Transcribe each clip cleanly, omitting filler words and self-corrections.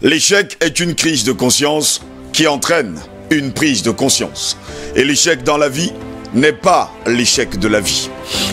L'échec est une crise de conscience qui entraîne une prise de conscience. Et l'échec dans la vie n'est pas l'échec de la vie.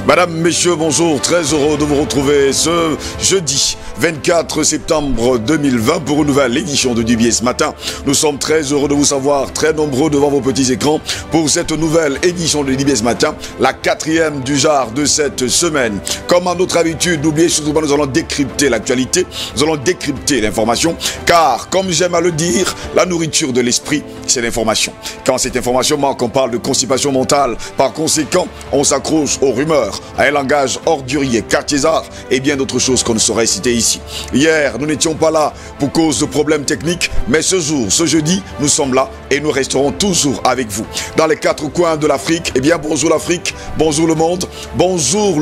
Madame, messieurs, bonjour, très heureux de vous retrouver ce jeudi 24 septembre 2020 pour une nouvelle édition de Dubié ce matin. Nous sommes très heureux de vous savoir très nombreux devant vos petits écrans pour cette nouvelle édition de Dubié ce matin, la 4e du genre de cette semaine. Comme à notre habitude, n'oubliez surtout pas, nous allons décrypter l'actualité, nous allons décrypter l'information, car comme j'aime à le dire, la nourriture de l'esprit, c'est l'information. Quand cette information manque, on parle de constipation mentale. Par conséquent, on s'accroche aux rumeurs, à un langage ordurier, quartiésard et bien d'autres choses qu'on ne saurait citer ici. Hier, nous n'étions pas là pour cause de problèmes techniques, mais ce jour, ce jeudi, nous sommes là et nous resterons toujours avec vous. Dans les 4 coins de l'Afrique, eh bien bonjour l'Afrique, bonjour le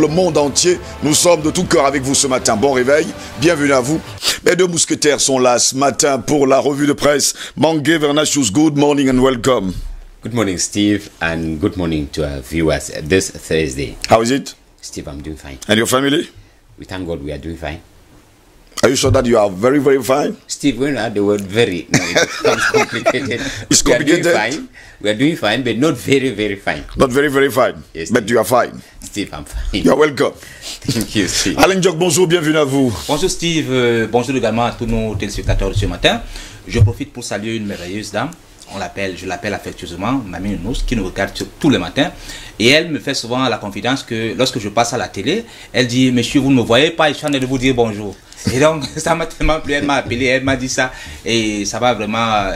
monde entier. Nous sommes de tout cœur avec vous ce matin. Bon réveil, bienvenue à vous. Mes 2 mousquetaires sont là ce matin pour la revue de presse. Mangué Vernachus, good morning and welcome. Good morning, Steve, and good morning to our viewers this Thursday. How is it? Steve, I'm doing fine. And your family? We thank God we are doing fine. Are you sure that you are very, very fine? Steve, when you add the word very, no, it becomes complicated. It's complicated? We are doing fine, but not very, very fine. Not very, very fine. Yes, but you are fine. Steve, I'm fine. You are welcome. Thank you, Steve. Alain Diok, bonjour, bienvenue à vous. Bonjour Steve, bonjour également à tous nos téléspectateurs de ce matin. Je profite pour saluer une merveilleuse dame. Je l'appelle affectueusement Mamie Nounous, qui nous regarde tous les matins. Et elle me fait souvent la confidence que lorsque je passe à la télé, elle dit: monsieur, vous ne me voyez pas, je suis en train de vous dire bonjour. Et donc ça m'a tellement plu, elle m'a appelé, elle m'a dit ça. Et ça m'a vraiment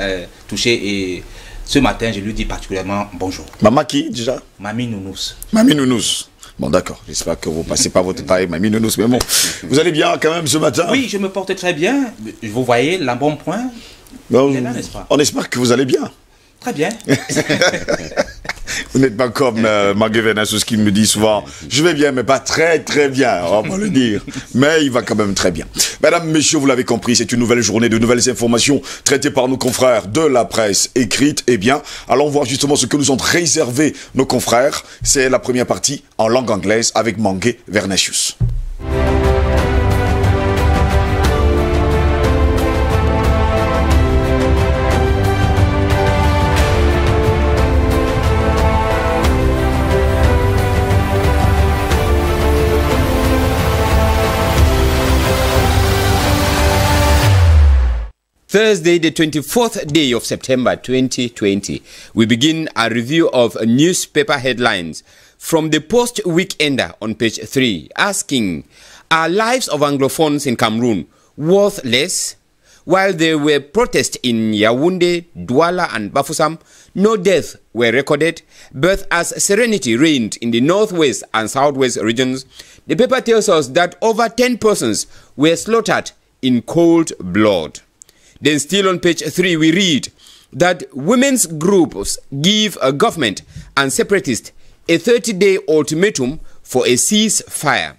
touché. Et ce matin, je lui dis particulièrement bonjour. Maman qui déjà? Mamie Nounous. Mamie Nounous. Bon d'accord, j'espère que vous passez pas votre taille, Mamie Nounous, mais bon, vous allez bien quand même ce matin? Oui, je me porte très bien. Vous voyez l'embonpoint. Non, Là, n'est-ce pas? on espère que vous allez bien. Très bien. Vous n'êtes pas comme Mangué Vernachus qui me dit souvent: je vais bien, mais pas très très bien, on va pas le dire. Mais il va quand même très bien. Mesdames, messieurs, vous l'avez compris, c'est une nouvelle journée de nouvelles informations traitées par nos confrères de la presse écrite. Eh bien, allons voir justement ce que nous ont réservé nos confrères. C'est la première partie en langue anglaise avec Mangué Vernachus. Thursday, the 24th day of September 2020, we begin a review of newspaper headlines from the Post Weekender on page 3, asking: are lives of Anglophones in Cameroon worth less? While there were protests in Yaoundé, Douala and Bafoussam, no deaths were recorded, but as serenity reigned in the northwest and southwest regions, the paper tells us that over 10 persons were slaughtered in cold blood. Then still on page 3 we read that women's groups give a government and separatists a 30-day ultimatum for a ceasefire.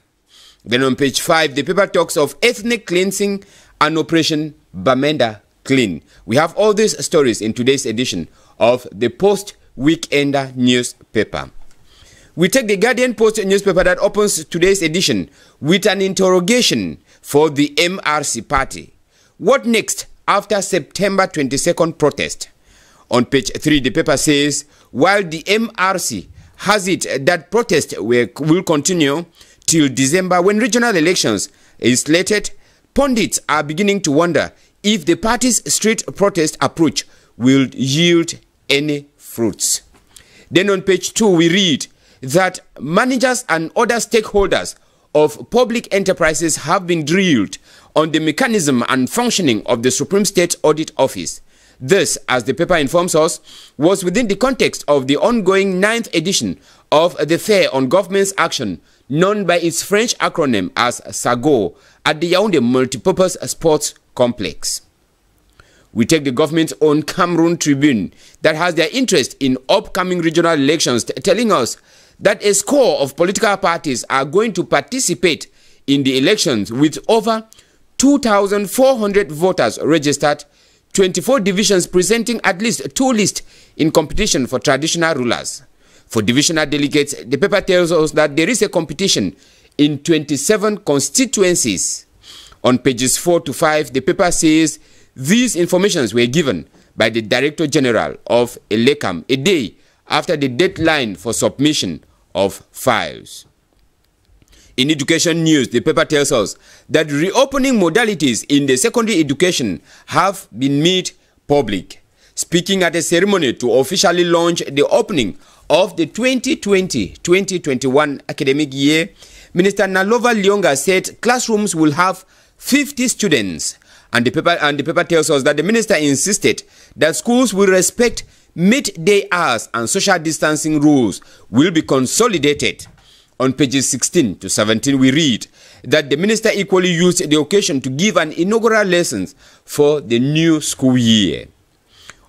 Then on page 5 the paper talks of ethnic cleansing and Operation Bamenda Clean. We have all these stories in today's edition of the Post Weekender newspaper. We take the Guardian Post newspaper that opens today's edition with an interrogation for the MRC party. What next after September 22nd protest? On page 3, the paper says, while the MRC has it that protests will continue till December when regional elections is slated, pundits are beginning to wonder if the party's street protest approach will yield any fruits. Then on page 2, we read that managers and other stakeholders of public enterprises have been drilled on the mechanism and functioning of the Supreme State Audit Office. This, as the paper informs us, was within the context of the ongoing 9th edition of the Fair on Government's Action, known by its French acronym as SAGO, at the Yaoundé Multipurpose Sports Complex. We take the government's own Cameroon Tribune that has their interest in upcoming regional elections, telling us that a score of political parties are going to participate in the elections with over 2,400 voters registered, 24 divisions presenting at least 2 lists in competition for traditional rulers. For divisional delegates, the paper tells us that there is a competition in 27 constituencies. On pages 4 to 5, the paper says These informations were given by the Director General of Elecam a day after the deadline for submission of files. In education news, the paper tells us that reopening modalities in the secondary education have been made public. Speaking at a ceremony to officially launch the opening of the 2020-2021 academic year, Minister Nalova Lyonga said classrooms will have 50 students. And the paper tells us that the minister insisted that schools will respect midday hours and social distancing rules will be consolidated. On pages 16 to 17, we read that the minister equally used the occasion to give an inaugural lesson for the new school year.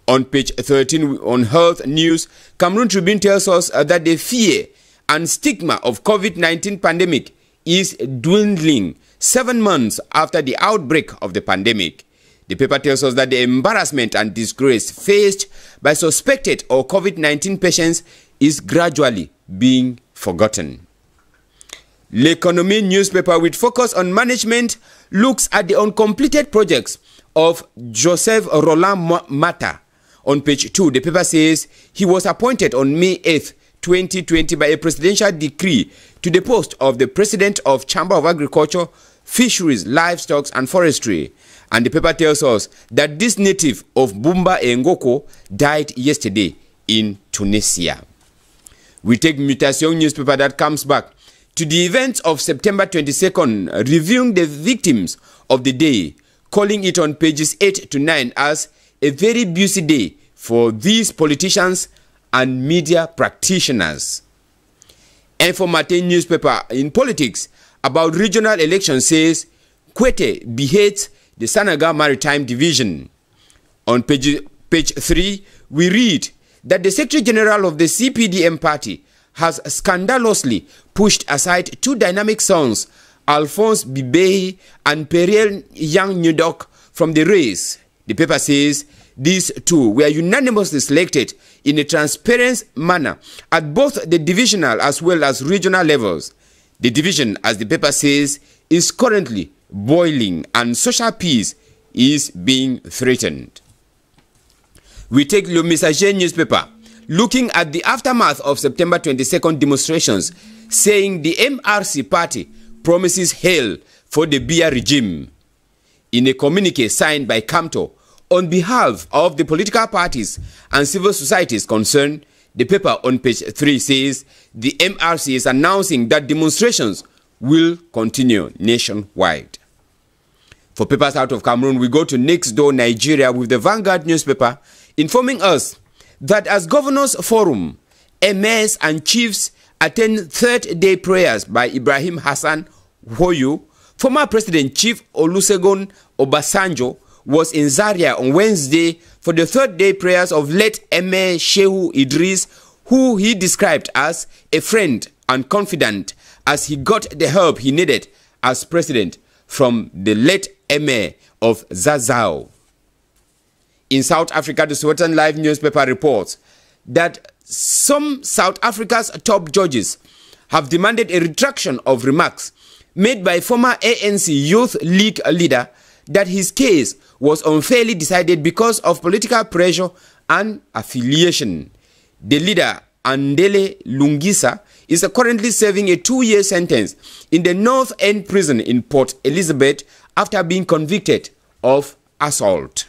On page 13, on health news, Cameroon Tribune tells us that the fear and stigma of COVID-19 pandemic is dwindling 7 months after the outbreak of the pandemic. The paper tells us that the embarrassment and disgrace faced by suspected or COVID-19 patients is gradually being forgotten. L'Economie newspaper, with focus on management, looks at the uncompleted projects of Joseph Roland Mata. On page 2, the paper says he was appointed on May 8, 2020 by a presidential decree to the post of the President of Chamber of Agriculture, Fisheries, Livestock and Forestry. And the paper tells us that this native of Bumba Ngoko died yesterday in Tunisia. We take Mutation newspaper that comes back to the events of September 22nd, reviewing the victims of the day, calling it on pages 8 to 9 as a very busy day for these politicians and media practitioners. Informate newspaper in politics about regional elections says Kwete beheads the Sanaga Maritime Division. On page 3, we read that the Secretary General of the CPDM party has scandalously pushed aside two dynamic sons, Alphonse Bibei and Periel Yang Nudok, from the race. The paper says these two were unanimously selected in a transparent manner at both the divisional as well as regional levels. The division, as the paper says, is currently boiling and social peace is being threatened. We take Le Messager newspaper, looking at the aftermath of September 22nd demonstrations, saying the MRC party promises hell for the Biya regime. In a communique signed by Kamto on behalf of the political parties and civil societies concerned, the paper on page 3 says the MRC is announcing that demonstrations will continue nationwide. For papers out of Cameroon, we go to next door Nigeria with the Vanguard newspaper informing us that as Governors Forum, emirs and chiefs attend third-day prayers by Ibrahim Hassan Hoyu, former President Chief Olusegun Obasanjo was in Zaria on Wednesday for the third-day prayers of late Emir Shehu Idris, who he described as a friend and confidant, as he got the help he needed as president from the late Emir of Zazao. In South Africa, the Sowetan Live newspaper reports that some South Africa's top judges have demanded a retraction of remarks made by former ANC Youth League leader that his case was unfairly decided because of political pressure and affiliation. The leader, Andele Lungisa, is currently serving a 2-year sentence in the North End prison in Port Elizabeth after being convicted of assault.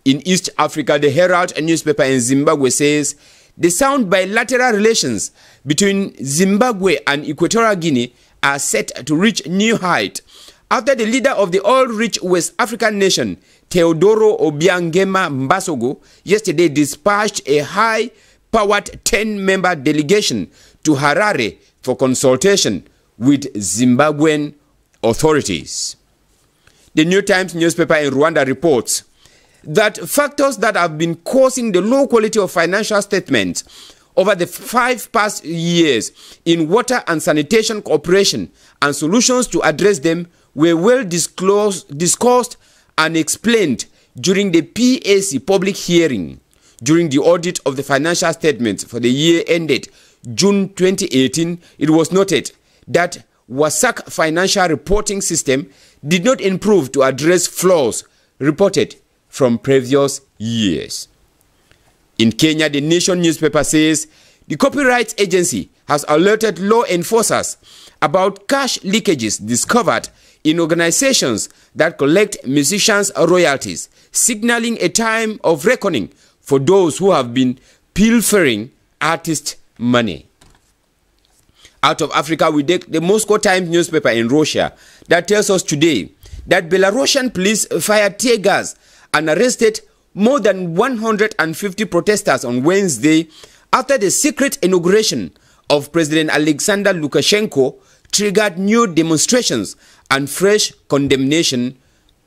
In East Africa, the Herald newspaper in Zimbabwe says the sound bilateral relations between Zimbabwe and Equatorial Guinea are set to reach new height after the leader of the oil-rich West African nation, Teodoro Obiangema Mbasogo, yesterday dispatched a high-powered 10-member delegation to Harare for consultation with Zimbabwean authorities. The New Times newspaper in Rwanda reports that factors that have been causing the low quality of financial statements over the 5 past years in water and sanitation cooperation and solutions to address them were well discussed and explained during the PAC public hearing. During the audit of the financial statements for the year ended June 2018, it was noted that WASAC financial reporting system did not improve to address flaws reported from previous years. In Kenya, the Nation newspaper says the Copyright Agency has alerted law enforcers about cash leakages discovered in organizations that collect musicians' royalties, signaling a time of reckoning for those who have been pilfering artist money. Out of Africa, we take the Moscow Times newspaper in Russia that tells us today that Belarusian police fired tear gas and arrested more than 150 protesters on Wednesday after the secret inauguration of President Alexander Lukashenko triggered new demonstrations and fresh condemnation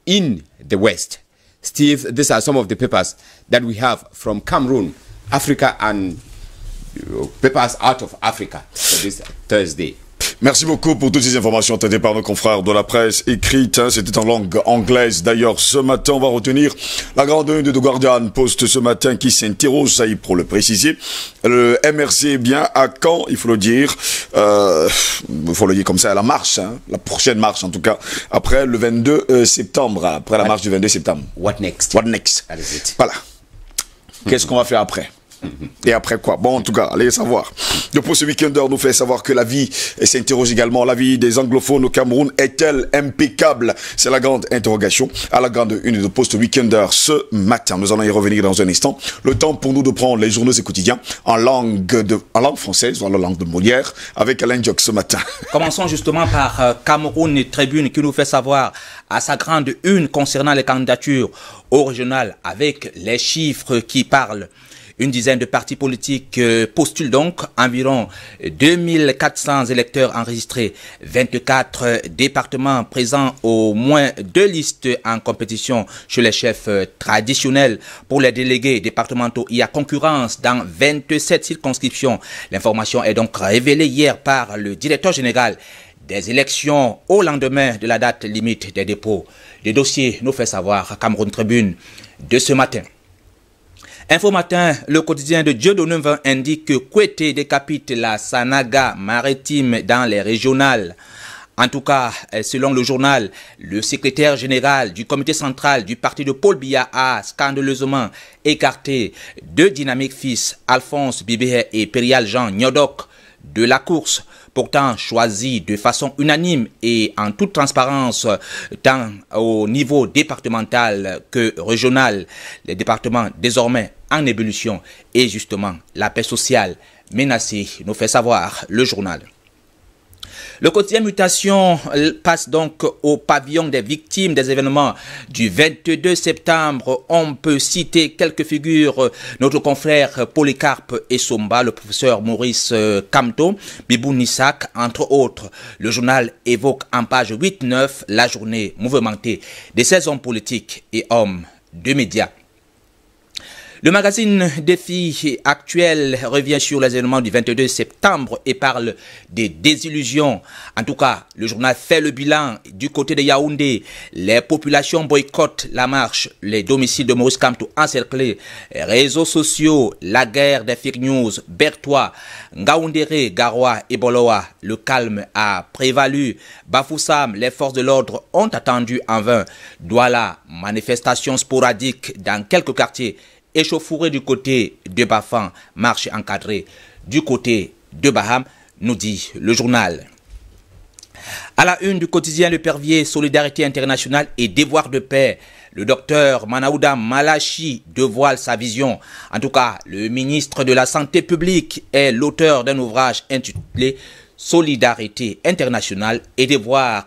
in the West. Steve, these are some of the papers that we have from Cameroon, Africa, and papers out of Africa for this Thursday. Merci beaucoup pour toutes ces informations traitées par nos confrères de la presse écrite. Hein, c'était en langue anglaise. D'ailleurs, ce matin, on va retenir la grande une de The Guardian Post ce matin qui s'interroge, ça y est, pour le préciser. Le MRC est bien à quand, il faut le dire. Il faut le dire comme ça, à la marche, hein, la prochaine marche en tout cas, après le 22 septembre, après la marche du 22 septembre. What next? What next? That is it. Voilà. Qu'est-ce qu'on va faire après? Et après quoi? Bon, en tout cas, allez savoir. Depuis ce week-end, nous fait savoir que la vie, et s'interroge également, la vie des anglophones au Cameroun est-elle impeccable? C'est la grande interrogation à la grande une de Post Weekender ce matin. Nous allons y revenir dans un instant. Le temps pour nous de prendre les journaux et quotidiens en langue française, ou en langue de Molière, avec Alain Diok ce matin. Commençons justement par Cameroun Tribune qui nous fait savoir à sa grande une concernant les candidatures au régional avec les chiffres qui parlent. Une dizaine de partis politiques postulent donc, environ 2400 électeurs enregistrés, 24 départements présents, au moins 2 listes en compétition chez les chefs traditionnels. Pour les délégués départementaux, il y a concurrence dans 27 circonscriptions. L'information est donc révélée hier par le directeur général des élections au lendemain de la date limite des dépôts. Le dossier nous fait savoir Cameroun Tribune de ce matin. Info Matin, le quotidien de Dieudonné indique que Kouété décapite la Sanaga maritime dans les régionales. En tout cas, selon le journal, le secrétaire général du comité central du parti de Paul Biya a scandaleusement écarté 2 dynamiques fils, Alphonse Bibé et Perial Jean Nyodok, de la course, pourtant choisi de façon unanime et en toute transparence tant au niveau départemental que régional. Les départements désormais en ébullition et justement la paix sociale menacée, nous fait savoir le journal. Le quotidien Mutation passe donc au pavillon des victimes des événements du 22 septembre. On peut citer quelques figures, notre confrère Polycarpe Essomba, le professeur Maurice Kamto, Bibou Nissak, entre autres. Le journal évoque en page 8-9 la journée mouvementée de ces hommes politiques et hommes de médias. Le magazine Défi actuel revient sur les événements du 22 septembre et parle des désillusions. En tout cas, le journal fait le bilan du côté de Yaoundé. Les populations boycottent la marche, les domiciles de Maurice Kamto encerclés, les réseaux sociaux, la guerre des fake news, Bertois, Ngaoundéré, Garoua et Boloa. Le calme a prévalu. Bafoussam, les forces de l'ordre ont attendu en vain. Douala, manifestations sporadiques dans quelques quartiers. Échauffourée du côté de Bafan, marche encadrée du côté de Baham, nous dit le journal. À la une du quotidien Le Pervier, Solidarité internationale et devoir de paix, le docteur Manaouda Malachi dévoile sa vision. En tout cas, le ministre de la Santé publique est l'auteur d'un ouvrage intitulé Solidarité internationale et devoir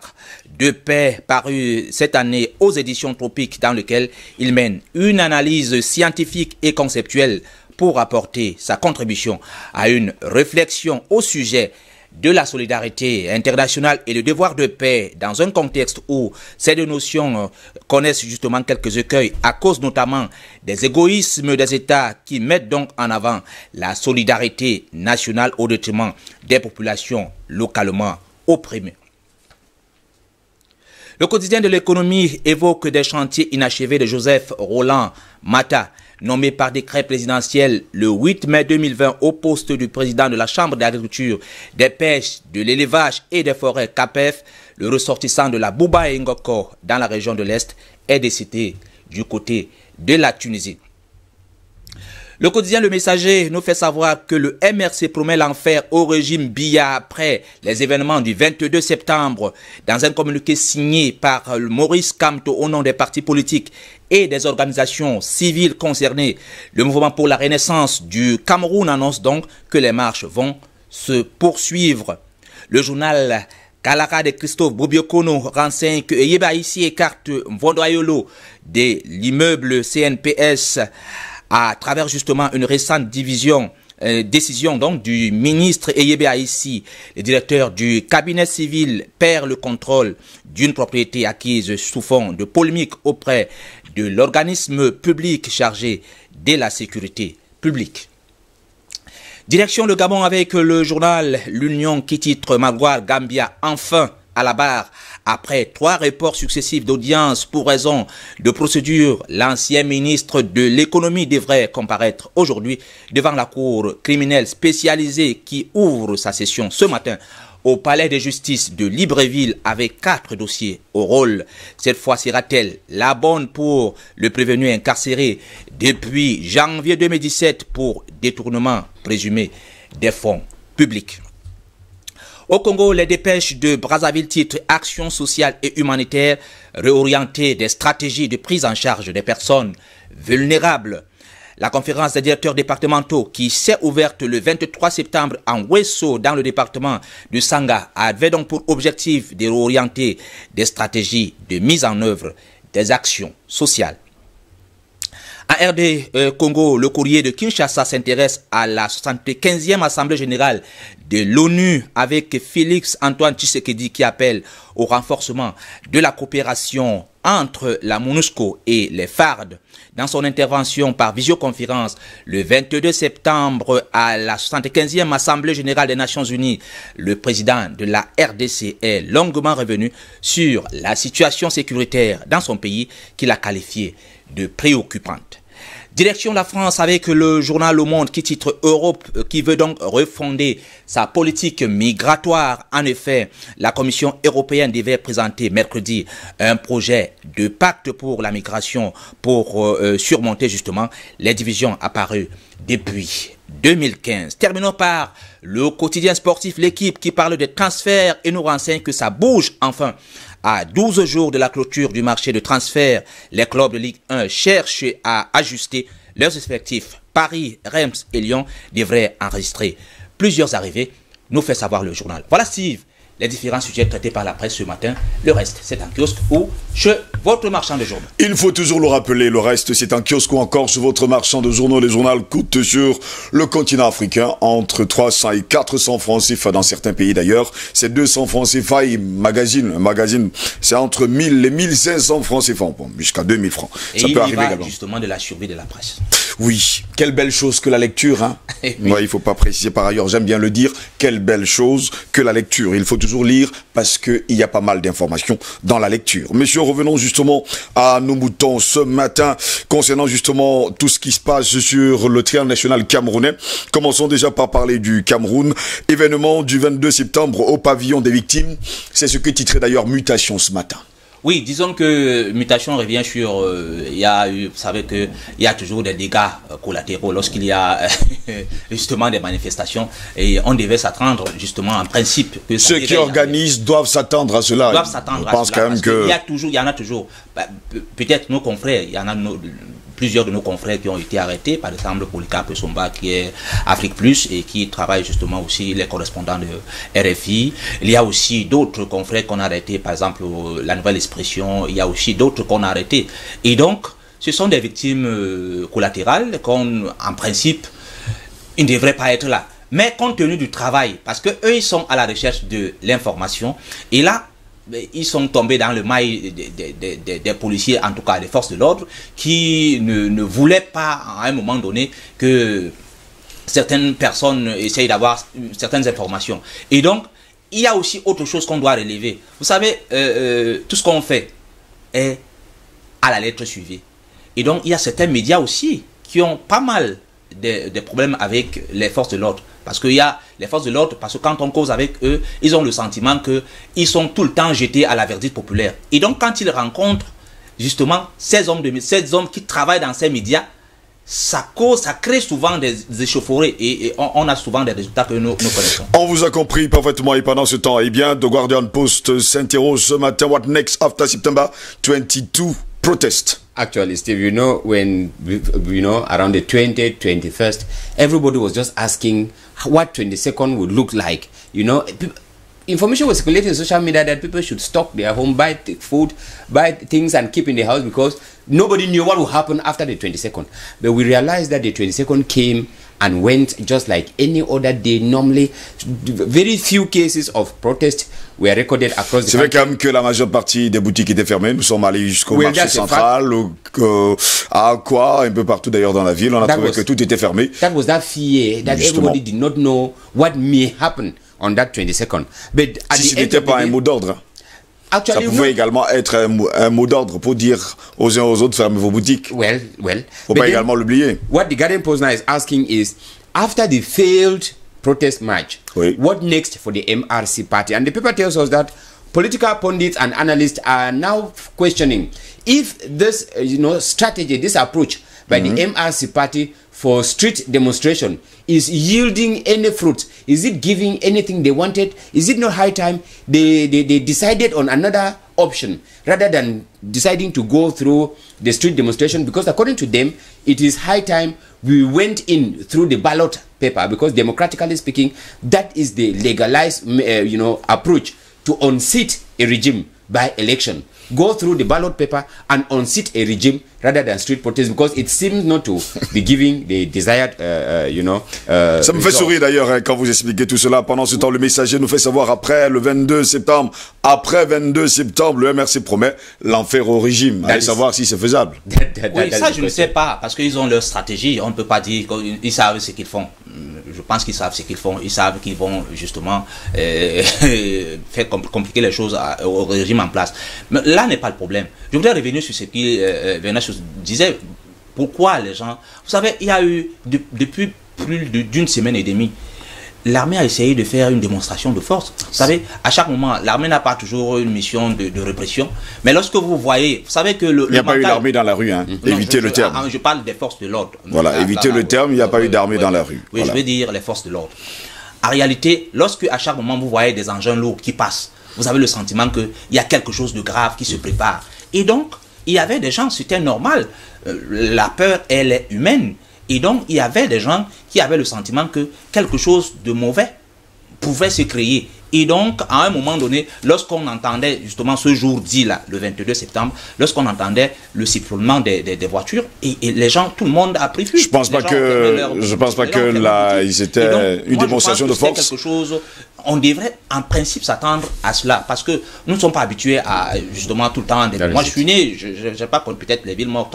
de paix paru cette année aux éditions Tropiques, dans lequel il mène une analyse scientifique et conceptuelle pour apporter sa contribution à une réflexion au sujet de la solidarité internationale et le devoir de paix dans un contexte où ces deux notions connaissent justement quelques écueils à cause notamment des égoïsmes des États qui mettent donc en avant la solidarité nationale au détriment des populations localement opprimées. Le quotidien de l'économie évoque des chantiers inachevés de Joseph Roland Mata, nommé par décret présidentiel le 8 mai 2020 au poste du président de la Chambre d'agriculture, des pêches, de l'élevage et des forêts CAPEF. Le ressortissant de la Bouba et Ngoko dans la région de l'Est est décédé du côté de la Tunisie. Le quotidien Le Messager nous fait savoir que le MRC promet l'enfer au régime Biya après les événements du 22 septembre. Dans un communiqué signé par Maurice Kamto au nom des partis politiques et des organisations civiles concernées, le mouvement pour la renaissance du Cameroun annonce donc que les marches vont se poursuivre. Le journal Kalara de Christophe Bobiokono renseigne que Yeba ici écarte Vondoyolo de l'immeuble CNPS à travers justement une récente décision donc du ministre Eyebe Aïssi. Le directeur du cabinet civil perd le contrôle d'une propriété acquise sous fond de polémique auprès de l'organisme public chargé de la sécurité publique. Direction le Gabon avec le journal L'Union qui titre Magouar Gambia enfin à la barre. Après 3 reports successifs d'audience pour raison de procédure, l'ancien ministre de l'économie devrait comparaître aujourd'hui devant la cour criminelle spécialisée qui ouvre sa session ce matin au palais de justice de Libreville avec 4 dossiers au rôle. Cette fois sera-t-elle la bonne pour le prévenu incarcéré depuis janvier 2017 pour détournement présumé des fonds publics? Au Congo, les dépêches de Brazzaville titrent « Action sociale et humanitaire, réorienter des stratégies de prise en charge des personnes vulnérables ». La conférence des directeurs départementaux qui s'est ouverte le 23 septembre en Wesso dans le département de Sanga avait donc pour objectif de réorienter des stratégies de mise en œuvre des actions sociales. En RD Congo, le courrier de Kinshasa s'intéresse à la 75e Assemblée générale de l'ONU avec Félix Antoine Tshisekedi qui appelle au renforcement de la coopération entre la MONUSCO et les FARD. Dans son intervention par visioconférence le 22 septembre à la 75e Assemblée générale des Nations unies, le président de la RDC est longuement revenu sur la situation sécuritaire dans son pays qu'il a qualifiée de préoccupante. Direction la France avec le journal Le Monde qui titre Europe qui veut donc refonder sa politique migratoire. En effet, la Commission européenne devait présenter mercredi un projet de pacte pour la migration pour surmonter justement les divisions apparues depuis 2015. Terminons par le quotidien sportif L'équipe qui parle des transferts et nous renseigne que ça bouge enfin. À 12 jours de la clôture du marché de transfert, les clubs de Ligue 1 cherchent à ajuster leurs effectifs. Paris, Reims et Lyon devraient enregistrer plusieurs arrivées, nous fait savoir le journal. Voilà Steve, les différents sujets traités par la presse ce matin. Le reste, c'est un kiosque ou chez votre marchand de journaux. Il faut toujours le rappeler, le reste, c'est un kiosque ou encore chez votre marchand de journaux. Les journaux coûtent sur le continent africain entre 300 et 400 francs CFA dans certains pays d'ailleurs. C'est 200 francs CFA et magazine, c'est entre 1000 et 1500 francs CFA, bon, jusqu'à 2000 francs. Et ça il peut y arriver va également. Justement de la survie de la presse. Oui, quelle belle chose que la lecture, hein. Oui. Ouais, il faut pas préciser par ailleurs, j'aime bien le dire, quelle belle chose que la lecture. Il faut toujours lire parce qu'il y a pas mal d'informations dans la lecture. Messieurs, revenons justement à nos moutons ce matin concernant justement tout ce qui se passe sur le triangle national camerounais. Commençons déjà par parler du Cameroun. Événement du 22 septembre au pavillon des victimes. C'est ce que titrait d'ailleurs Mutation ce matin. Oui, disons que Mutation revient sur, il y a eu, vous savez que il y a toujours des dégâts collatéraux lorsqu'il y a justement des manifestations et on devait s'attendre justement en principe que ceux qui organisent doivent s'attendre à cela. Doivent s'attendre à cela. Quand même que il y en a toujours, peut-être nos confrères, il y en a plusieurs de nos confrères qui ont été arrêtés, par exemple Polycarpe Somba qui est Afrique Plus et qui travaille justement aussi les correspondants de RFI. Il y a aussi d'autres confrères qu'on a arrêtés, par exemple La Nouvelle Expression, il y a aussi d'autres qu'on a arrêtés. Et donc, ce sont des victimes collatérales qu'on, en principe, ils ne devraient pas être là. Mais compte tenu du travail, parce que eux ils sont à la recherche de l'information, et là, ils sont tombés dans le mail des policiers, en tout cas des forces de l'ordre, qui ne voulaient pas à un moment donné que certaines personnes essayent d'avoir certaines informations. Et donc, il y a aussi autre chose qu'on doit relever. Vous savez, tout ce qu'on fait est à la lettre suivie. Et donc, il y a certains médias aussi qui ont pas mal des problèmes avec les forces de l'ordre. Parce qu'il y a les forces de l'ordre, parce que quand on cause avec eux, ils ont le sentiment qu'ils sont tout le temps jetés à la verdict populaire. Et donc, quand ils rencontrent justement, ces hommes qui travaillent dans ces médias, ça crée souvent des échauffourées et on a souvent des résultats que nous connaissons. On vous a compris parfaitement et pendant ce temps, eh bien, The Guardian Post s'interroge ce matin, what next after September 22 protest? Actually, Steve, you know, when, you know, around the 20th, 21st, everybody was just asking what 22nd would look like. You know, information was circulating on social media that people should stock their home, buy food, buy things and keep in the house because nobody knew what would happen after the 22nd. But we realized that the 22nd came and went just like any other day. Normally, very few cases of protest were recorded across the country. C'est vrai quand même que la majeure partie des boutiques étaient fermées. Nous sommes allés jusqu'au marché central, à quoi, un peu partout d'ailleurs dans la ville. On a trouvé que tout était fermé. That was that fear that everybody did not know what may happen on that 22nd. But at si ce n'était pas un mot d'ordre, ça pouvait également être un mot d'ordre pour dire aux uns aux autres fermez vos boutiques. Well. Faut pas également l'oublier. What the Guardian Post now is asking is, after the failed protest march, what next for the MRC party? And the paper tells us that political pundits and analysts are now questioning if this, you know, strategy, this approach by the MRC party for street demonstration is yielding any fruit. Is it giving anything they wanted? Is it not high time they decided on another option rather than deciding to go through the street demonstration? Because according to them, it is high time we went in through the ballot paper, because democratically speaking, that is the legalized you know, approach to unseat a regime by election. Go through the ballot paper and unseat a regime rather than street protest, because it seems not to be giving the desired, you know. Ça me fait sourire d'ailleurs hein, quand vous expliquez tout cela. Pendant ce temps, le Messager nous fait savoir après le 22 septembre, le MRC promet l'enfer au régime. Allez savoir si c'est faisable. Oui, ça je ne sais pas, parce qu'ils ont leur stratégie. On ne peut pas dire qu'ils savent ce qu'ils font. Je pense qu'ils savent ce qu'ils font. Ils savent qu'ils vont justement faire compliquer les choses au régime en place. Mais là n'est pas le problème. Je voudrais revenir sur ce qui disait. Pourquoi les gens... Vous savez, il y a eu, depuis plus d'une semaine et demie, l'armée a essayé de faire une démonstration de force. Vous savez, à chaque moment, l'armée n'a pas toujours une mission de répression. Mais lorsque vous voyez, vous savez que il n'y a pas eu d'armée dans la rue, hein. Évitez le terme. Je parle des forces de l'ordre. Voilà, évitez le terme, il n'y a pas eu d'armée dans la rue. Oui, voilà. Je veux dire les forces de l'ordre. En réalité, lorsque à chaque moment vous voyez des engins lourds qui passent, vous avez le sentiment qu'il y a quelque chose de grave qui se prépare. Et donc, il y avait des gens, c'était normal. La peur, elle est humaine. Et donc, il y avait des gens qui avaient le sentiment que quelque chose de mauvais pouvait se créer. Et donc, à un moment donné, lorsqu'on entendait justement ce jour dit là, le 22 septembre, lorsqu'on entendait le sifflement des voitures, et les gens, tout le monde a pris fuite. Je pense pas que là, c'était une démonstration de force. Quelque chose, on devrait en principe s'attendre à cela, parce que nous ne sommes pas habitués à justement tout le temps. Moi, je suis né, je sais pas, peut-être les villes mortes.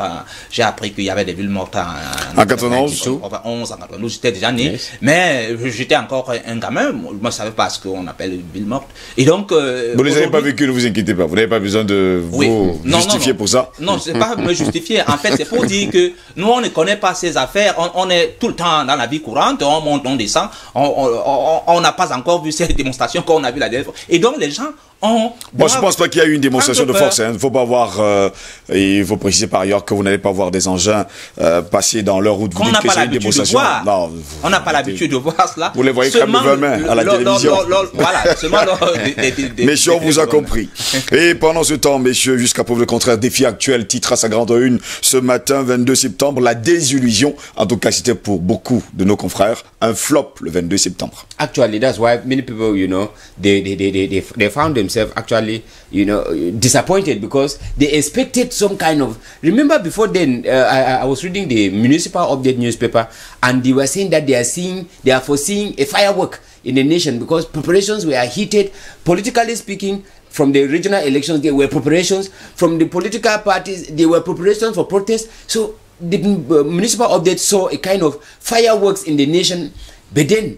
J'ai appris qu'il y avait des villes mortes en 91. En 92, j'étais déjà né, mais j'étais encore un gamin. Moi, je ne savais pas ce qu'on appelle une ville morte. Et donc, vous ne les avez pas vécues, ne vous inquiétez pas. Vous n'avez pas besoin de vous justifier pour ça. Non, c'est pas me justifier. En fait, c'est pour dire que nous, on ne connaît pas ces affaires. On est tout le temps dans la vie courante. On monte, on descend. On n'a pas encore vu ces démonstrations qu'on a vu la dernière fois. Et donc, les gens ont... Moi, je ne pense pas qu'il y a eu une démonstration de force. Il ne faut pas voir... il faut préciser par ailleurs que vous n'allez pas voir des engins passer dans leur route. On n'a pas l'habitude de voir. Non, on n'a pas l'habitude de voir cela. Vous les voyez comme le main à la télévision. Voilà, seulement messieurs, on vous a compris. Et pendant ce temps, messieurs, jusqu'à preuve le contraire, défi actuel, titre à sa grande une ce matin, 22 septembre, la désillusion. En tout cas, c'était pour beaucoup de nos confrères un flop le 22 septembre. Actually, that's why many people, you know, they found themselves actually, you know, disappointed, because they expected some kind of... Remember before then, I was reading the Municipal Update newspaper, and they were saying that they are foreseeing a firework in the nation, because preparations were heated. Politically speaking, from the regional elections, there were preparations. From the political parties, there were preparations for protest. So the Municipal Update saw a kind of fireworks in the nation. But then,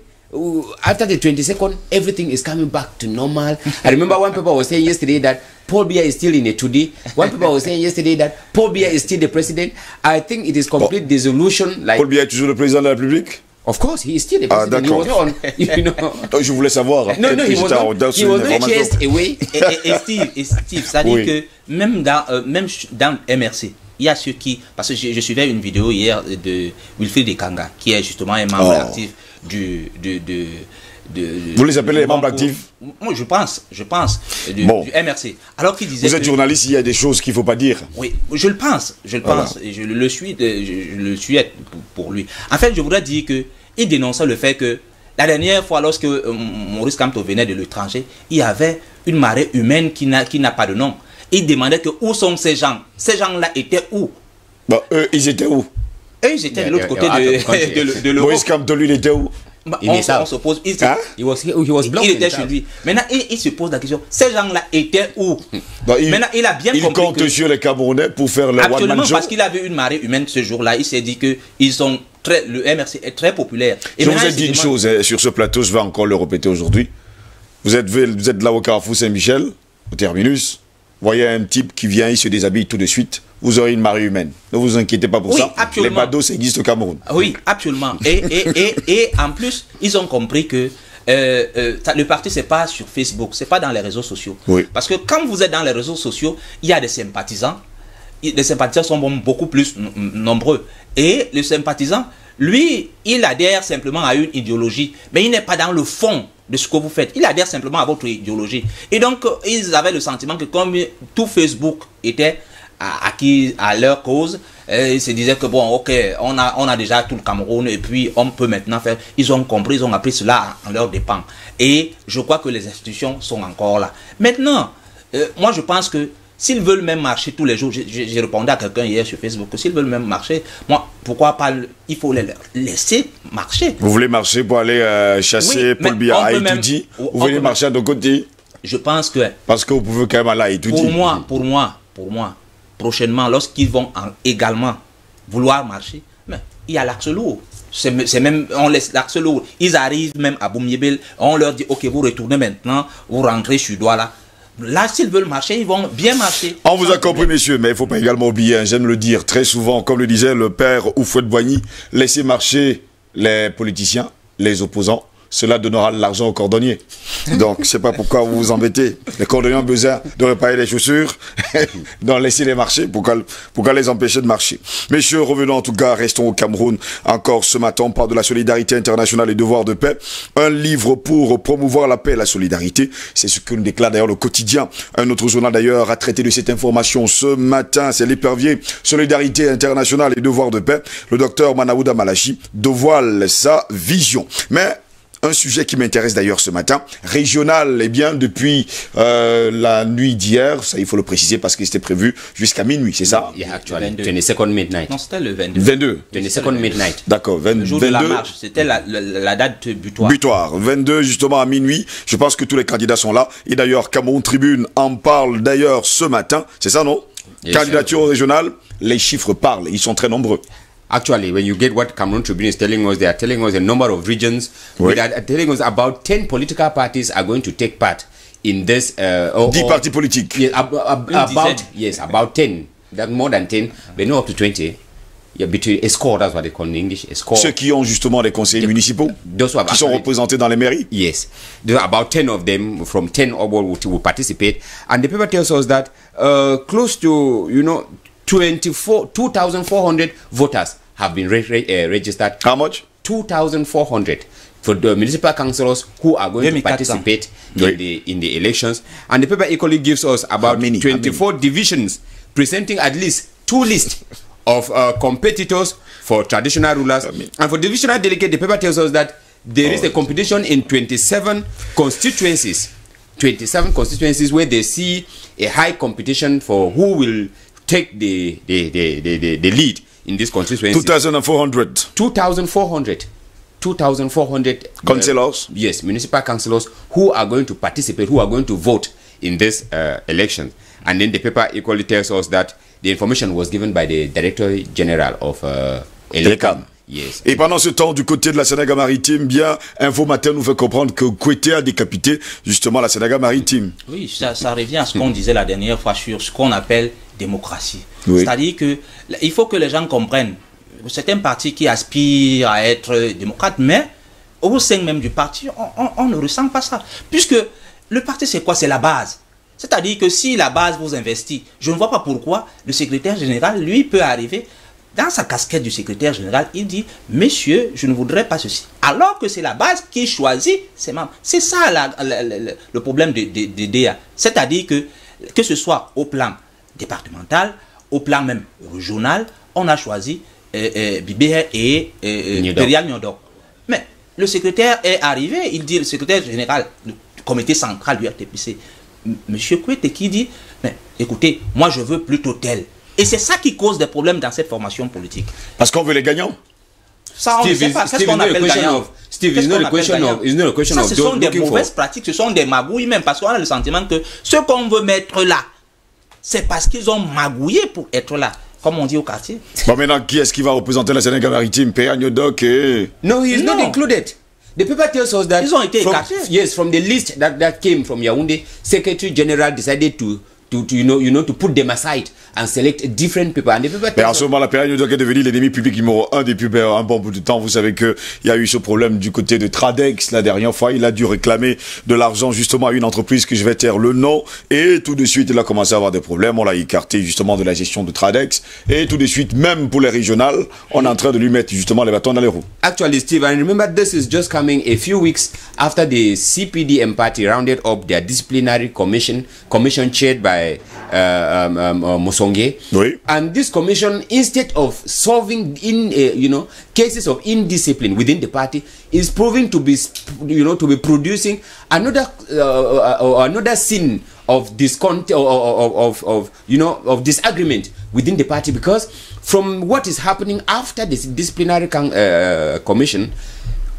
after the 22nd, everything is coming back to normal. I remember one paper was saying yesterday that Paul Biya is still in a 2D. One paper was saying yesterday that Paul Biya is still the president. I think it is complete dissolution. Like Paul Biya est toujours le président de la République? Of course, he is still the president. He was on, you know. Je voulais savoir. No, he was not chased away. Et Steve, ça dit que même dans MRC, il y a ceux qui... Parce que je suivais une vidéo hier de Wilfried Ekanga, qui est justement un membre actif du vous les appelez les membres actifs? Moi, je pense du MRC. Alors qu'il disait... Vous êtes journaliste, il y a des choses qu'il ne faut pas dire. Oui, je le pense, et je le suis pour lui. En fait, je voudrais dire que il dénonçait le fait que la dernière fois, lorsque Maurice Kamto venait de l'étranger, il y avait une marée humaine qui n'a pas de nom. Il demandait que où sont ces gens? Ces gens-là étaient où? Eux, ils étaient où? Eux, ils étaient de l'autre côté de l'Europe. Maurice Kamto, lui, il était où? On se pose, il était chez lui. Maintenant, il se pose la question, ces gens-là étaient où? Maintenant, il a bien compris. Il compte sur les Camerounais pour faire le one-man show. Absolument, parce qu'il avait une marée humaine ce jour-là. Il s'est dit que le MRC est très populaire. Et je vous ai dit une chose sur ce plateau, je vais encore le répéter aujourd'hui. Vous êtes là au Carrefour Saint-Michel, au terminus. Vous voyez un type qui vient, il se déshabille tout de suite. Vous aurez une marée humaine. Ne vous inquiétez pas pour ça. Absolument. Les badauds, ça existe au Cameroun. Oui, absolument. Et en plus, ils ont compris que le parti, c'est pas sur Facebook, c'est pas dans les réseaux sociaux. Oui. Parce que quand vous êtes dans les réseaux sociaux, il y a des sympathisants. Les sympathisants sont beaucoup plus nombreux. Et le sympathisant, lui, il adhère simplement à une idéologie. Mais il n'est pas dans le fond de ce que vous faites. Il adhère simplement à votre idéologie. Et donc, ils avaient le sentiment que comme tout Facebook était acquis à leur cause, ils se disaient que bon, ok, on a déjà tout le Cameroun et puis on peut maintenant faire. Ils ont compris, ils ont appris cela en leur dépens. Et je crois que les institutions sont encore là. Maintenant, moi je pense que s'ils veulent même marcher tous les jours, j'ai répondu à quelqu'un hier sur Facebook que s'ils veulent même marcher, moi, pourquoi pas, il faut les laisser marcher. Vous voulez marcher pour aller chasser Paul Biya à Itoudi? Vous voulez marcher à de côté? Je pense que... Parce que vous pouvez quand même aller à Itoudi. Pour moi, prochainement, lorsqu'ils vont également vouloir marcher, mais il y a l'axe lourd. C'est même, on laisse l'axe lourd. Ils arrivent même à Boumyébel, on leur dit, ok, vous retournez maintenant, vous rentrez sur Douala. Là, s'ils veulent marcher, ils vont bien marcher. On vous a compris, messieurs, mais il ne faut pas également oublier, j'aime le dire très souvent, comme le disait le père Houphouët-Boigny, laissez marcher les politiciens, les opposants. Cela donnera de l'argent aux cordonniers. Donc, je ne sais pas pourquoi vous vous embêtez. Les cordonniers ont besoin de réparer les chaussures. Donc, laissez-les marcher. Pourquoi les empêcher de marcher? Messieurs, revenons en tout cas, restons au Cameroun. Encore ce matin, on parle de la solidarité internationale et devoir de paix. Un livre pour promouvoir la paix et la solidarité. C'est ce que nous déclare d'ailleurs le quotidien. Un autre journal d'ailleurs a traité de cette information ce matin. C'est l'Épervier. Solidarité internationale et devoir de paix. Le docteur Manaouda Malachi dévoile sa vision. Mais un sujet qui m'intéresse d'ailleurs ce matin, régional, eh bien, depuis la nuit d'hier, ça il faut le préciser parce que c'était prévu jusqu'à minuit, c'est ça? Yeah, actually, 22nd midnight. Non, c'était le 22. 22. Midnight. D'accord, 22. Le jour de la marche, c'était la date butoir. Butoir, 22 justement à minuit. Je pense que tous les candidats sont là. Et d'ailleurs, Cameroun Tribune en parle d'ailleurs ce matin, c'est ça non? Yes, candidature régionale, les chiffres parlent, ils sont très nombreux. Actually, when you get what Cameroon Tribune is telling us, they are telling us a number of regions. Oui. They are telling us about 10 political parties are going to take part in this. 10 partis politiques. Yes, about 10. That more than 10, but not up to 20. Yeah, between a score, that's what they call in English. A score. Ceux qui ont justement des conseillers municipaux, qui sont représentés dans les mairies. Yes, there are about 10 of them from 10 upward will participate, and the paper tells us that close to 2,400 voters have been registered. How much? 2,400 for the municipal councillors who are going to participate in the elections. And the paper equally gives us about 24 divisions presenting at least 2 lists of competitors for traditional rulers. And for divisional delegate, the paper tells us that there is a competition in 27 constituencies. 27 constituencies where they see a high competition for who will take the lead in this constituency. 2,400. 2,400 councillors. Yes, municipal councillors who are going to participate, who are going to vote in this election. And then the paper equally tells us that the information was given by the Director General of Elecam. Yes. Et pendant ce temps, du côté de la Sénégal-Maritime, bien, Info Matin nous fait comprendre que Kouété a décapité justement la Sénégal-Maritime. Oui, ça revient à ce qu'on disait la dernière fois sur ce qu'on appelle démocratie. Oui. C'est-à-dire que il faut que les gens comprennent. certains partis qui aspirent à être démocrates, mais au sein même du parti, on ne ressent pas ça. Puisque le parti, c'est quoi? C'est la base. C'est-à-dire que si la base vous investit, je ne vois pas pourquoi le secrétaire général, lui, peut arriver dans sa casquette du secrétaire général, il dit, messieurs, je ne voudrais pas ceci. Alors que c'est la base qui choisit ses membres. C'est ça le problème de DA. C'est-à-dire que ce soit au plan départemental, au plan même régional, on a choisi Bibé et Perial Nyodok. Mais le secrétaire est arrivé, il dit, le secrétaire général du comité central du RTPC, Monsieur Kouete, qui dit, mais écoutez, moi je veux plutôt tel. Et c'est ça qui cause des problèmes dans cette formation politique. Parce qu'on veut les gagnants. Ça, on ne sait pas. Qu'est-ce qu'on appelle gagnant? Steve, it's not a question of ce sont des mauvaises pratiques, ce sont des magouilles même, parce qu'on a le sentiment que ce qu'on veut mettre là, c'est parce qu'ils ont magouillé pour être là, comme on dit au quartier. Bon, maintenant, qui est-ce qui va représenter la Sénégal-Maritime? Perial Nyodok et... No, he is not included. The paper tells us that ils ont été écartés. Yes, from the list that came from Yaoundé, Secretary General decided to put them aside and select different people. And the paper Mais en ce moment, la Perial Nyodok est devenu l'ennemi public numéro 1 depuis un bon bout de temps. Vous savez qu'il y a eu ce problème du côté de Tradex la dernière fois. Il a dû réclamer de l'argent justement à une entreprise que je vais taire le nom. Et tout de suite, il a commencé à avoir des problèmes. On l'a écarté justement de la gestion de Tradex. Et tout de suite, même pour les régionales, on est en train de lui mettre justement les bâtons dans les roues. Actually, Steve, and remember this is just coming a few weeks after the CPDM party rounded up their disciplinary commission chaired by Musonge. Oui. And this commission, instead of solving cases of indiscipline within the party, is proving to be producing another scene of discontent of disagreement within the party, because from what is happening after this disciplinary commission,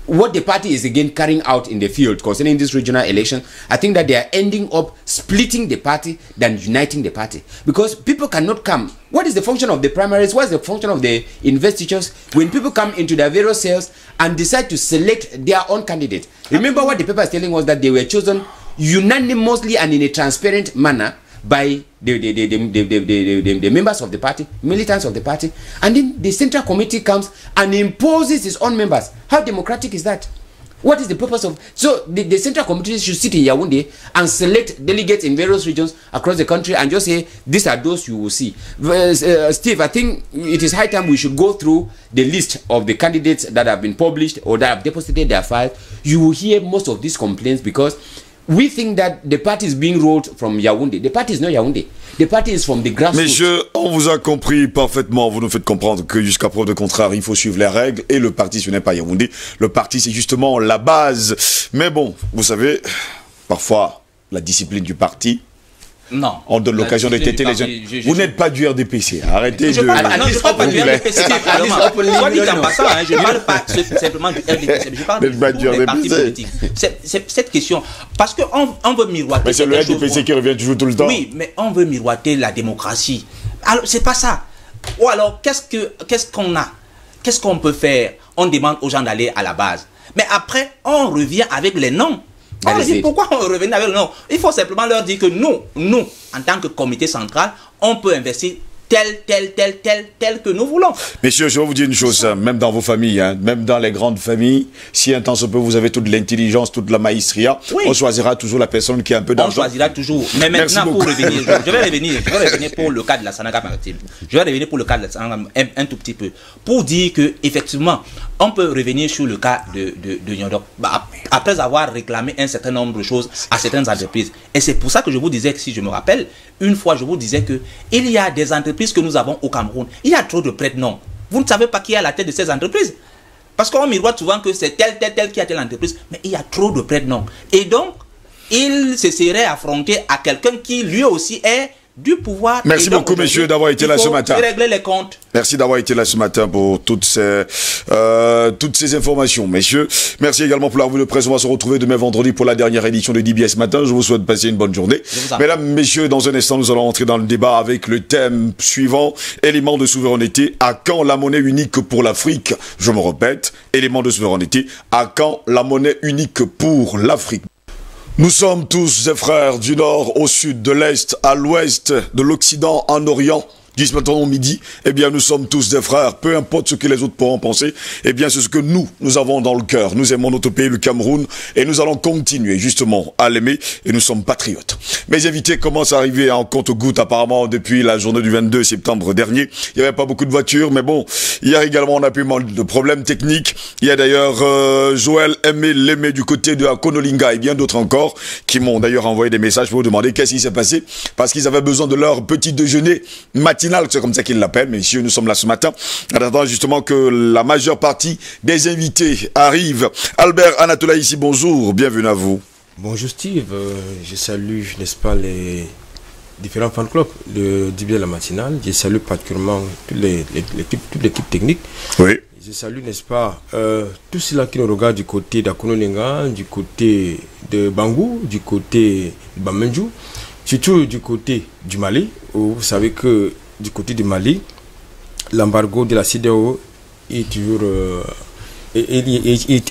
what the party is again carrying out in the field concerning this regional election, I think that they are ending up splitting the party than uniting the party, because people cannot come. What is the function of the primaries? What is the function of the investitures when people come into their various cells and decide to select their own candidate? Remember what the paper is telling us, that they were chosen unanimously and in a transparent manner by the members of the party, militants of the party, and then the central committee comes and imposes its own members. How democratic is that? What is the purpose of... So the central committee should sit in Yaoundé and select delegates in various regions across the country and just say, these are those you will see. Steve, I think it is high time we should go through the list of the candidates that have been published or that have deposited their files. You will hear most of these complaints because we think that the party is being rolled from Yaoundé. The party is not Yaoundé. The party is from the grassroots. Messieurs, on vous a compris parfaitement. Vous nous faites comprendre que jusqu'à preuve de contraire, il faut suivre les règles. Et le parti, ce n'est pas Yaoundé. Le parti, c'est justement la base. Mais bon, vous savez, parfois, la discipline du parti... Non. On donne l'occasion de têter les gens. Vous n'êtes pas du RDPC. Arrêtez de... Non, je ne parle pas du RDPC. Soit dit en passant, je ne parle pas simplement du RDPC. Je parle des partis politiques. C'est cette question. Parce qu'on veut miroiter... Mais c'est le RDPC qui revient toujours tout le temps. Oui, mais on veut miroiter la démocratie. Alors, c'est pas ça. Ou alors, qu'est-ce qu'on a? Qu'est-ce qu'on peut faire? On demande aux gens d'aller à la base. Mais après, on revient avec les noms. On dit pourquoi on revenait avec le nom? Il faut simplement leur dire que nous, en tant que comité central, on peut investir tel que nous voulons. Messieurs, je vais vous dire une chose, même dans vos familles, même dans les grandes familles, si un temps se peut, vous avez toute l'intelligence, toute la maïstria, oui. On choisira toujours la personne qui a un peu d'argent. On choisira toujours. Mais maintenant, pour revenir, je vais revenir pour le cas de la Sanaga maritime. Je vais revenir pour le cas de la Sanaga un tout petit peu. Pour dire que effectivement, on peut revenir sur le cas de Nyodok, après avoir réclamé un certain nombre de choses à certaines entreprises. Et c'est pour ça que je vous disais que, si je me rappelle, une fois je vous disais que il y a des entreprises que nous avons au Cameroun. Il y a trop de prête-noms. Vous ne savez pas qui est à la tête de ces entreprises. Parce qu'on miroite souvent que c'est tel qui a telle entreprise. Mais il y a trop de prête-noms. Et donc, il se serait affronté à quelqu'un qui lui aussi est du pouvoir. Merci beaucoup, messieurs, d'avoir été là ce matin. Régler les comptes. Merci d'avoir été là ce matin pour toutes ces informations, messieurs. Merci également pour la revue de presse. On va se retrouver demain vendredi pour la dernière édition de DBS Matin. Je vous souhaite passer une bonne journée. Mesdames, messieurs, dans un instant, nous allons entrer dans le débat avec le thème suivant. Élément de souveraineté. À quand la monnaie unique pour l'Afrique? Je me répète. Élément de souveraineté. À quand la monnaie unique pour l'Afrique? Nous sommes tous des frères du nord au sud, de l'est à l'ouest, de l'occident en orient. 10 matin au midi, eh bien nous sommes tous des frères, peu importe ce que les autres pourront penser, eh bien c'est ce que nous avons dans le cœur. Nous aimons notre pays, le Cameroun, et nous allons continuer justement à l'aimer, et nous sommes patriotes. Mes invités commencent à arriver en compte-gouttes apparemment depuis la journée du 22 septembre dernier. Il n'y avait pas beaucoup de voitures, mais bon, hier également on a pu manquer de problèmes techniques. Il y a d'ailleurs Joël Aimé Lémé du côté de Konolinga et bien d'autres encore qui m'ont d'ailleurs envoyé des messages pour vous demander qu'est-ce qui s'est passé, parce qu'ils avaient besoin de leur petit déjeuner matinal, c'est comme ça qu'ils l'appellent. Messieurs, nous sommes là ce matin en attendant justement que la majeure partie des invités arrivent. Albert Anatola ici, bonjour, bienvenue à vous. Bonjour Steve, je salue, n'est-ce pas, les différents fan clubs de Dibia la matinale. Je salue particulièrement toute l'équipe technique. Oui. Je salue, n'est-ce pas, tous ceux-là qui nous regardent du côté d'Akonolinga, du côté de Bangou, du côté de Bamenjou, surtout du côté du Mali, où vous savez que du côté du Mali, l'embargo de la CEDEAO est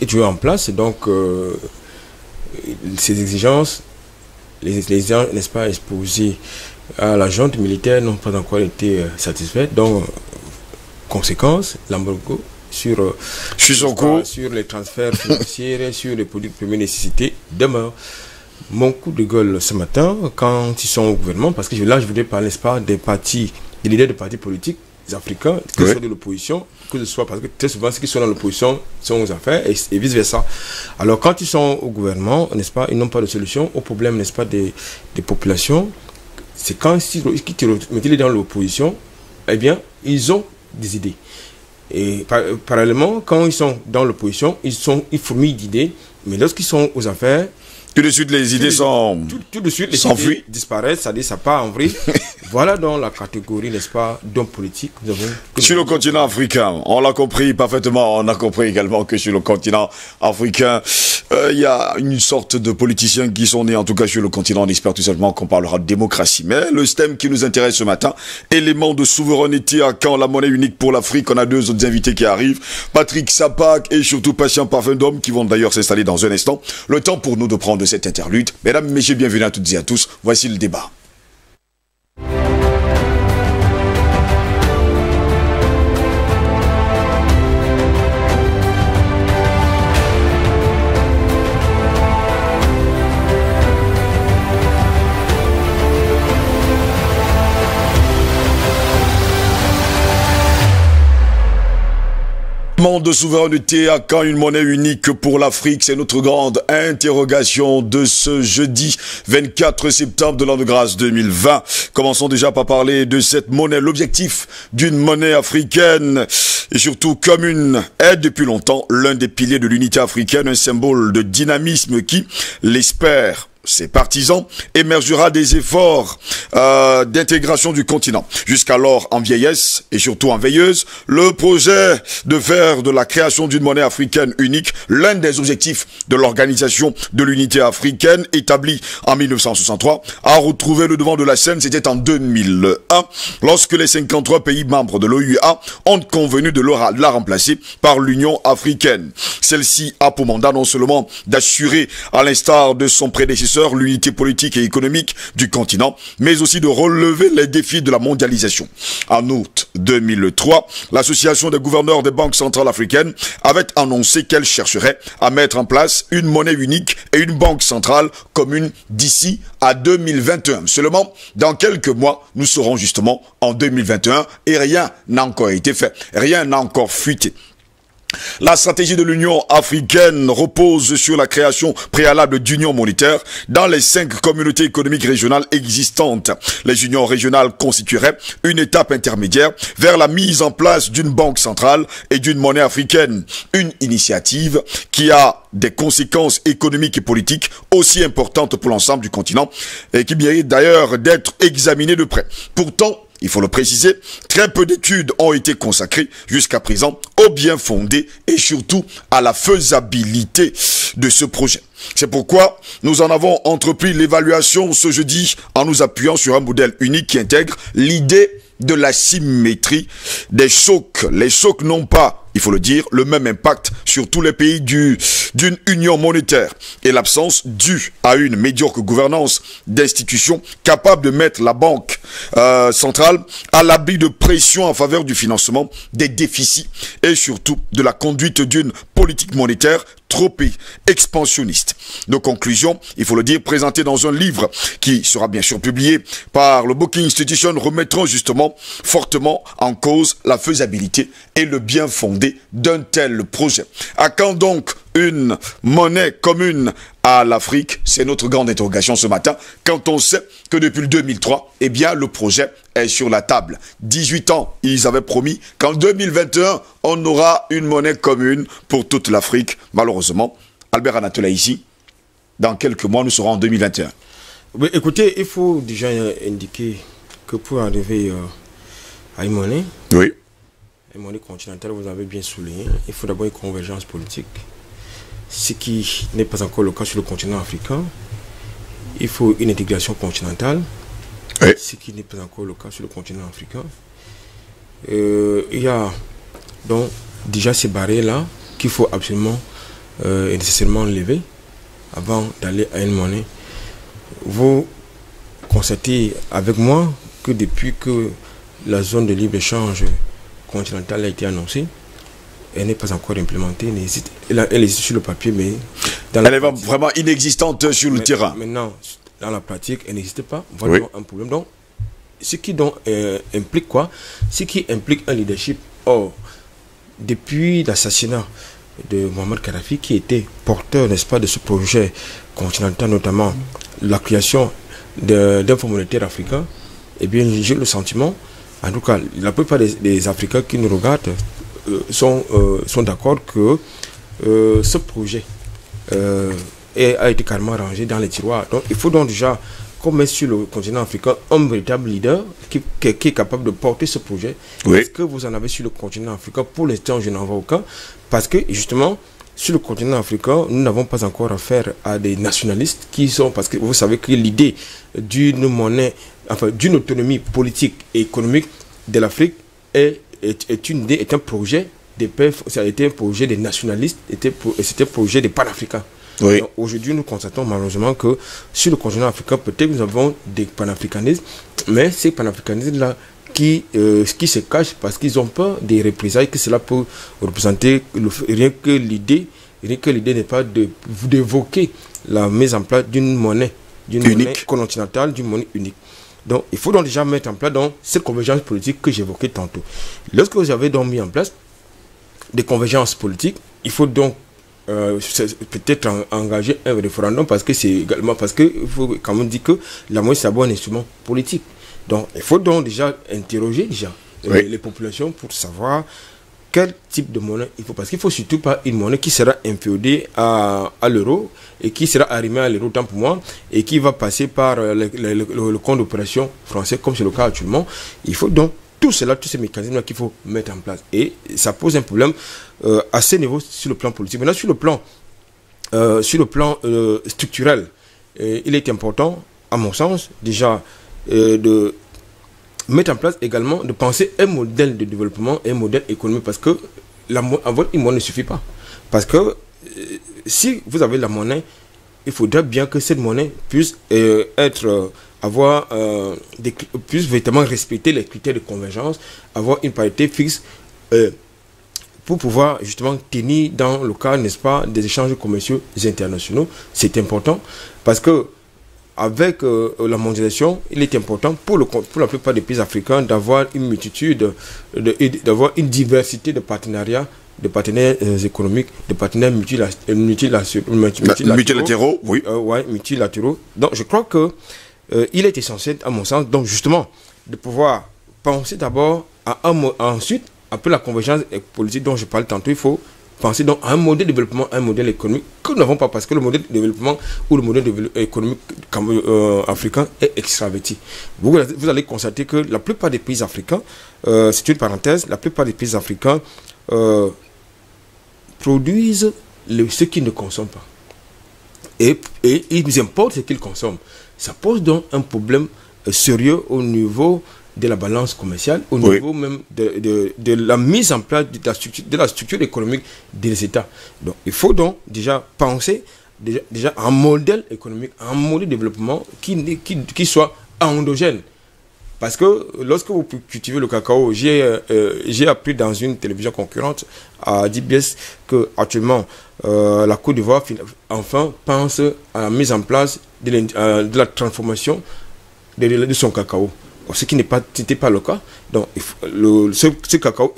toujours en place. Donc, ces exigences, les gens, n'est-ce pas, exposés à la junte militaire n'ont pas encore été satisfaites. Donc, conséquence, l'embargo sur les transferts financiers, sur les produits de première nécessité demeure. Mon coup de gueule ce matin, quand ils sont au gouvernement, parce que là, je voudrais parler, n'est-ce pas, des leaders de partis politiques africains, que ce soit de l'opposition, que ce soit, parce que très souvent, ceux qui sont dans l'opposition sont aux affaires et vice-versa. Alors, quand ils sont au gouvernement, n'est-ce pas, ils n'ont pas de solution au problème, n'est-ce pas, des populations. C'est quand ils mettent dans l'opposition, eh bien, ils ont des idées. Et parallèlement, quand ils sont dans l'opposition, ils fourmillent d'idées, mais lorsqu'ils sont aux affaires, tout de suite les idées tout de suite les idées disparaissent, c'est-à-dire ça part en vrille. Voilà donc la catégorie, n'est-ce pas, d'hommes politiques. Sur le continent africain, on l'a compris parfaitement, on a compris également que sur le continent africain, il y a une sorte de politiciens qui sont nés, en tout cas sur le continent, on espère tout simplement qu'on parlera de démocratie. Mais le thème qui nous intéresse ce matin, élément de souveraineté à quand la monnaie unique pour l'Afrique, on a deux autres invités qui arrivent, Patrick Sapak et surtout Patient Parfum d'Homme, qui vont d'ailleurs s'installer dans un instant. Le temps pour nous de prendre de cette interlude. Mesdames, messieurs, bienvenue à toutes et à tous. Voici le débat. De souveraineté à quand une monnaie unique pour l'Afrique? C'est notre grande interrogation de ce jeudi 24 septembre de l'an de grâce 2020. Commençons déjà par parler de cette monnaie. L'objectif d'une monnaie africaine et surtout commune est depuis longtemps l'un des piliers de l'unité africaine, un symbole de dynamisme qui, l'espère, ses partisans, émergera des efforts d'intégration du continent. Jusqu'alors en vieillesse et surtout en veilleuse, le projet de faire de la création d'une monnaie africaine unique l'un des objectifs de l'organisation de l'unité africaine établie en 1963 a retrouvé le devant de la scène. C'était en 2001 lorsque les 53 pays membres de l'OUA ont convenu de la remplacer par l'Union africaine. Celle-ci a pour mandat non seulement d'assurer, à l'instar de son prédécesseur, l'unité politique et économique du continent, mais aussi de relever les défis de la mondialisation. En août 2003, l'Association des gouverneurs des banques centrales africaines avait annoncé qu'elle chercherait à mettre en place une monnaie unique et une banque centrale commune d'ici à 2021. Seulement, dans quelques mois, nous serons justement en 2021 et rien n'a encore été fait. Rien n'a encore fuité. La stratégie de l'Union africaine repose sur la création préalable d'unions monétaires dans les 5 communautés économiques régionales existantes. Les unions régionales constitueraient une étape intermédiaire vers la mise en place d'une banque centrale et d'une monnaie africaine. Une initiative qui a des conséquences économiques et politiques aussi importantes pour l'ensemble du continent et qui mérite d'ailleurs d'être examinée de près. Pourtant, il faut le préciser, très peu d'études ont été consacrées jusqu'à présent au bien fondé et surtout à la faisabilité de ce projet. C'est pourquoi nous en avons entrepris l'évaluation ce jeudi en nous appuyant sur un modèle unique qui intègre l'idée de la symétrie des chocs. Les chocs non pas il faut le dire, le même impact sur tous les pays d'une union monétaire et l'absence due à une médiocre gouvernance d'institutions capables de mettre la banque centrale à l'abri de pression en faveur du financement des déficits et surtout de la conduite d'une politique monétaire trop expansionniste. Nos conclusions, il faut le dire, présentées dans un livre qui sera bien sûr publié par le Booking Institution, remettront justement fortement en cause la faisabilité et le bien fondé d'un tel projet. À quand donc une monnaie commune à l'Afrique? C'est notre grande interrogation ce matin, quand on sait que depuis le 2003, eh bien, le projet est sur la table. 18 ans, ils avaient promis qu'en 2021, on aura une monnaie commune pour toute l'Afrique. Malheureusement, Albert Anatola ici, dans quelques mois, nous serons en 2021. Oui, écoutez, il faut déjà indiquer que pour arriver à une monnaie, oui, une monnaie continentale, vous avez bien souligné, il faut d'abord une convergence politique. Ce qui n'est pas encore le cas sur le continent africain. Il faut une intégration continentale, oui, ce qui n'est pas encore le cas sur le continent africain. Il y a donc déjà ces barrières-là qu'il faut absolument et nécessairement lever avant d'aller à une monnaie. Vous constatez avec moi que depuis que la zone de libre-échange continentale a été annoncée, elle n'est pas encore implémentée, elle existe sur le papier, mais elle est vraiment inexistante sur le terrain. Maintenant, dans la pratique, elle n'existe pas. Voilà, oui, un problème. Donc, ce qui donc implique quoi? Ce qui implique un leadership. Or, depuis l'assassinat de Mohamed Kadhafi, qui était porteur, n'est-ce pas, de ce projet continental, notamment la création d'un fonds monétaire africain, eh bien, j'ai le sentiment, en tout cas, la plupart des Africains qui nous regardent sont d'accord que ce projet a été carrément rangé dans les tiroirs. Donc, il faut donc déjà qu'on mette sur le continent africain un véritable leader qui est capable de porter ce projet. Oui. Est-ce que vous en avez sur le continent africain? Pour l'instant, je n'en vois aucun. Parce que, justement, sur le continent africain, nous n'avons pas encore affaire à des nationalistes qui sont... Parce que vous savez que l'idée d'une monnaie, enfin, d'une autonomie politique et économique de l'Afrique est une idée, est un projet des peuples, ça a été un projet des nationalistes, c'était un projet des panafricains. Oui. Aujourd'hui, nous constatons malheureusement que sur le continent africain, peut-être nous avons des panafricanismes, mais ces panafricanismes-là qui se cachent parce qu'ils ont peur des représailles que cela peut représenter. Rien que l'idée n'est pas d'évoquer la mise en place d'une monnaie continentale, d'une monnaie unique. Donc, il faut donc déjà mettre en place donc, cette convergence politique que j'évoquais tantôt. Lorsque vous avez donc mis en place des convergences politiques, il faut donc peut-être engager un référendum parce que c'est également parce que il faut quand même dire que la monnaie c'est un bon instrument politique. Donc, il faut donc déjà interroger les populations pour savoir quel type de monnaie il faut. Parce qu'il ne faut surtout pas une monnaie qui sera inféodée à l'euro et qui sera arrimée à l'euro, tant pour moi, et qui va passer par le compte d'opération français, comme c'est le cas actuellement. Il faut donc tout cela, tous ces mécanismes-là qu'il faut mettre en place. Et ça pose un problème à ce niveau sur le plan politique. Maintenant, sur le plan structurel, il est important, à mon sens, déjà de mettre en place également, de penser un modèle de développement et un modèle économique, parce que avoir une monnaie ne suffit pas. Parce que si vous avez la monnaie, il faudrait bien que cette monnaie puisse puisse véritablement respecter les critères de convergence, avoir une parité fixe pour pouvoir justement tenir dans le cas, n'est-ce pas, des échanges commerciaux internationaux. C'est important parce que avec la mondialisation, il est important pour la plupart des pays africains d'avoir une multitude, d'avoir une diversité de partenariats, de partenaires économiques, de partenaires multilatéraux. Oui. Multilatéraux. Donc, je crois que il est essentiel, à mon sens, donc justement, de pouvoir penser d'abord ensuite, après la convergence politique dont je parle tantôt, il faut penser donc à un modèle de développement, un modèle économique que nous n'avons pas, parce que le modèle de développement ou le modèle économique africain est extraverti. Vous allez constater que la plupart des pays africains, c'est une parenthèse, la plupart des pays africains produisent ce qu'ils ne consomment pas. Et ils importent ce qu'ils consomment. Ça pose donc un problème sérieux au niveau de la balance commerciale, au niveau même de la mise en place de la structure économique des États. Donc, il faut donc déjà penser déjà un modèle économique, un modèle de développement qui soit endogène. Parce que lorsque vous cultivez le cacao, j'ai appris dans une télévision concurrente à DBS que actuellement la Côte d'Ivoire enfin pense à la mise en place de la transformation de son cacao. Ce qui n'était pas le cas. Donc ce cacao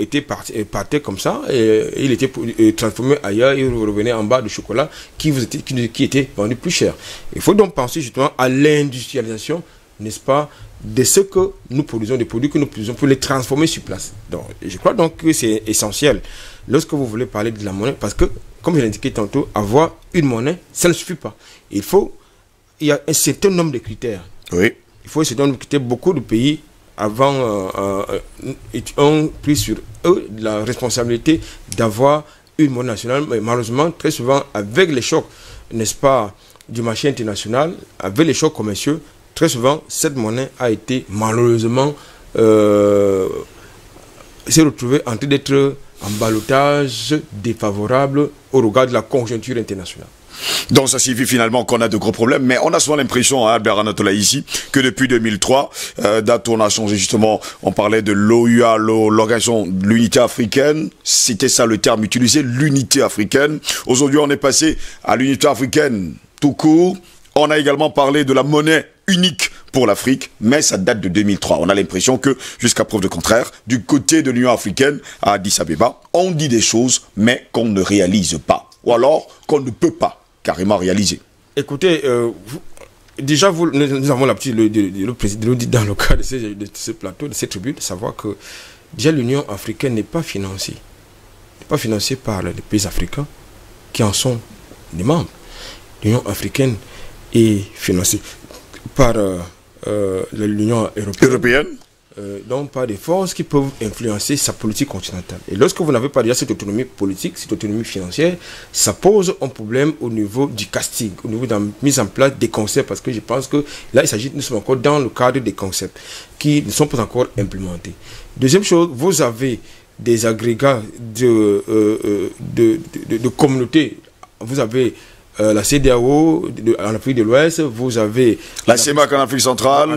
partait comme ça et il était transformé ailleurs, il revenait en bas de chocolat qui était vendu plus cher. Il faut donc penser justement à l'industrialisation, n'est-ce pas, de ce que nous produisons, des produits que nous produisons pour les transformer sur place. Donc, je crois donc que c'est essentiel lorsque vous voulez parler de la monnaie, parce que, comme je l'ai indiqué tantôt, avoir une monnaie, ça ne suffit pas. Il y a un certain nombre de critères. Oui. Il faut un certain nombre de critères. Beaucoup de pays avant ont pris sur eux la responsabilité d'avoir une monnaie nationale, mais malheureusement, très souvent, avec les chocs, n'est-ce pas, du marché international, avec les chocs commerciaux, très souvent, cette monnaie a été malheureusement s'est retrouvée en train d'être en ballottage défavorable au regard de la conjoncture internationale. Donc ça signifie finalement qu'on a de gros problèmes, mais on a souvent l'impression, hein, Albert Anatola ici, que depuis 2003, date où on a changé justement, on parlait de l'OUA, l'Organisation de l'Unité Africaine, c'était ça le terme utilisé, l'unité africaine. Aujourd'hui on est passé à l'unité africaine tout court. On a également parlé de la monnaie unique pour l'Afrique, mais ça date de 2003. On a l'impression que, jusqu'à preuve de contraire, du côté de l'Union africaine, à Addis Abeba, on dit des choses, mais qu'on ne réalise pas. Ou alors qu'on ne peut pas carrément réaliser. Écoutez, déjà, nous avons l'habitude de le dire dans le cadre de ce plateau, de cette tribune, de savoir que déjà l'Union africaine n'est pas financée. Elle n'est pas financée par les pays africains qui en sont des membres. L'Union africaine est financée par l'Union européenne, donc par des forces qui peuvent influencer sa politique continentale. Et lorsque vous n'avez pas déjà cette autonomie politique, cette autonomie financière, ça pose un problème au niveau du casting, au niveau de la mise en place des concepts, parce que je pense que là, nous sommes encore dans le cadre des concepts qui ne sont pas encore implémentés. Deuxième chose, vous avez des agrégats de communautés. Vous avez la CEDEAO en Afrique de l'Ouest, vous avez la CEMAC en Afrique centrale.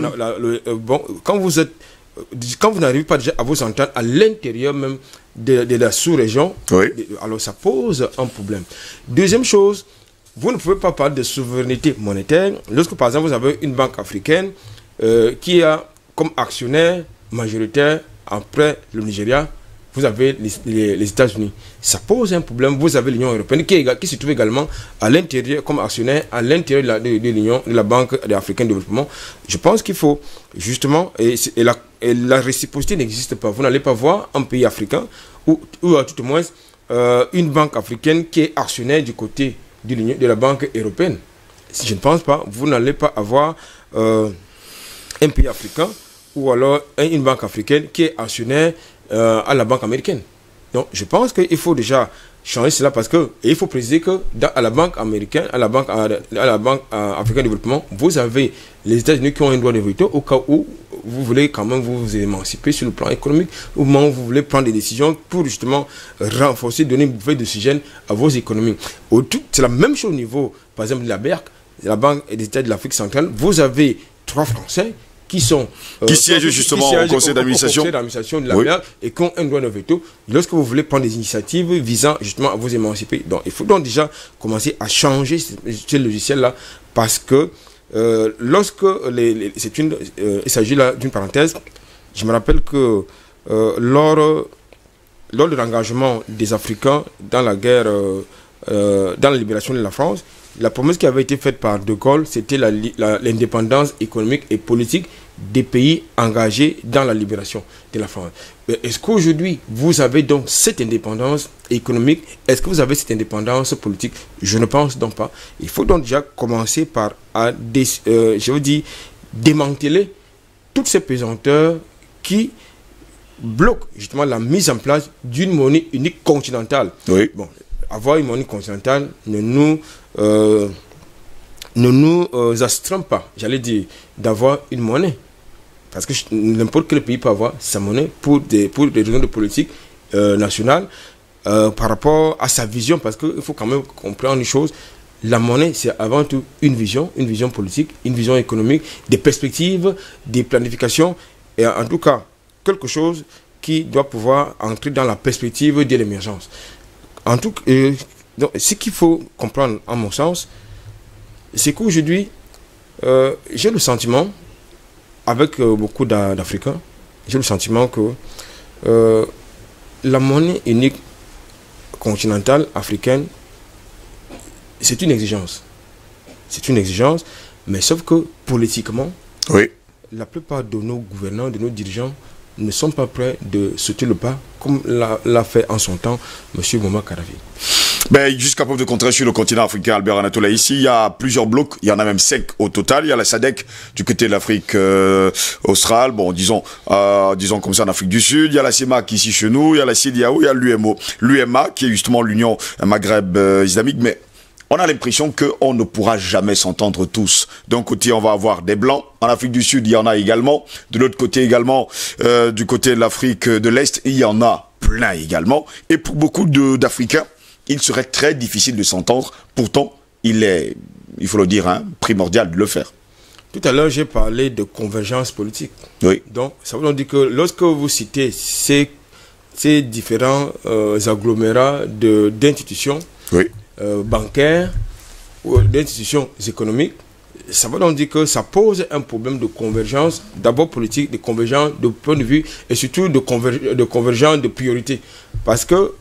Bon, quand vous n'arrivez pas déjà à vous entendre à l'intérieur même de la sous-région, alors ça pose un problème. Deuxième chose, vous ne pouvez pas parler de souveraineté monétaire lorsque par exemple vous avez une banque africaine qui a comme actionnaire majoritaire après le Nigeria, vous avez les États-Unis. Ça pose un problème. Vous avez l'Union européenne qui se trouve également à l'intérieur, comme actionnaire, à l'intérieur de l'Union, de la Banque africaine de développement. Je pense qu'il faut justement, et la réciprocité n'existe pas. Vous n'allez pas voir un pays africain ou à tout au moins une banque africaine qui est actionnaire du côté de la Banque européenne. Je ne pense pas. Vous n'allez pas avoir un pays africain ou alors une banque africaine qui est actionnaire à la banque américaine. Donc je pense qu'il faut déjà changer cela parce que il faut préciser que à la banque américaine, à la banque africaine de développement, vous avez les États-Unis qui ont un droit de veto au cas où vous voulez quand même vous émanciper sur le plan économique, au moment où vous voulez prendre des décisions pour justement renforcer, donner une bouffée d'oxygène à vos économies. C'est la même chose au niveau, par exemple, de la BERC, la Banque des États de l'Afrique centrale. Vous avez 3 Français qui siègent justement au conseil d'administration de la BERC et qui ont un droit de veto lorsque vous voulez prendre des initiatives visant justement à vous émanciper. Donc il faut donc déjà commencer à changer ce logiciel-là parce que lorsque il s'agit là d'une parenthèse, je me rappelle que lors de l'engagement des Africains dans la guerre, dans la libération de la France, la promesse qui avait été faite par De Gaulle, c'était l'indépendance économique et politique des pays engagés dans la libération de la France. Est-ce qu'aujourd'hui, vous avez donc cette indépendance économique? Est-ce que vous avez cette indépendance politique? Je ne pense donc pas. Il faut donc déjà commencer par, démanteler toutes ces pesanteurs qui bloquent justement la mise en place d'une monnaie unique continentale. Oui. Bon, avoir une monnaie continentale ne nous astreint pas, j'allais dire, d'avoir une monnaie. parce que n'importe quel pays peut avoir sa monnaie pour des raisons de politique nationale, par rapport à sa vision, parce qu'il faut quand même comprendre une chose. La monnaie, c'est avant tout une vision politique, une vision économique, des perspectives, des planifications, et en tout cas, quelque chose qui doit pouvoir entrer dans la perspective de l'émergence. En tout cas, donc, ce qu'il faut comprendre, à mon sens, c'est qu'aujourd'hui, j'ai le sentiment, avec beaucoup d'Africains, j'ai le sentiment que la monnaie unique continentale africaine, c'est une exigence. C'est une exigence, mais sauf que politiquement, oui, la plupart de nos gouvernants, de nos dirigeants, ne sont pas prêts de sauter le pas, comme l'a fait en son temps M. Mouammar Kadhafi. Ben, jusqu'à preuve de contraire, sur le continent africain, Albert Anatola, ici, il y a plusieurs blocs, il y en a même 5 au total. Il y a la SADC du côté de l'Afrique australe, bon, disons comme ça en Afrique du Sud. Il y a la CEMAC ici chez nous, il y a la CEDEAO, il y a l'UMA, qui est justement l'Union Maghreb islamique, mais on a l'impression qu'on ne pourra jamais s'entendre tous. D'un côté, on va avoir des Blancs. En Afrique du Sud, il y en a également. De l'autre côté également, du côté de l'Afrique de l'Est, il y en a plein également. Et pour beaucoup d'Africains, il serait très difficile de s'entendre. Pourtant, il faut le dire, primordial de le faire. Tout à l'heure, j'ai parlé de convergence politique. Oui. Donc, ça veut dire que lorsque vous citez ces différents agglomérats d'institutions, oui, bancaires ou d'institutions économiques, ça veut donc dire que ça pose un problème de convergence, d'abord politique, de convergence de point de vue et surtout de convergence de priorité. Parce que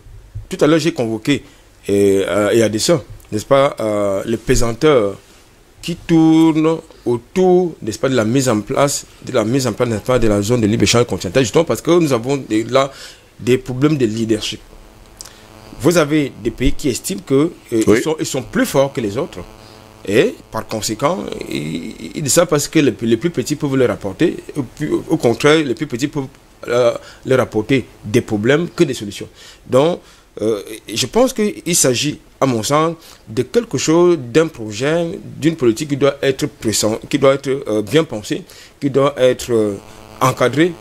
tout à l'heure, j'ai convoqué et à des ça, n'est-ce pas, les pesanteurs qui tournent autour, n'est-ce pas, de la mise en place, n'est-ce pas, de la zone de libre-échange continentale, justement parce que nous avons là des problèmes de leadership. Vous avez des pays qui estiment qu'ils sont plus forts que les autres. Et par conséquent, ils disent ça parce que les plus petits peuvent leur apporter. Au contraire, les plus petits peuvent leur apporter des problèmes que des solutions. Donc, je pense qu'il s'agit, à mon sens, de quelque chose, d'un projet, d'une politique qui doit être pressant, qui doit être bien pensée, qui doit être encadrée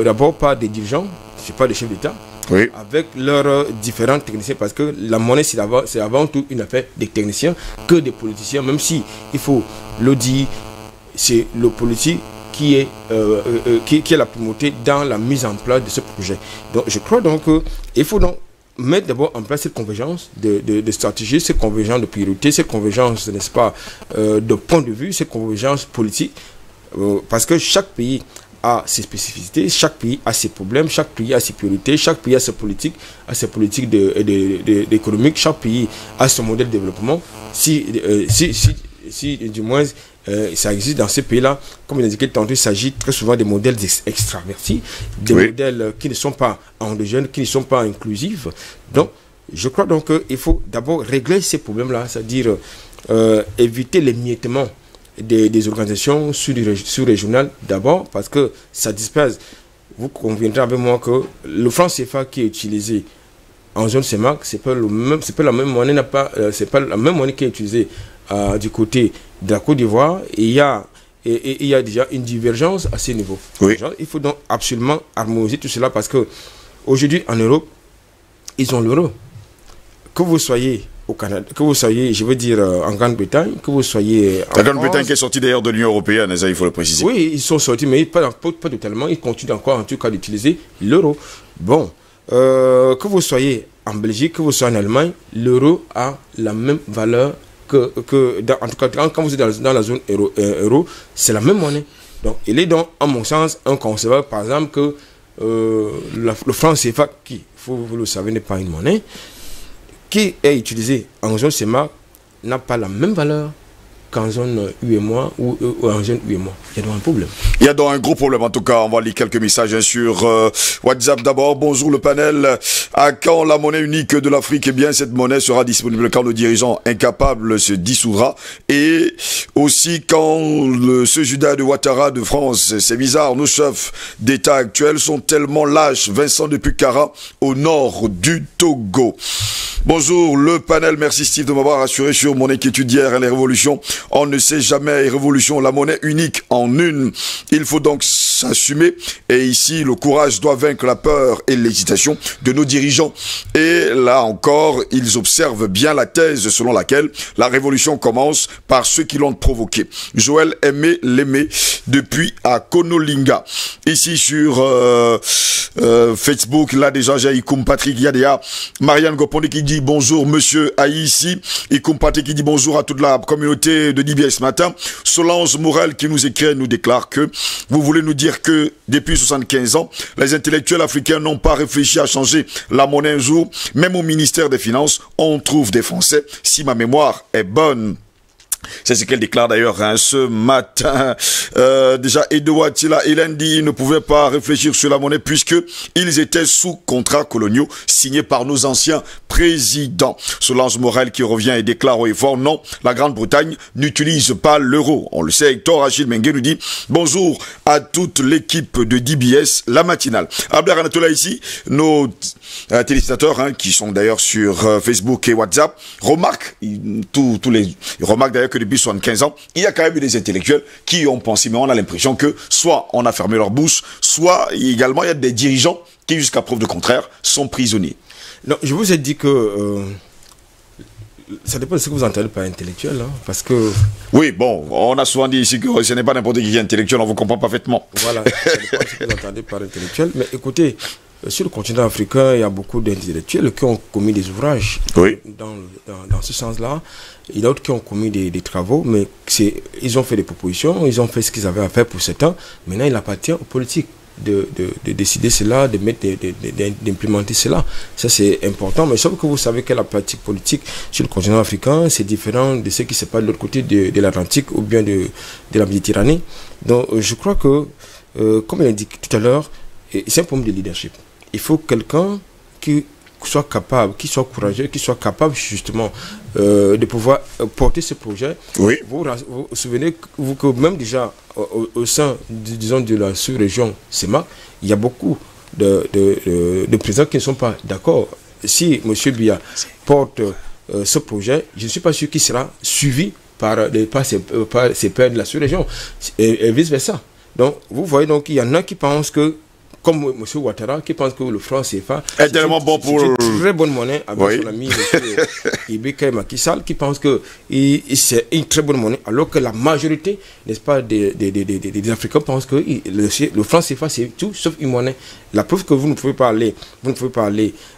d'abord par des dirigeants, je ne suis pas des chefs d'État, oui, avec leurs différents techniciens, parce que la monnaie, c'est avant tout une affaire des techniciens que des politiciens, même si, il faut le dire, c'est le politique qui est la primauté dans la mise en place de ce projet. Donc, je crois donc qu'il faut donc mettre d'abord en place cette convergence de stratégie, cette convergence de priorité, cette convergence, n'est-ce pas, de point de vue, cette convergence politique, parce que chaque pays a ses spécificités, chaque pays a ses problèmes, chaque pays a ses priorités, chaque pays a ses politiques économiques, chaque pays a son modèle de développement. Si du moins ça existe dans ces pays-là, comme il indiqué tantôt, il s'agit très souvent des modèles extravertis, des modèles qui ne sont pas endogènes, qui ne sont pas inclusifs. Donc, je crois donc qu'il faut d'abord régler ces problèmes-là, c'est-à-dire éviter l'émiettement des organisations sous-régionales d'abord, parce que ça disperse. Vous conviendrez avec moi que le franc CFA qui est utilisé en zone CEMAC, c'est pas la même monnaie, c'est pas la même monnaie qui est utilisée du côté de la Côte d'Ivoire. Il y a déjà une divergence à ce niveau. Oui. Il faut donc absolument harmoniser tout cela, parce que aujourd'hui en Europe, ils ont l'euro. Que vous soyez au Canada, que vous soyez, je veux dire, en Grande-Bretagne, que vous soyez en la Grande-Bretagne qui est sortie d'ailleurs de l'Union Européenne, ça il faut le préciser. Oui, ils sont sortis, mais pas totalement, ils continuent encore en tout cas d'utiliser l'euro. Bon, que vous soyez en Belgique, que vous soyez en Allemagne, l'euro a la même valeur en tout cas, quand vous êtes dans la zone euro, c'est la même monnaie. Donc, il est donc, à mon sens, inconcevable, par exemple, que le franc CFA, qui, vous le savez, n'est pas une monnaie, qui est utilisé en zone CEMAC, n'a pas la même valeur qu'en zone UEMOA ou en zone UEMOA. Il y a donc un problème. Il y a donc un gros problème. En tout cas, on va lire quelques messages sur WhatsApp d'abord. Bonjour le panel. À quand la monnaie unique de l'Afrique? Eh bien, cette monnaie sera disponible quand le dirigeant incapable se dissoudra. Et aussi quand ce Judas de Ouattara de France. C'est bizarre, nos chefs d'État actuels sont tellement lâches. Vincent de Pucara, au nord du Togo. Bonjour le panel, merci Steve de m'avoir rassuré sur mon inquiétude hier et les révolutions. On ne sait jamais, révolution, la monnaie unique en une Il faut donc s'assumer. Et ici, le courage doit vaincre la peur et l'hésitation de nos dirigeants. Et là encore, ils observent bien la thèse selon laquelle la révolution commence par ceux qui l'ont provoquée. Joël Aimé Lémé, depuis à Konolinga. Ici sur Facebook, là déjà j'ai Ikoum Patrick Yadea, Marianne Goponi qui dit bonjour monsieur Aïssi, Ikoum Patrick qui dit bonjour à toute la communauté de DBS ce matin. Solange Morel qui nous écrit, nous déclare que vous voulez nous dire que depuis 75 ans, les intellectuels africains n'ont pas réfléchi à changer la monnaie un jour. Même au ministère des Finances, on trouve des Français, si ma mémoire est bonne. C'est ce qu'elle déclare d'ailleurs ce matin. Déjà, Edouard Tila, Hélène dit ne pouvait pas réfléchir sur la monnaie puisque ils étaient sous contrats coloniaux signés par nos anciens présidents. Solange Morel qui revient et déclare au effort non, la Grande-Bretagne n'utilise pas l'euro. On le sait. Hector Achille Mengue nous dit bonjour à toute l'équipe de DBS, la matinale. Abder Anatola ici, nos téléspectateurs qui sont d'ailleurs sur Facebook et WhatsApp remarquent d'ailleurs que depuis 75 ans, il y a quand même eu des intellectuels qui ont pensé, mais on a l'impression que soit on a fermé leur bouche, soit également il y a des dirigeants qui, jusqu'à preuve de contraire, sont prisonniers. Non, je vous ai dit que ça dépend de ce que vous entendez par intellectuel, parce que... Oui, bon, on a souvent dit ici que ce n'est pas n'importe qui est intellectuel, on vous comprend parfaitement. Voilà, ça dépend de ce que vous entendez par intellectuel, mais écoutez, sur le continent africain, il y a beaucoup d'intellectuels qui ont commis des ouvrages dans ce sens-là. Il y a d'autres qui ont commis des travaux, mais ils ont fait des propositions, ils ont fait ce qu'ils avaient à faire pour 7 ans. Maintenant, il appartient aux politiques de décider cela, d'implémenter cela. Ça, c'est important. Mais sauf que vous savez que la pratique politique sur le continent africain, c'est différent de ce qui se passe de l'autre côté de l'Atlantique ou bien de la Méditerranée. Donc, je crois que, comme il a dit tout à l'heure, c'est un problème de leadership. Il faut quelqu'un qui soit capable, qui soit courageux, qui soit capable justement de pouvoir porter ce projet. Oui. Vous vous souvenez que même déjà au sein, disons, de la sous-région CEMAC, il y a beaucoup de présidents qui ne sont pas d'accord. Si M. Biya porte ce projet, je ne suis pas sûr qu'il sera suivi par ses pairs de la sous-région et vice-versa. Donc, vous voyez, donc, il y en a qui pensent que, comme M. Ouattara, qui pense que le franc CFA est tellement bon pour... C'est une très bonne monnaie avec son ami M. Ibeka Macky Sall, qui pense que c'est une très bonne monnaie, alors que la majorité, n'est-ce pas, des Africains pensent que le franc CFA, c'est tout sauf une monnaie. La preuve que vous ne pouvez pas aller,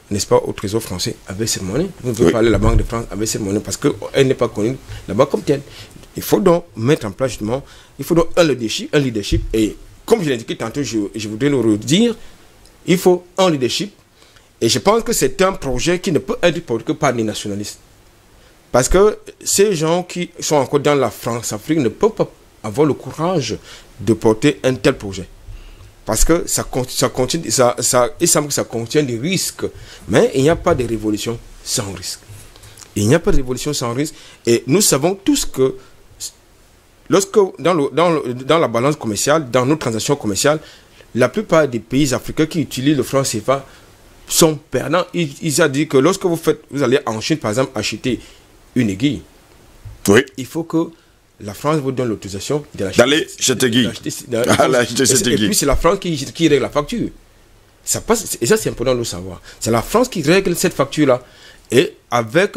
n'est-ce pas, au Trésor français avec cette monnaie, vous ne pouvez pas aller à la Banque de France avec cette monnaie, parce qu'elle n'est pas connue là-bas comme telle. Il faut donc mettre en place justement, il faut donc un leadership et comme je l'ai indiqué tantôt, je voudrais le redire, il faut un leadership. Et je pense que c'est un projet qui ne peut être porté que par des nationalistes. Parce que ces gens qui sont encore dans la France-Afrique ne peuvent pas avoir le courage de porter un tel projet. Parce que il semble que ça contient des risques. Mais il n'y a pas de révolution sans risque. Il n'y a pas de révolution sans risque. Et nous savons tous que lorsque dans la balance commerciale, dans nos transactions commerciales, la plupart des pays africains qui utilisent le franc CFA sont perdants. Ils ont dit que lorsque vous allez en Chine, par exemple, acheter une aiguille, il faut que la France vous donne l'autorisation d'aller cette aiguille. Et puis c'est la France qui règle la facture. Ça passe, et ça c'est important de le savoir. C'est la France qui règle cette facture-là. Et avec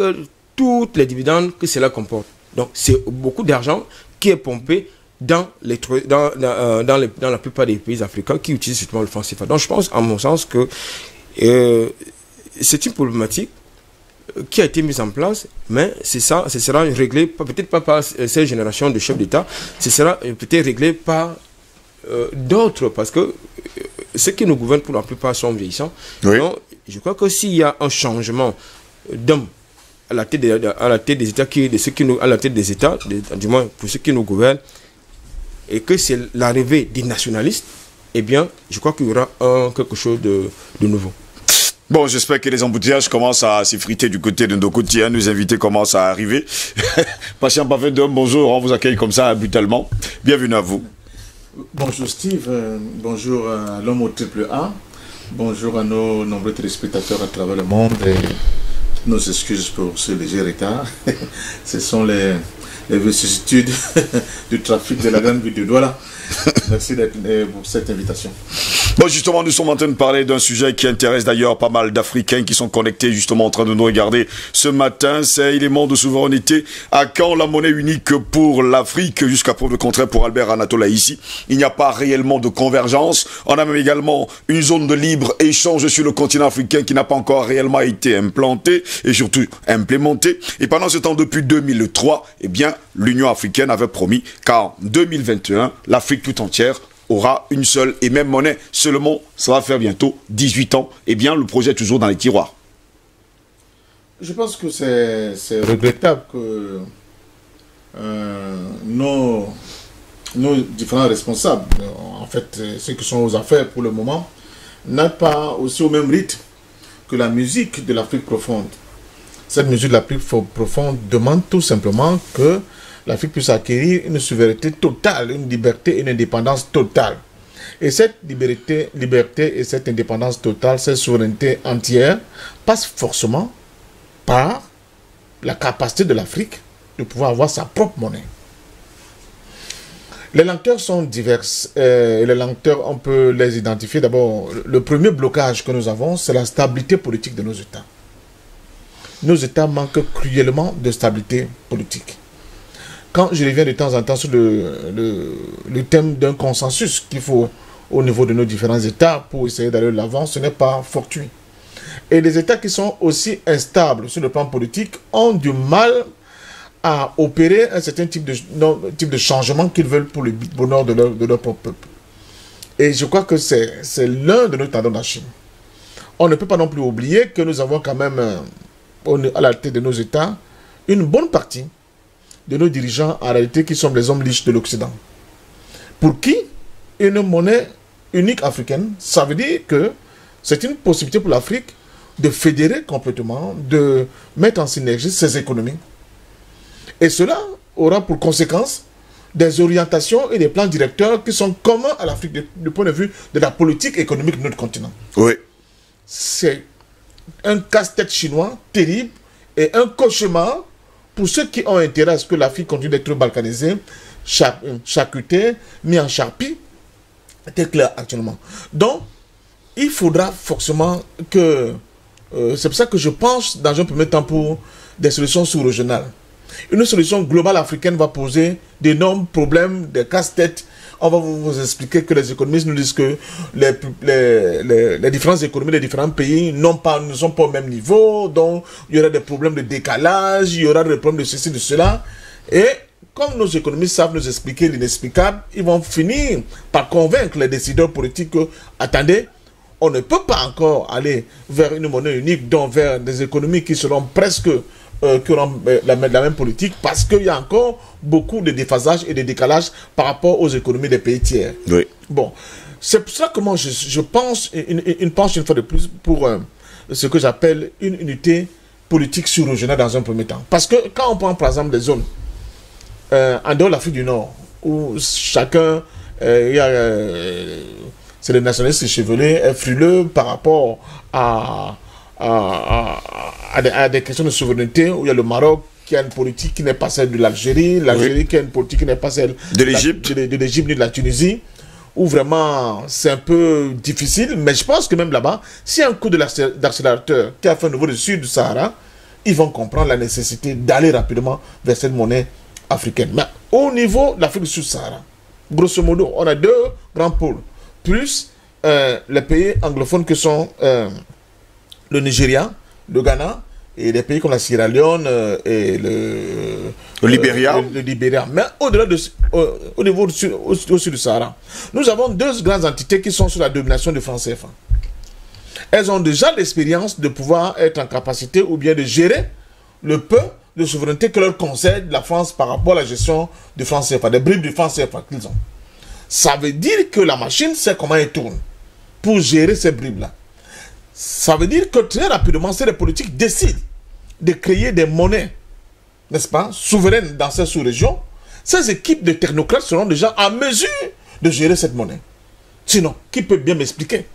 toutes les dividendes que cela comporte. Donc c'est beaucoup d'argent qui est pompé dans la plupart des pays africains qui utilisent justement le franc CFA. Donc je pense, en mon sens, que c'est une problématique qui a été mise en place, mais ce sera réglé, peut-être pas par cette génération de chefs d'État, ce sera peut-être réglé par d'autres, parce que ceux qui nous gouvernent pour la plupart sont vieillissants. Donc je crois que s'il y a un changement d'homme à la tête des États, à la tête des États, du moins pour ceux qui nous gouvernent, et que c'est l'arrivée des nationalistes, eh bien, je crois qu'il y aura quelque chose de nouveau. Bon, j'espère que les embouteillages commencent à s'effriter du côté de Ndokoti, nos invités commencent à arriver. Patient Parfait d'homme, bonjour, on vous accueille comme ça, brutalement. Bienvenue à vous. Bonjour Steve, bonjour à l'homme au triple A, bonjour à nos nombreux téléspectateurs à travers le monde. Et nos excuses pour ce léger retard. Ce sont les vicissitudes du trafic de la grande ville de Douala. Merci pour cette invitation. Bon, justement, nous sommes en train de parler d'un sujet qui intéresse d'ailleurs pas mal d'Africains qui sont connectés justement en train de nous regarder ce matin. C'est élément de souveraineté. À quand la monnaie unique pour l'Afrique? Jusqu'à preuve de contraire pour Albert Anatola ici. Il n'y a pas réellement de convergence. On a même également une zone de libre-échange sur le continent africain qui n'a pas encore réellement été implantée et surtout implémentée. Et pendant ce temps, depuis 2003, eh bien, l'Union africaine avait promis qu'en 2021, l'Afrique tout entière aura une seule et même monnaie. Seulement, ça va faire bientôt 18 ans. Eh bien, le projet est toujours dans les tiroirs. Je pense que c'est regrettable que nos différents responsables, en fait, ceux qui sont aux affaires pour le moment, n'aient pas aussi au même rythme que la musique de l'Afrique profonde. Cette musique de l'Afrique profonde demande tout simplement que l'Afrique puisse acquérir une souveraineté totale, une liberté et une indépendance totale. Et cette liberté et cette indépendance totale, cette souveraineté entière, passe forcément par la capacité de l'Afrique de pouvoir avoir sa propre monnaie. Les lenteurs sont diverses. Et les lenteurs, on peut les identifier. D'abord, le premier blocage que nous avons, c'est la stabilité politique de nos États. Nos États manquent cruellement de stabilité politique. Quand je reviens de temps en temps sur le thème d'un consensus qu'il faut au niveau de nos différents États pour essayer d'aller de l'avant, ce n'est pas fortuit. Et les États qui sont aussi instables sur le plan politique ont du mal à opérer un certain type de changement qu'ils veulent pour le bonheur de leur propre peuple. Et je crois que c'est l'un de nos tendons d'Achille. On ne peut pas non plus oublier que nous avons quand même à la tête de nos États une bonne partie de nos dirigeants en réalité qui sont les hommes riches de l'Occident. Pour qui une monnaie unique africaine, ça veut dire que c'est une possibilité pour l'Afrique de fédérer complètement, de mettre en synergie ses économies. Et cela aura pour conséquence des orientations et des plans directeurs qui sont communs à l'Afrique du point de vue de la politique économique de notre continent. Oui. C'est un casse-tête chinois terrible et un cauchemar pour ceux qui ont intérêt à ce que l'Afrique continue d'être balkanisée, charcutée, mis en charpie. C'est clair actuellement. Donc, il faudra forcément que... c'est pour ça que je pense, dans un premier temps, pour des solutions sous-régionales. Une solution globale africaine va poser d'énormes problèmes, des casse-têtes. On va vous expliquer que les économistes nous disent que les différentes économies des différents pays ne sont pas au même niveau, donc il y aura des problèmes de décalage, il y aura des problèmes de ceci, de cela. Et comme nos économistes savent nous expliquer l'inexplicable, ils vont finir par convaincre les décideurs politiques que, attendez, on ne peut pas encore aller vers une monnaie unique, donc vers des économies qui seront presque qui auront la même politique, parce qu'il y a encore beaucoup de déphasage et de décalage par rapport aux économies des pays tiers. Oui. Bon, c'est pour ça que moi je pense, une fois de plus, pour ce que j'appelle une unité politique sous-régionale dans un premier temps. Parce que quand on prend par exemple des zones en dehors de l'Afrique du Nord, où chacun, c'est le nationaliste chevelé, est frileux par rapport à des questions de souveraineté, où il y a le Maroc qui a une politique qui n'est pas celle de l'Algérie, l'Algérie qui a une politique qui n'est pas celle de l'Égypte, de l'Égypte ni de la Tunisie, où vraiment c'est un peu difficile. Mais je pense que même là-bas, s'il y a un coup d'accélérateur qui a fait au niveau du sud du Sahara, ils vont comprendre la nécessité d'aller rapidement vers cette monnaie africaine. Mais au niveau de l'Afrique du Sud-Sahara, grosso modo, on a deux grands pôles, plus les pays anglophones que sont le Nigeria, le Ghana, et des pays comme la Sierra Leone et le Libéria. Le Libéria. Mais au-delà au niveau au sud du Sahara, nous avons deux grandes entités qui sont sous la domination du franc CFA. Elles ont déjà l'expérience de pouvoir être en capacité ou bien de gérer le peu de souveraineté que leur concède la France par rapport à la gestion du franc CFA, des bribes du franc CFA qu'ils ont. Ça veut dire que la machine sait comment elle tourne pour gérer ces bribes-là. Ça veut dire que très rapidement, si les politiques décident de créer des monnaies, n'est-ce pas, souveraines dans ces sous-régions, ces équipes de technocrates seront déjà en mesure de gérer cette monnaie. Sinon, qui peut bien m'expliquer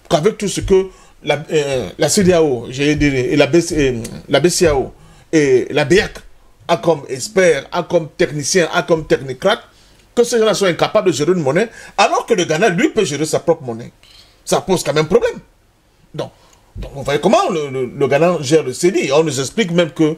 qu'avec tout ce que la CEDEAO, et la BCEAO et la BEAC a comme expert, a comme technicien, a comme technocrate, que ces gens-là sont incapables de gérer une monnaie, alors que le Ghana, lui, peut gérer sa propre monnaie. Ça pose quand même problème. Donc vous voyez comment le Ghana gère le CEDI. On nous explique même que...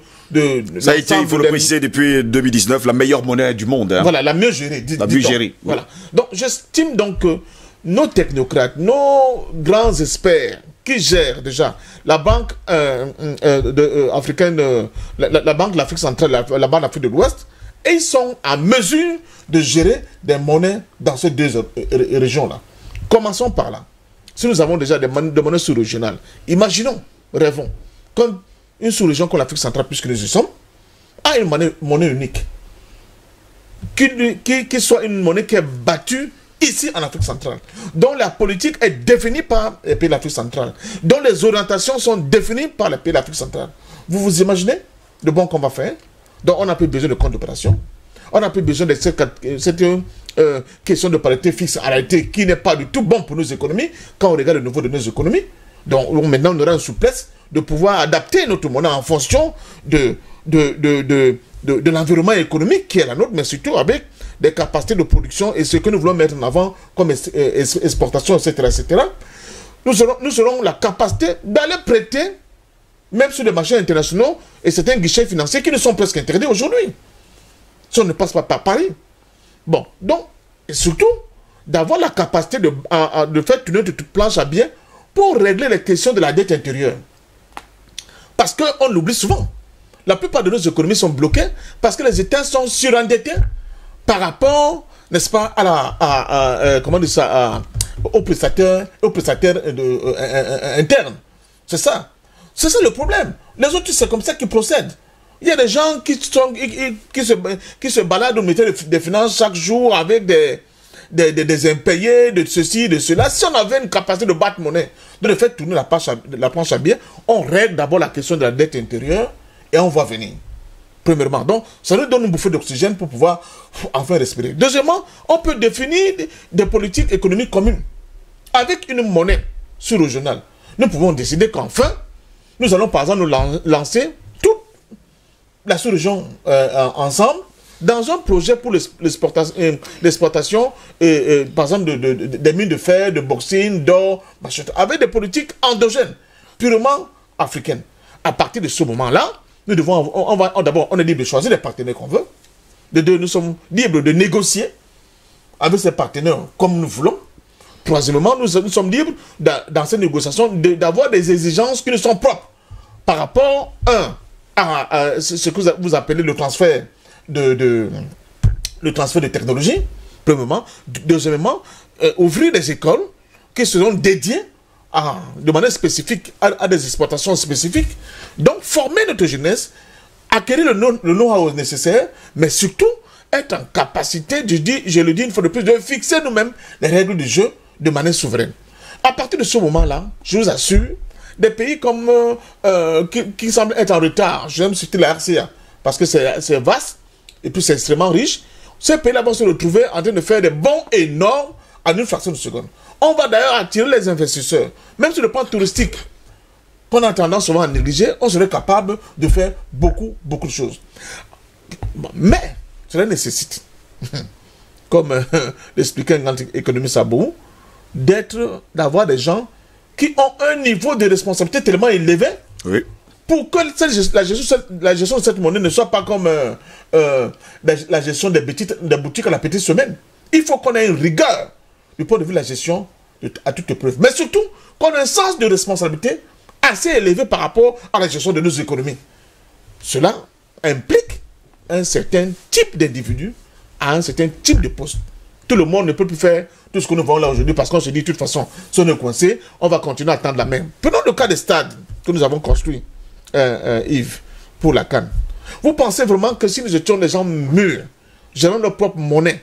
ça a été, il faut le préciser, depuis 2019, la meilleure monnaie du monde. Hein. Voilà, la mieux gérée. La mieux gérée. Voilà. Donc j'estime donc que nos technocrates, nos grands experts qui gèrent déjà la banque africaine, la banque de l'Afrique centrale, la banque d'Afrique de l'Ouest, et ils sont en mesure de gérer des monnaies dans ces deux régions-là. Commençons par là. Si nous avons déjà des monnaies sous-régionales, imaginons, rêvons, comme une sous-région comme l'Afrique centrale, puisque nous y sommes, a une monnaie unique. Qui soit une monnaie qui est battue ici en Afrique centrale, dont la politique est définie par les pays de l'Afrique centrale, dont les orientations sont définies par les pays de l'Afrique centrale. Vous vous imaginez le bon qu'on va faire? Donc on n'a plus besoin de compte d'opération, on n'a plus besoin de cette question de parité fixe en réalité qui n'est pas du tout bon pour nos économies quand on regarde le niveau de nos économies. Donc maintenant on aura une souplesse de pouvoir adapter notre monnaie en fonction de l'environnement économique qui est la nôtre, mais surtout avec des capacités de production et ce que nous voulons mettre en avant comme exportation, etc. etc. Nous aurons la capacité d'aller prêter, même sur les marchés internationaux, et certains guichets financiers qui ne sont presque interdits aujourd'hui. Si on ne passe pas par Paris. Bon, donc, et surtout, d'avoir la capacité de faire tourner toute planche à billets pour régler les questions de la dette intérieure. Parce qu'on l'oublie souvent. La plupart de nos économies sont bloquées parce que les États sont surendettés par rapport, n'est-ce pas, comment dire ça, aux prestataires internes. C'est ça. C'est ça le problème. Les autres, c'est comme ça qu'ils procèdent. Il y a des gens qui se baladent au ministère des Finances chaque jour avec des impayés, de ceci, de cela. Si on avait une capacité de battre monnaie, de le faire tourner la planche à billets, on règle d'abord la question de la dette intérieure et on va venir. Premièrement, donc, ça nous donne une bouffée d'oxygène pour pouvoir enfin respirer. Deuxièmement, on peut définir des politiques économiques communes. Avec une monnaie sous-régionale, nous pouvons décider qu'enfin, nous allons par exemple nous lancer toute la sous-région ensemble dans un projet pour l'exploitation, par exemple, des mines de fer, de bauxite, d'or, avec des politiques endogènes, purement africaines. À partir de ce moment-là, nous devons, d'abord, on est libre de choisir les partenaires qu'on veut. De deux, nous sommes libres de négocier avec ces partenaires comme nous voulons. Troisièmement, nous sommes libres, dans ces négociations, d'avoir des exigences qui nous sont propres par rapport, à ce que vous appelez le transfert de technologie, premièrement. Deuxièmement, ouvrir des écoles qui seront dédiées de manière spécifique à des exploitations spécifiques. Donc, former notre jeunesse, acquérir le know-how nécessaire, mais surtout être en capacité, je le dis une fois de plus, de fixer nous-mêmes les règles du jeu de manière souveraine. À partir de ce moment-là, je vous assure, des pays comme qui semblent être en retard, je vais me citer la RCA, parce que c'est vaste et puis c'est extrêmement riche, ces pays-là vont se retrouver en train de faire des bons énormes en une fraction de seconde. On va d'ailleurs attirer les investisseurs, même sur le plan touristique, qu'on a tendance souvent à négliger, on serait capable de faire beaucoup de choses. Bon, mais cela nécessite, comme l'expliquait un grand économiste à Bou, d'avoir des gens qui ont un niveau de responsabilité tellement élevé, oui, pour que la gestion de cette monnaie ne soit pas comme la gestion des boutiques à la petite semaine. Il faut qu'on ait une rigueur du point de vue de la gestion à toute épreuve. Mais surtout, qu'on ait un sens de responsabilité assez élevé par rapport à la gestion de nos économies. Cela implique un certain type d'individu à un certain type de poste. Tout le monde ne peut plus faire tout ce que nous voyons là aujourd'hui parce qu'on se dit, de toute façon, si on est coincé, on va continuer à tendre la main. Prenons le cas des stades que nous avons construits, Yves, pour la CAN. Vous pensez vraiment que si nous étions des gens mûrs, gérant notre propre monnaie,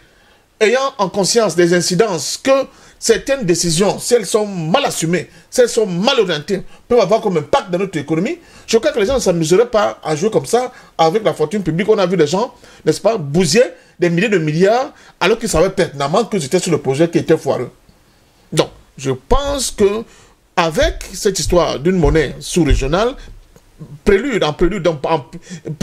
ayant en conscience des incidences que certaines décisions, si elles sont mal assumées, si elles sont mal orientées, peuvent avoir comme impact dans notre économie, je crois que les gens ne s'amuseraient pas à jouer comme ça avec la fortune publique. On a vu des gens, n'est-ce pas, bousiller des milliers de milliards alors qu'ils savaient pertinemment que c'était sur le projet qui était foireux. Donc, je pense que avec cette histoire d'une monnaie sous-régionale, prélude,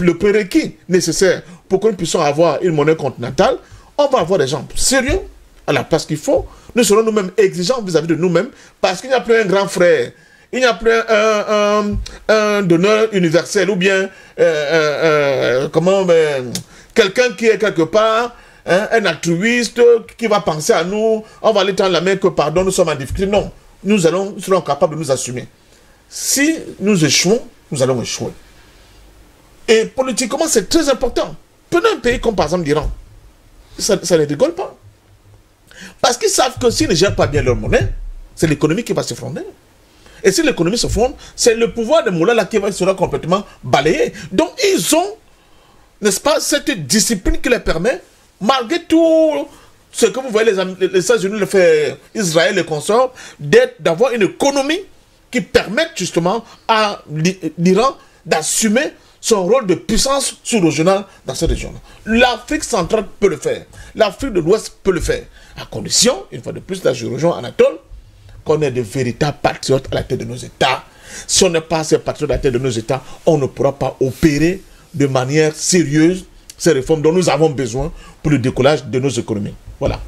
le prérequis nécessaire pour que nous puissions avoir une monnaie continentale, on va avoir des gens sérieux à la place qu'il faut. Nous serons nous-mêmes exigeants vis-à-vis de nous-mêmes parce qu'il n'y a plus un grand frère, il n'y a plus un donneur universel ou bien quelqu'un qui est quelque part, un altruiste qui va penser à nous, on va aller tendre la main que pardon, nous sommes en difficulté. Non, nous serons capables de nous assumer. Si nous échouons, nous allons échouer. Et politiquement, c'est très important. Prenez un pays comme par exemple l'Iran. Ça ne rigole pas. Parce qu'ils savent que s'ils ne gèrent pas bien leur monnaie, c'est l'économie qui va s'effondrer. Et si l'économie se fonde, c'est le pouvoir de Moulala qui sera complètement balayé. Donc ils ont, n'est-ce pas, cette discipline qui les permet, malgré tout ce que vous voyez les États-Unis le faire, Israël et consorts, d'avoir une économie qui permette justement à l'Iran d'assumer son rôle de puissance sous-régionale dans cette région. L'Afrique centrale peut le faire. L'Afrique de l'Ouest peut le faire. À condition, une fois de plus, la région Anatole, qu'on ait de véritables patriotes à la tête de nos États. Si on n'est pas ces patriotes à la tête de nos États, on ne pourra pas opérer de manière sérieuse ces réformes dont nous avons besoin pour le décollage de nos économies. Voilà.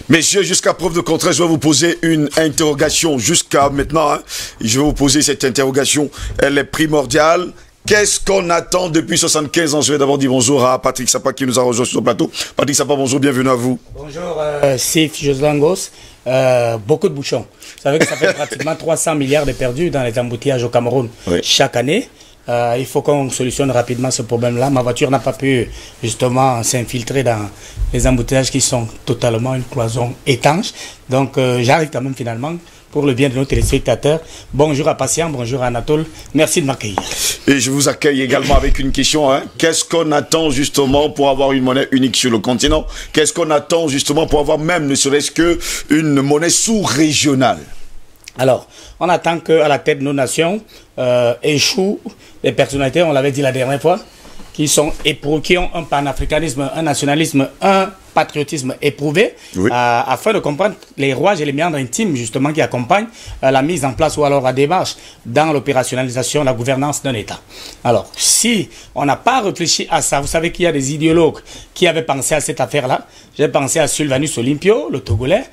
Messieurs, jusqu'à preuve de contraire, je vais vous poser une interrogation. Jusqu'à maintenant, je vais vous poser cette interrogation. Elle est primordiale. Qu'est-ce qu'on attend depuis 75 ans? Je vais d'abord dire bonjour à Patrick Sapa qui nous a rejoint sur le plateau. Patrick Sapa, bonjour, bienvenue à vous. Bonjour, Sif Joslangos. Beaucoup de bouchons. Vous savez que ça fait pratiquement 300 milliards de perdus dans les embouteillages au Cameroun chaque année. Il faut qu'on solutionne rapidement ce problème-là. Ma voiture n'a pas pu justement s'infiltrer dans les embouteillages qui sont totalement une cloison étanche. Donc j'arrive quand même finalement pour le bien de nos téléspectateurs. Bonjour à Patient, bonjour à Anatole. Merci de m'accueillir. Et je vous accueille également avec une question. Qu'est-ce qu'on attend justement pour avoir une monnaie unique sur le continent? Qu'est-ce qu'on attend justement pour avoir même ne serait-ce qu'une monnaie sous-régionale? Alors, on attend qu'à la tête de nos nations échouent des personnalités, on l'avait dit la dernière fois, qui ont un panafricanisme, un nationalisme, un patriotisme éprouvé, afin de comprendre les rouages et les méandres intimes justement qui accompagnent la mise en place ou alors la démarche dans l'opérationnalisation, la gouvernance d'un État. Alors, si on n'a pas réfléchi à ça, vous savez qu'il y a des idéologues qui avaient pensé à cette affaire-là. J'ai pensé à Sylvanus Olympio, le Togolais,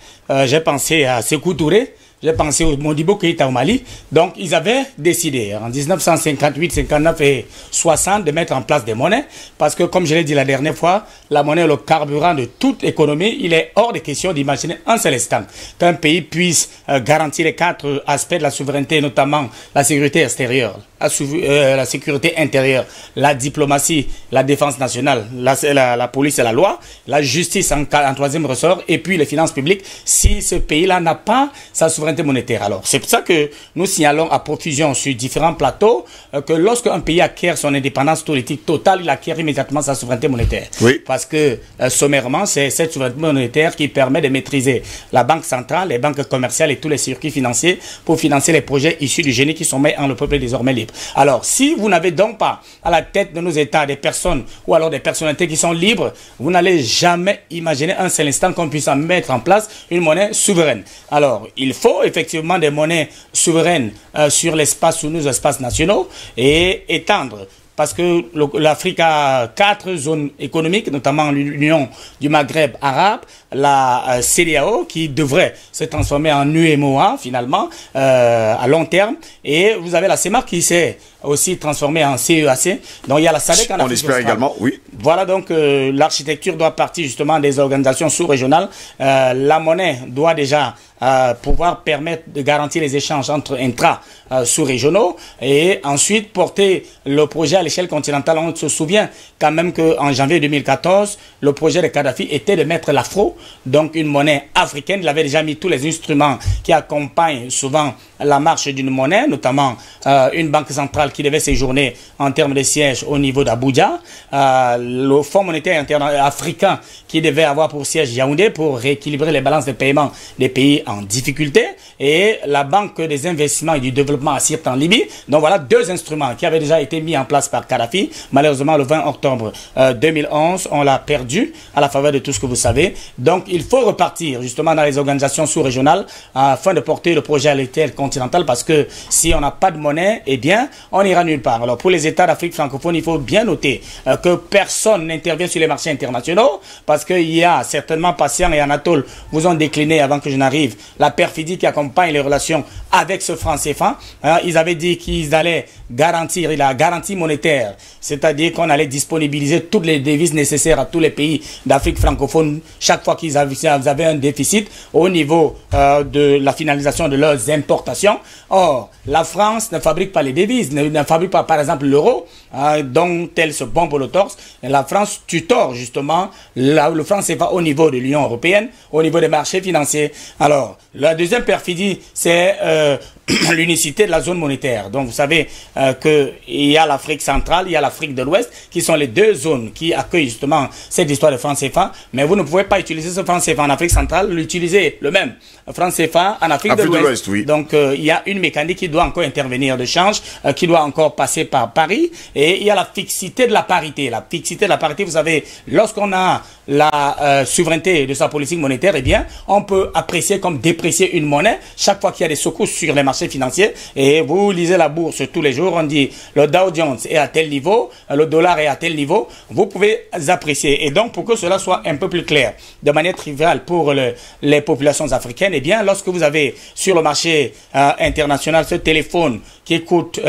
j'ai pensé à Sékou Touré, j'ai pensé au Modibo Keïta au Mali. Donc, ils avaient décidé en 1958, 59 et 60 de mettre en place des monnaies. Parce que, comme je l'ai dit la dernière fois, la monnaie est le carburant de toute économie. Il est hors de question d'imaginer un seul instant qu'un pays puisse garantir les 4 aspects de la souveraineté, notamment la sécurité extérieure, la sécurité intérieure, la diplomatie, la défense nationale, la police et la loi, la justice en troisième ressort, et puis les finances publiques, si ce pays-là n'a pas sa souveraineté monétaire. Alors, c'est pour ça que nous signalons à profusion sur différents plateaux que lorsqu'un pays acquiert son indépendance politique totale, il acquiert immédiatement sa souveraineté monétaire. Oui. Parce que, sommairement, c'est cette souveraineté monétaire qui permet de maîtriser la banque centrale, les banques commerciales et tous les circuits financiers pour financer les projets issus du génie qui sommet en le peuple désormais libre. Alors, si vous n'avez donc pas à la tête de nos États des personnes ou alors des personnalités qui sont libres, vous n'allez jamais imaginer un seul instant qu'on puisse mettre en place une monnaie souveraine. Alors, il faut effectivement des monnaies souveraines sur l'espace, sur nos espaces nationaux et étendre. Parce que l'Afrique a 4 zones économiques, notamment l'Union du Maghreb arabe, la CEDEAO qui devrait se transformer en UEMOA finalement à long terme, et vous avez la CEMAC qui s'est aussi transformée en CEAC. Donc il y a la SADC en Afrique. On espère également, oui. Voilà, donc l'architecture doit partir justement des organisations sous-régionales. La monnaie doit déjà pouvoir permettre de garantir les échanges entre sous-régionaux et ensuite porter le projet à l'échelle continentale. On se souvient quand même qu'en janvier 2014, le projet de Kadhafi était de mettre l'afro, donc une monnaie africaine. Il avait déjà mis tous les instruments qui accompagnent souvent la marche d'une monnaie, notamment une banque centrale qui devait séjourner en termes de siège au niveau d'Abuja, le Fonds monétaire africain qui devait avoir pour siège Yaoundé pour rééquilibrer les balances de paiement des pays en en difficulté et la Banque des investissements et du développement à Sirte en Libye. Donc voilà deux instruments qui avaient déjà été mis en place par Kadhafi. Malheureusement, le 20 octobre 2011, on l'a perdu à la faveur de tout ce que vous savez. Donc il faut repartir justement dans les organisations sous-régionales afin de porter le projet à l'échelle continentale, parce que si on n'a pas de monnaie, eh bien, on n'ira nulle part. Alors pour les États d'Afrique francophone, il faut bien noter que personne n'intervient sur les marchés internationaux, parce qu'il y a certainement Patient et Anatole vous ont décliné avant que je n'arrive la perfidie qui accompagne les relations avec ce franc CFA. Ils avaient dit qu'ils allaient garantir la garantie monétaire, c'est-à-dire qu'on allait disponibiliser toutes les devises nécessaires à tous les pays d'Afrique francophone chaque fois qu'ils avaient un déficit au niveau de la finalisation de leurs importations. Or, la France ne fabrique pas les devises, ne fabrique pas par exemple l'euro, dont elle se bombe le torse. La France tutore justement le franc CFA au niveau de l'Union européenne, au niveau des marchés financiers. Alors, la deuxième perfidie, c'est l'unicité de la zone monétaire. Donc, vous savez qu'il y a l'Afrique centrale, il y a l'Afrique de l'Ouest, qui sont les deux zones qui accueillent justement cette histoire de franc CFA. Mais vous ne pouvez pas utiliser ce franc CFA en Afrique centrale, l'utiliser le même franc CFA en Afrique de l'Ouest. Oui. Donc, il y a une mécanique qui doit encore intervenir de change, qui doit encore passer par Paris. Et il y a la fixité de la parité. La fixité de la parité, vous savez, lorsqu'on a la souveraineté de sa politique monétaire, eh bien, on peut apprécier comme déprécier une monnaie chaque fois qu'il y a des secousses sur les marchés financiers. Et vous lisez la bourse tous les jours, on dit le Dow Jones est à tel niveau, le dollar est à tel niveau, vous pouvez apprécier. Et donc, pour que cela soit un peu plus clair, de manière triviale pour les populations africaines, eh bien, lorsque vous avez sur le marché international ce téléphone qui coûte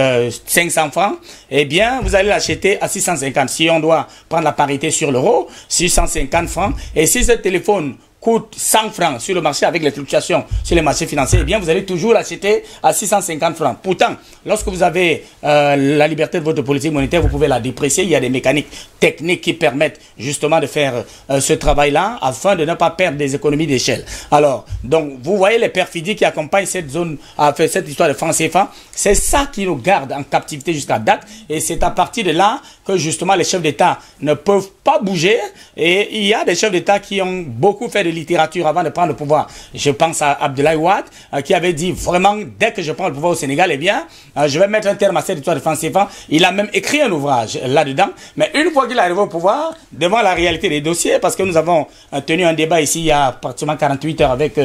500 francs, eh bien, vous allez l'acheter à 650. Si on doit prendre la parité sur l'euro, 650 francs. Et si ce téléphone coûte 100 francs sur le marché avec les fluctuations sur les marchés financiers, eh bien, vous allez toujours l'acheter à 650 francs. Pourtant, lorsque vous avez la liberté de votre politique monétaire, vous pouvez la déprécier. Il y a des mécaniques techniques qui permettent justement de faire ce travail-là afin de ne pas perdre des économies d'échelle. Alors, donc, vous voyez les perfidies qui accompagnent cette zone, cette histoire de franc CFA. C'est ça qui nous garde en captivité jusqu'à date. Et c'est à partir de là que justement les chefs d'État ne peuvent pas bouger. Et il y a des chefs d'État qui ont beaucoup fait de littérature avant de prendre le pouvoir. Je pense à Abdoulaye Wade qui avait dit vraiment, dès que je prends le pouvoir au Sénégal, eh bien, je vais mettre un terme à cette histoire de franc CFA. Il a même écrit un ouvrage là-dedans. Mais une fois qu'il est arrivé au pouvoir, devant la réalité des dossiers, parce que nous avons tenu un débat ici il y a pratiquement 48 heures avec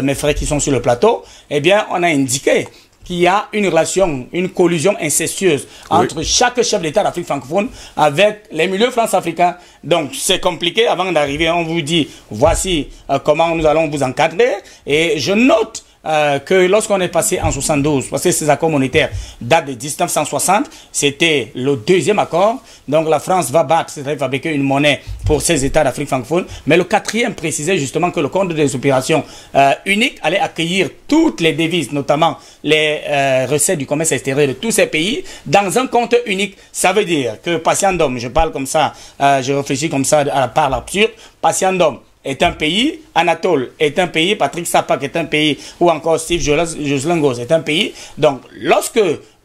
mes frères qui sont sur le plateau, eh bien, on a indiqué qu'il y a une relation, une collusion incestueuse entre chaque chef d'État d'Afrique francophone avec les milieux france-africains. Donc, c'est compliqué. Avant d'arriver, on vous dit, voici comment nous allons vous encadrer. Et je note que lorsqu'on est passé en 72, parce que ces accords monétaires datent de 1960, c'était le deuxième accord. Donc la France va battre, c'est-à-dire fabriquer une monnaie pour ces États d'Afrique francophone. Mais le quatrième précisait justement que le compte des opérations unique allait accueillir toutes les devises, notamment les recettes du commerce extérieur de tous ces pays, dans un compte unique. Ça veut dire que Patiendom, je parle comme ça, je réfléchis comme ça à la part absurde, Patiendom est un pays, Anatole est un pays, Patrick Sapak est un pays, ou encore Steve Joslingos est un pays. Donc, lorsque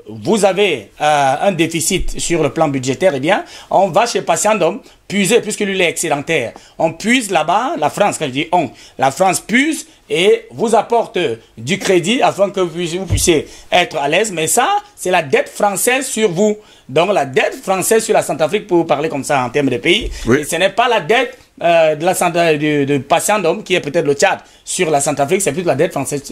vous avez un déficit sur le plan budgétaire, eh bien, on va chez Patiendom puiser, puisque lui est excédentaire. On puise là-bas, la France, quand je dis on, la France puise et vous apporte du crédit afin que vous puissiez être à l'aise. Mais ça, c'est la dette française sur vous. Donc, la dette française sur la Centrafrique, pour parler comme ça en termes de pays, et ce n'est pas la dette de Patiendom qui est peut-être le Tchad sur la Centrafrique, c'est plus la dette française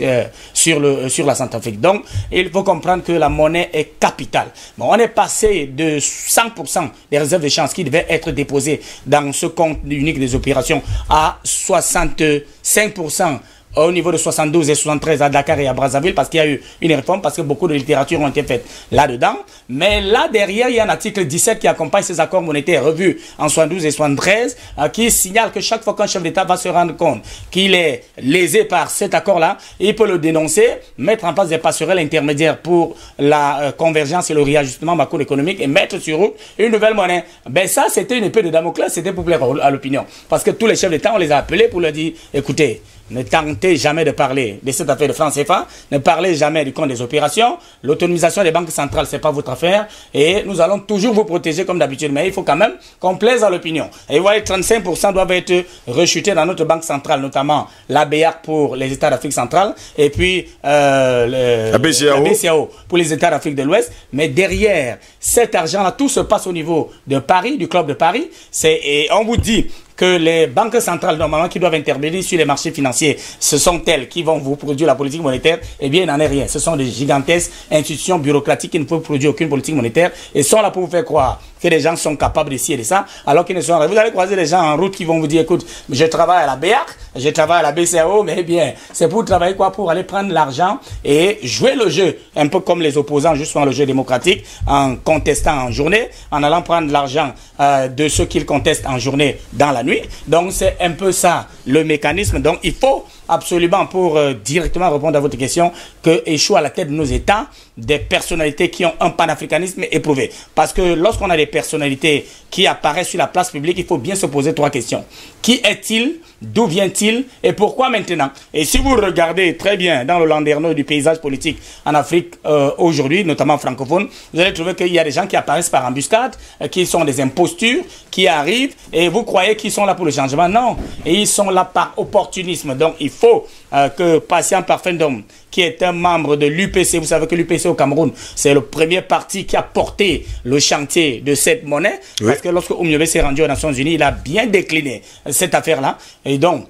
sur la Centrafrique. Donc, il faut comprendre que la monnaie est capitale. Bon, on est passé de 100% des réserves de change qui devaient être déposées dans ce compte unique des opérations à 65% au niveau de 72 et 73 à Dakar et à Brazzaville, parce qu'il y a eu une réforme, parce que beaucoup de littérature ont été faites là-dedans. Mais là, derrière, il y a un article 17 qui accompagne ces accords monétaires revus en 72 et 73, qui signale que chaque fois qu'un chef d'État va se rendre compte qu'il est lésé par cet accord-là, il peut le dénoncer, mettre en place des passerelles intermédiaires pour la convergence et le réajustement macroéconomique et mettre sur route une nouvelle monnaie. Ben ça, c'était une épée de Damoclès, c'était pour plaire à l'opinion. Parce que tous les chefs d'État, on les a appelés pour leur dire, écoutez, ne tentez jamais de parler de cette affaire de franc CFA, ne parlez jamais du compte des opérations. L'autonomisation des banques centrales, c'est pas votre affaire. Et nous allons toujours vous protéger comme d'habitude. Mais il faut quand même qu'on plaise à l'opinion. Et vous voyez, 35% doivent être rechutés dans notre banque centrale, notamment la BEAC pour les États d'Afrique centrale, et puis la BCAO pour les États d'Afrique de l'Ouest. Mais derrière cet argent-là, tout se passe au niveau de Paris, du club de Paris. Et on vous dit que les banques centrales, normalement, qui doivent intervenir sur les marchés financiers, ce sont elles qui vont vous produire la politique monétaire. Eh bien, il n'en est rien. Ce sont des gigantesques institutions bureaucratiques qui ne peuvent produire aucune politique monétaire et sont là pour vous faire croire que les gens sont capables de ci et de ça, alors qu'ils ne sont pas. Vous allez croiser des gens en route qui vont vous dire, écoute, je travaille à la BEAC, je travaille à la BCAO, mais bien, c'est pour travailler quoi? Pour aller prendre l'argent et jouer le jeu, un peu comme les opposants, justement le jeu démocratique, en contestant en journée, en allant prendre l'argent de ceux qu'ils contestent en journée dans la nuit. Donc c'est un peu ça le mécanisme. Donc il faut absolument, pour directement répondre à votre question, que échouent à la tête de nos États des personnalités qui ont un panafricanisme éprouvé. Parce que lorsqu'on a des personnalités qui apparaissent sur la place publique, il faut bien se poser 3 questions. Qui est-il? D'où vient-il? Et pourquoi maintenant? Et si vous regardez très bien dans le landerneau du paysage politique en Afrique aujourd'hui, notamment francophone, vous allez trouver qu'il y a des gens qui apparaissent par embuscade, qui sont des impostures, qui arrivent, et vous croyez qu'ils sont là pour le changement. Non, et ils sont là par opportunisme. Donc il faut que Patient Parfendom, qui est un membre de l'UPC, vous savez que l'UPC au Cameroun, c'est le premier parti qui a porté le chantier de cette monnaie, oui. Parce que lorsque Oumyobé s'est rendu aux Nations Unies, il a bien décliné cette affaire-là. Et donc,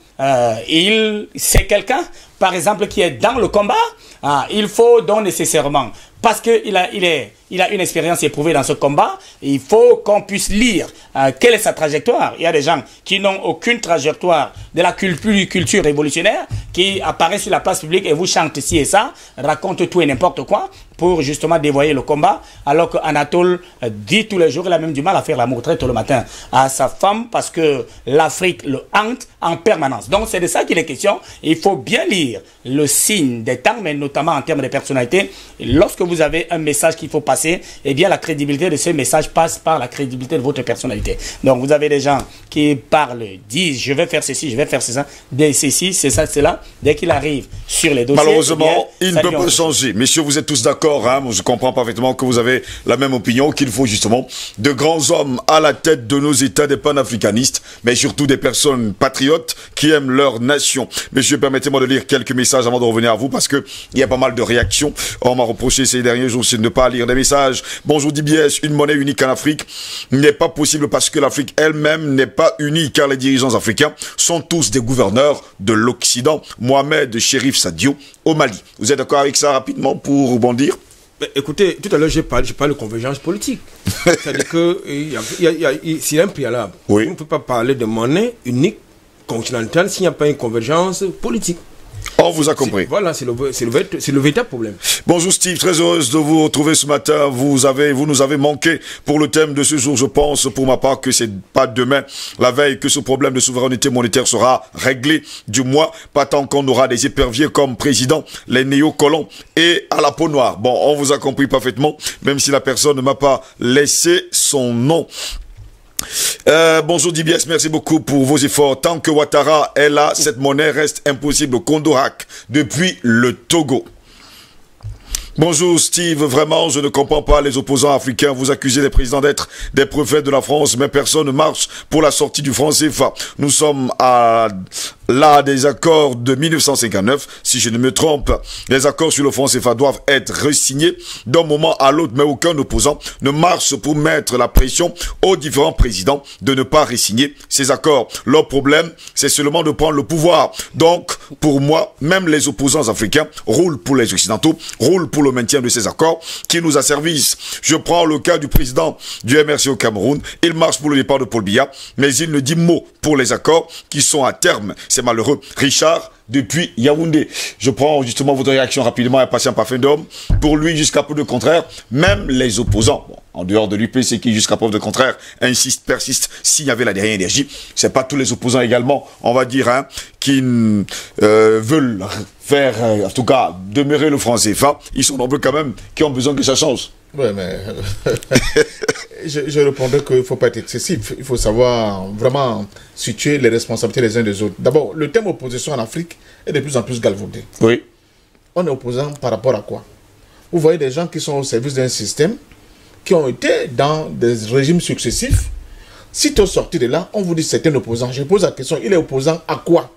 c'est quelqu'un, par exemple, qui est dans le combat. Il faut donc nécessairement, parce qu'il a une expérience éprouvée dans ce combat, il faut qu'on puisse lire quelle est sa trajectoire. Il y a des gens qui n'ont aucune trajectoire de la culture révolutionnaire, qui apparaissent sur la place publique et vous chantent ci et ça, racontent tout et n'importe quoi, pour justement dévoyer le combat, alors qu'Anatole dit tous les jours, il a même du mal à faire l'amour très tôt le matin à sa femme, parce que l'Afrique le hante en permanence. Donc c'est de ça qu'il est question. Il faut bien lire le signe des temps, mais notamment en termes de personnalité. Et lorsque vous avez un message qu'il faut passer, eh bien la crédibilité de ce message passe par la crédibilité de votre personnalité. Donc vous avez des gens qui parlent, disent je vais faire ceci, je vais faire ça, dès ceci, c'est ça, c'est là. Dès qu'il arrive sur les dossiers, malheureusement, il ne peut pas changer. Messieurs, vous êtes tous d'accord, hein? Je comprends parfaitement que vous avez la même opinion, qu'il faut justement de grands hommes à la tête de nos États, des panafricanistes, mais surtout des personnes patriotes qui aiment leur nation. Messieurs, permettez-moi de lire quelques messages avant de revenir à vous, parce que il y a pas mal de réactions. On m'a reproché ces derniers jours de ne pas lire des messages. Bonjour DBS, une monnaie unique en Afrique n'est pas possible parce que l'Afrique elle-même n'est pas unie, car les dirigeants africains sont tous des gouverneurs de l'Occident. Mohamed Chérif Sadio au Mali. Vous êtes d'accord avec ça rapidement pour rebondir? Écoutez, tout à l'heure, j'ai parlé de convergence politique. C'est-à-dire que s'il y a un préalable, oui. On ne peut pas parler de monnaie unique continentale s'il n'y a pas une convergence politique. On vous a compris. Voilà, c'est le véritable problème. Bonjour Steve, très heureuse de vous retrouver ce matin. Vous nous avez manqué pour le thème de ce jour. Je pense pour ma part que c'est pas demain, la veille, que ce problème de souveraineté monétaire sera réglé. Du moins, pas tant qu'on aura des éperviers comme président, les néocolons et à la peau noire. Bon, on vous a compris parfaitement, même si la personne ne m'a pas laissé son nom. Bonjour DBS, merci beaucoup pour vos efforts. Tant que Ouattara est là, cette monnaie reste impossible. Kondorak depuis le Togo. Bonjour Steve, vraiment je ne comprends pas les opposants africains. Vous accusez les présidents d'être des prophètes de la France, mais personne ne marche pour la sortie du franc CFA. Nous sommes là des accords de 1959, si je ne me trompe. Les accords sur le franc CFA doivent être re-signés d'un moment à l'autre, mais aucun opposant ne marche pour mettre la pression aux différents présidents de ne pas re-signer ces accords. Leur problème, c'est seulement de prendre le pouvoir. Donc, pour moi, même les opposants africains roulent pour les Occidentaux, roulent pour le maintien de ces accords qui nous asservissent. Je prends le cas du président du MRC au Cameroun. Il marche pour le départ de Paul Biya, mais il ne dit mot pour les accords qui sont à terme. C'est malheureux. Richard, depuis Yaoundé. Je prends justement votre réaction rapidement à Patient Parfendom. Pour lui, jusqu'à peu de contraire, même les opposants, bon, en dehors de l'UPC qui, jusqu'à preuve de contraire, insiste, persiste, s'il y avait la dernière énergie. C'est pas tous les opposants également, on va dire, hein, qui veulent faire, en tout cas, demeurer le franc CFA. Ils sont nombreux quand même qui ont besoin que ça change. Oui, mais je répondais qu'il ne faut pas être excessif. Il faut savoir vraiment situer les responsabilités les uns des autres. D'abord, le thème opposition en Afrique est de plus en plus galvaudé. Oui. On est opposant par rapport à quoi? Vous voyez des gens qui sont au service d'un système, qui ont été dans des régimes successifs. Si tu es sorti de là, on vous dit c'est un opposant. Je pose la question, il est opposant à quoi?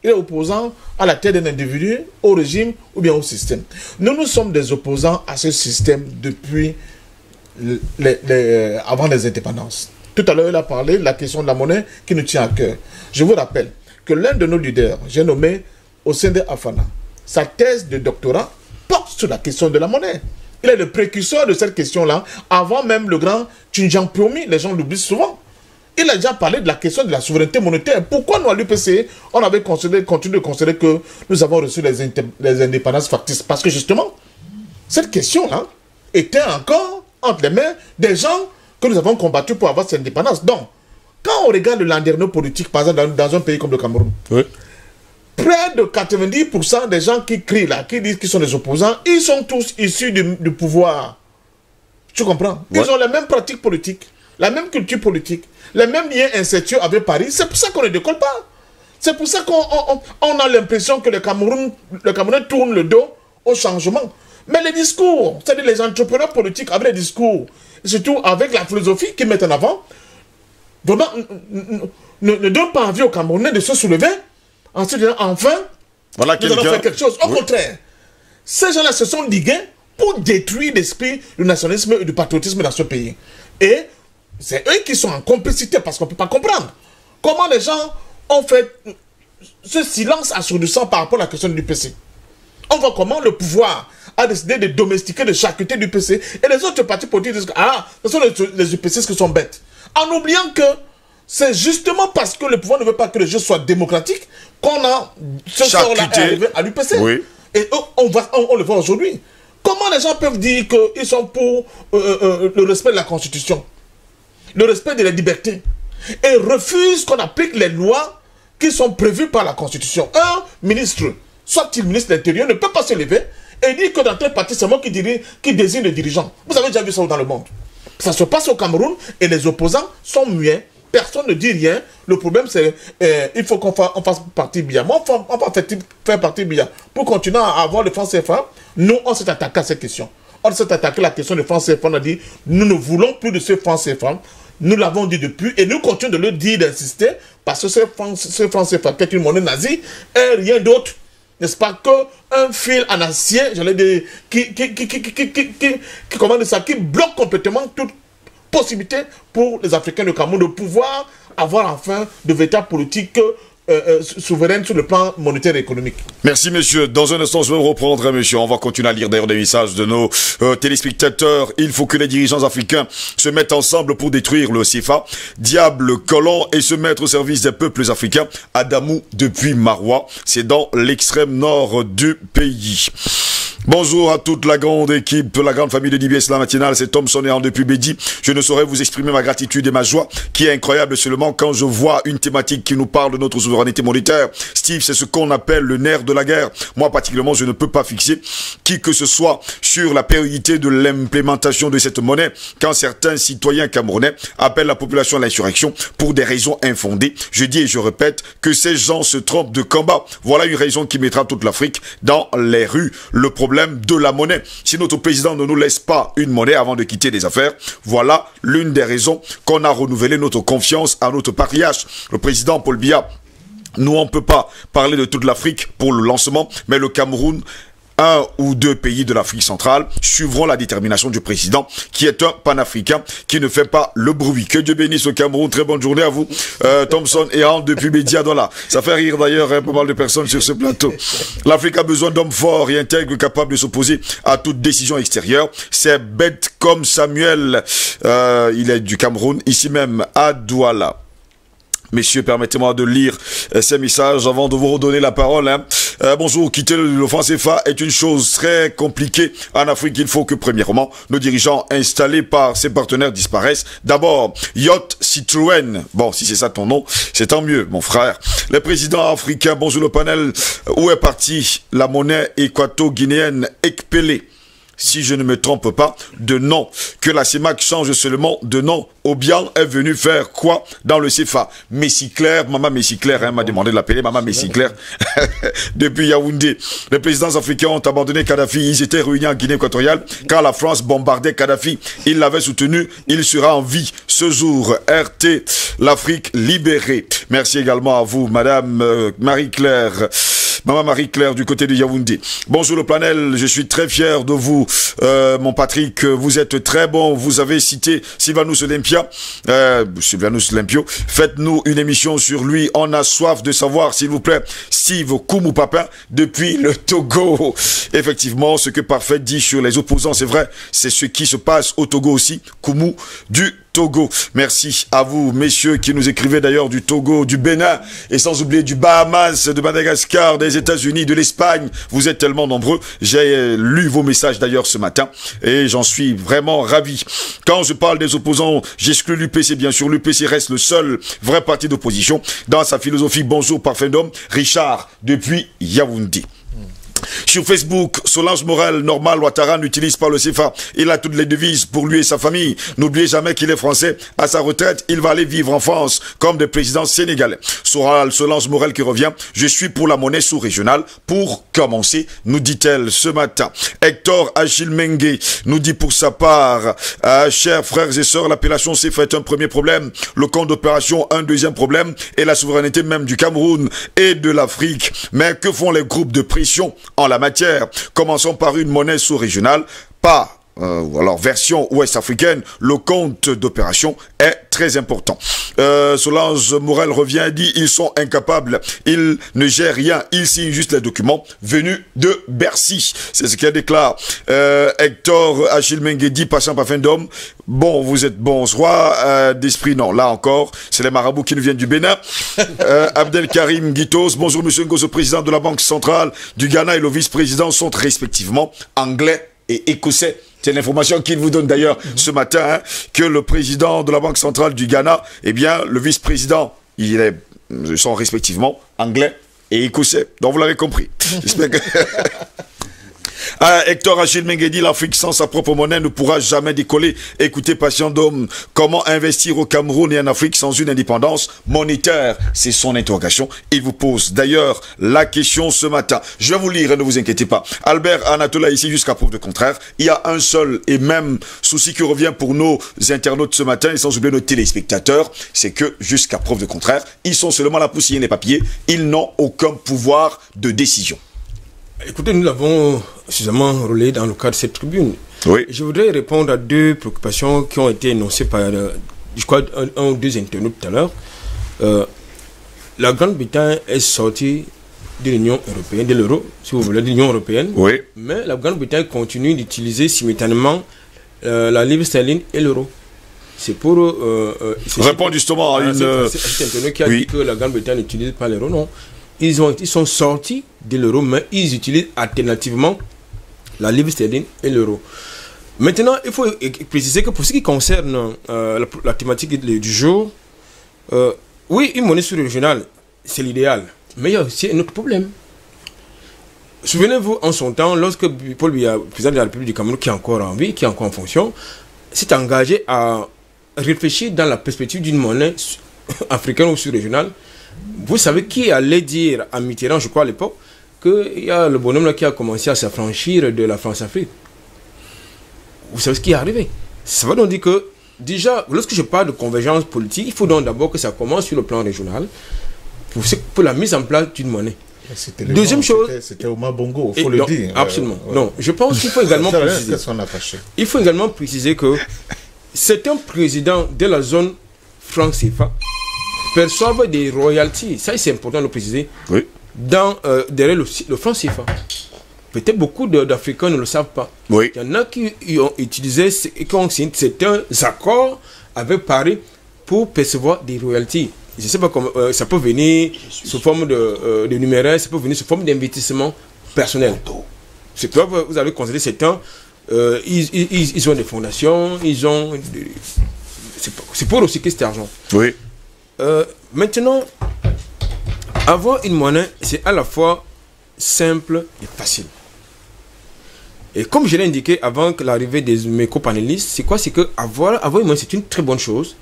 Il est opposant à la tête d'un individu, au régime ou bien au système. Nous sommes des opposants à ce système depuis avant les indépendances. Tout à l'heure, il a parlé de la question de la monnaie qui nous tient à cœur. Je vous rappelle que l'un de nos leaders, j'ai nommé Osende Afana, sa thèse de doctorat porte sur la question de la monnaie. Il est le précurseur de cette question-là, avant même le grand Tunjang Pyomi, les gens l'oublient souvent. Il a déjà parlé de la question de la souveraineté monétaire. Pourquoi nous, à l'UPC, on avait continué de considérer que nous avons reçu les indépendances factices? Parce que justement, cette question-là était encore entre les mains des gens que nous avons combattus pour avoir cette indépendance. Donc, quand on regarde le landerneau politique, par exemple, dans un pays comme le Cameroun, oui, près de 90% des gens qui crient là, qui disent qu'ils sont des opposants, ils sont tous issus du pouvoir. Tu comprends? Ils ont les mêmes pratiques politiques, la même culture politique, les mêmes liens incestueux avec Paris. C'est pour ça qu'on ne décolle pas. C'est pour ça qu'on a l'impression que le Cameroun tourne le dos au changement. Mais les discours, c'est-à-dire les entrepreneurs politiques avec les discours, surtout avec la philosophie qu'ils mettent en avant, vraiment, ne donnent pas envie aux Camerounais de se soulever. Ensuite, enfin, voilà, nous allons faire quelque chose. Au contraire, ces gens-là se sont ligués pour détruire l'esprit du nationalisme et du patriotisme dans ce pays. Et c'est eux qui sont en complicité parce qu'on ne peut pas comprendre comment les gens ont fait ce silence assourdissant par rapport à la question du PC. On voit comment le pouvoir a décidé de domestiquer, de charcuter du PC. Et les autres partis politiques disent que ce sont les UPC qui sont bêtes. En oubliant que c'est justement parce que le pouvoir ne veut pas que le jeu soit démocratique qu'on a ce sort-là arrivé à l'UPC. Oui. Et on le voit aujourd'hui. Comment les gens peuvent dire qu'ils sont pour le respect de la Constitution, le respect de la liberté, et refusent qu'on applique les lois qui sont prévues par la Constitution? Un ministre, soit-il ministre de l'Intérieur, ne peut pas se lever et dire que dans tel parti, c'est moi qui désigne le dirigeant. Vous avez déjà vu ça dans le monde. Ça se passe au Cameroun et les opposants sont muets. Personne ne dit rien. Le problème, c'est il faut qu'on fasse partie bien. Moi, on va faire partie bien. Pour continuer à avoir le franc CFA, nous, on s'est attaqué à cette question. On s'est attaqué à la question du franc CFA. On a dit, nous ne voulons plus de ce franc CFA. Nous l'avons dit depuis et nous continuons de le dire, d'insister, parce que ce franc CFA, qui est une monnaie nazie, est rien d'autre, n'est-ce pas, qu'un fil en acier, j'allais dire, qui bloque complètement toute possibilité pour les Africains de Cameroun de pouvoir avoir enfin de véritables politiques souveraines sur le plan monétaire et économique. Merci monsieur. Dans un instant, je vais reprendre, monsieur. On va continuer à lire d'ailleurs des messages de nos téléspectateurs. Il faut que les dirigeants africains se mettent ensemble pour détruire le CFA, diable colon, et se mettre au service des peuples africains. Adamou depuis Marois, c'est dans l'extrême nord du pays. Bonjour à toute la grande équipe, la grande famille de DBS La Matinale, c'est Thomson et Anne depuis Bédi. Je ne saurais vous exprimer ma gratitude et ma joie, qui est incroyable seulement quand je vois une thématique qui nous parle de notre souveraineté monétaire. Steve, c'est ce qu'on appelle le nerf de la guerre. Moi, particulièrement, je ne peux pas fixer qui que ce soit sur la périodité de l'implémentation de cette monnaie quand certains citoyens camerounais appellent la population à l'insurrection pour des raisons infondées. Je dis et je répète que ces gens se trompent de combat. Voilà une raison qui mettra toute l'Afrique dans les rues. Le problème de la monnaie. Si notre président ne nous laisse pas une monnaie avant de quitter les affaires, voilà l'une des raisons qu'on a renouvelé notre confiance à notre patriarche, le président Paul Biya. Nous, on ne peut pas parler de toute l'Afrique pour le lancement, mais le Cameroun, un ou deux pays de l'Afrique centrale suivront la détermination du président, qui est un panafricain, qui ne fait pas le bruit. Que Dieu bénisse le Cameroun. Très bonne journée à vous, Thomson et Anne depuis Mediadola. Ça fait rire d'ailleurs pas mal de personnes sur ce plateau. L'Afrique a besoin d'hommes forts et intègres, capables de s'opposer à toute décision extérieure. C'est bête comme Samuel, il est du Cameroun, ici même à Douala. messieurs, permettez-moi de lire ces messages avant de vous redonner la parole. Hein. Bonjour, quitter le franc CFA est une chose très compliquée. En Afrique, il faut que, premièrement, nos dirigeants installés par ses partenaires disparaissent. D'abord, Yacht Citroën. Bon, si c'est ça ton nom, c'est tant mieux, mon frère. Les présidents africains, bonjour le panel. Où est partie la monnaie équato-guinéenne Ekpele? Si je ne me trompe pas, de nom. Que la CEMAC change seulement de nom. Obiang est venu faire quoi dans le CFA? Messiclair, Maman Messiclair, hein, m'a demandé de l'appeler Maman Messiclair. Depuis Yaoundé, les présidents africains ont abandonné Kadhafi. Ils étaient réunis en Guinée équatoriale. Quand la France bombardait Kadhafi, ils l'avaient soutenu. Il sera en vie ce jour. RT, l'Afrique libérée. Merci également à vous, Madame Marie-Claire. Maman Marie-Claire du côté de Yaoundé. Bonjour le panel, je suis très fier de vous, mon Patrick. Vous êtes très bon. Vous avez cité Sylvanus Olympia. Sylvanus Olympio. Faites-nous une émission sur lui. On a soif de savoir, s'il vous plaît, Steve Koumou Papin depuis le Togo. Effectivement, ce que Parfait dit sur les opposants, c'est vrai. C'est ce qui se passe au Togo aussi. Koumou du Togo. Merci à vous, messieurs, qui nous écrivez d'ailleurs du Togo, du Bénin, et sans oublier du Bahamas, de Madagascar, des États-Unis, de l'Espagne. Vous êtes tellement nombreux. J'ai lu vos messages d'ailleurs ce matin, et j'en suis vraiment ravi. Quand je parle des opposants, j'exclus l'UPC, bien sûr. L'UPC reste le seul vrai parti d'opposition dans sa philosophie. Bonjour, parfait homme. Richard, depuis Yaoundé. Sur Facebook, Solange Morel, Normal Ouattara n'utilise pas le CFA. Il a toutes les devises pour lui et sa famille. N'oubliez jamais qu'il est français. À sa retraite, il va aller vivre en France comme des présidents sénégalais. Solange Morel qui revient. Je suis pour la monnaie sous-régionale. Pour commencer, nous dit-elle ce matin. Hector Achille Mengue nous dit pour sa part, chers frères et sœurs, l'appellation CFA est un premier problème. Le compte d'opération, un deuxième problème. Et la souveraineté même du Cameroun et de l'Afrique. Mais que font les groupes de pression en la matière? Commençons par une monnaie sous-régionale, pas ou alors version ouest-africaine. Le compte d'opération est très important. Solange Morel revient et dit ils sont incapables, ils ne gèrent rien, ils signent juste les documents venus de Bercy. C'est ce qu'elle déclare. Hector Achille Mengue dit passant par fin d'homme. Bon, vous êtes bon roi d'esprit. Non, là encore, c'est les marabouts qui nous viennent du Bénin. Abdelkarim Guitos, bonjour monsieur Ngozo, président de la Banque centrale du Ghana et le vice-président sont respectivement anglais et écossais. C'est l'information qu'il vous donne d'ailleurs ce matin, hein, que le président de la Banque centrale du Ghana, eh bien, le vice-président, ils sont respectivement anglais et écossais. Donc vous l'avez compris. J'espère que... Hector Achille Mengue dit l'Afrique sans sa propre monnaie ne pourra jamais décoller. Écoutez, patient d'homme, comment investir au Cameroun et en Afrique sans une indépendance monétaire? C'est son interrogation. Il vous pose d'ailleurs la question ce matin. Je vais vous lire et ne vous inquiétez pas. Albert Anatola ici jusqu'à preuve de contraire. Il y a un seul et même souci qui revient pour nos internautes ce matin et sans oublier nos téléspectateurs, c'est que jusqu'à preuve de contraire, ils sont seulement là pour signer les papiers. Ils n'ont aucun pouvoir de décision. Écoutez, nous l'avons suffisamment relayé dans le cadre de cette tribune. Oui. Je voudrais répondre à deux préoccupations qui ont été énoncées par, je crois, un ou deux internautes tout à l'heure. La Grande-Bretagne est sortie de l'Union européenne, de l'euro, si vous voulez, de l'Union européenne. Oui. Mais la Grande-Bretagne continue d'utiliser simultanément la livre sterling et l'euro. C'est pour répondre justement à une... C'est internaute qui a dit que la Grande-Bretagne n'utilise pas l'euro, non. Ils sont sortis de l'euro, mais ils utilisent alternativement la livre sterling et l'euro. Maintenant, il faut préciser que pour ce qui concerne la thématique du jour, oui, une monnaie sous-régionale, c'est l'idéal. Mais il y a aussi un autre problème. Souvenez-vous, en son temps, lorsque Paul Biya, président de la République du Cameroun, qui est encore en vie, qui est encore en fonction, s'est engagé à réfléchir dans la perspective d'une monnaie africaine ou sous-régionale. Vous savez qui allait dire à Mitterrand, je crois à l'époque, qu'il y a le bonhomme là qui a commencé à s'affranchir de la France-Afrique. Vous savez ce qui est arrivé? Ça veut donc dire que, déjà, lorsque je parle de convergence politique, il faut donc d'abord que ça commence sur le plan régional pour la mise en place d'une monnaie. Deuxième chose... C'était Omar Bongo, il faut le dire. Absolument. Non, je pense qu'il faut également préciser... Il faut également préciser que certains présidents de la zone franc-CFA perçoivent des royalties, ça c'est important de le préciser, oui, derrière le franc CFA. Peut-être beaucoup d'Africains ne le savent pas. Oui. Il y en a qui ont utilisé et qui ont signé certains accords avec Paris pour percevoir des royalties. je ne sais pas comment, ça peut venir sous forme de numéraire, ça peut venir sous forme d'investissement personnel. C'est que vous avez constaté ces temps, ils ont des fondations, ils ont... C'est pour recycler cet argent. Oui. Maintenant, avoir une monnaie, c'est à la fois simple et facile. Et comme je l'ai indiqué avant que l'arrivée de mes copanélistes, c'est quoi? C'est que avoir une monnaie, c'est une très bonne chose.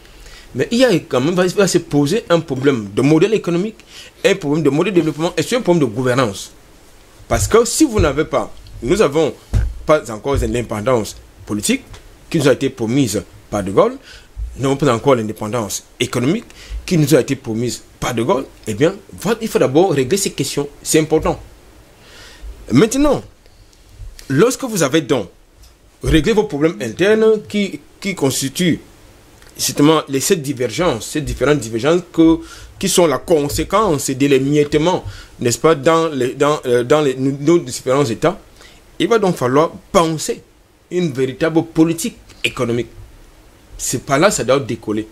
Mais il y a quand même, va se poser un problème de modèle économique, un problème de modèle de développement et c'est un problème de gouvernance. Parce que si vous n'avez pas, nous n'avons pas encore l'indépendance politique qui nous a été promise par De Gaulle, nous n'avons pas encore l'indépendance économique qui nous a été promise par De Gaulle, eh bien, il faut d'abord régler ces questions. C'est important. Maintenant, lorsque vous avez donc réglé vos problèmes internes qui constituent justement ces différentes divergences qui sont la conséquence de l'émiettement, n'est-ce pas, dans nos différents États, il va donc falloir penser une véritable politique économique. C'est par là que ça doit décoller.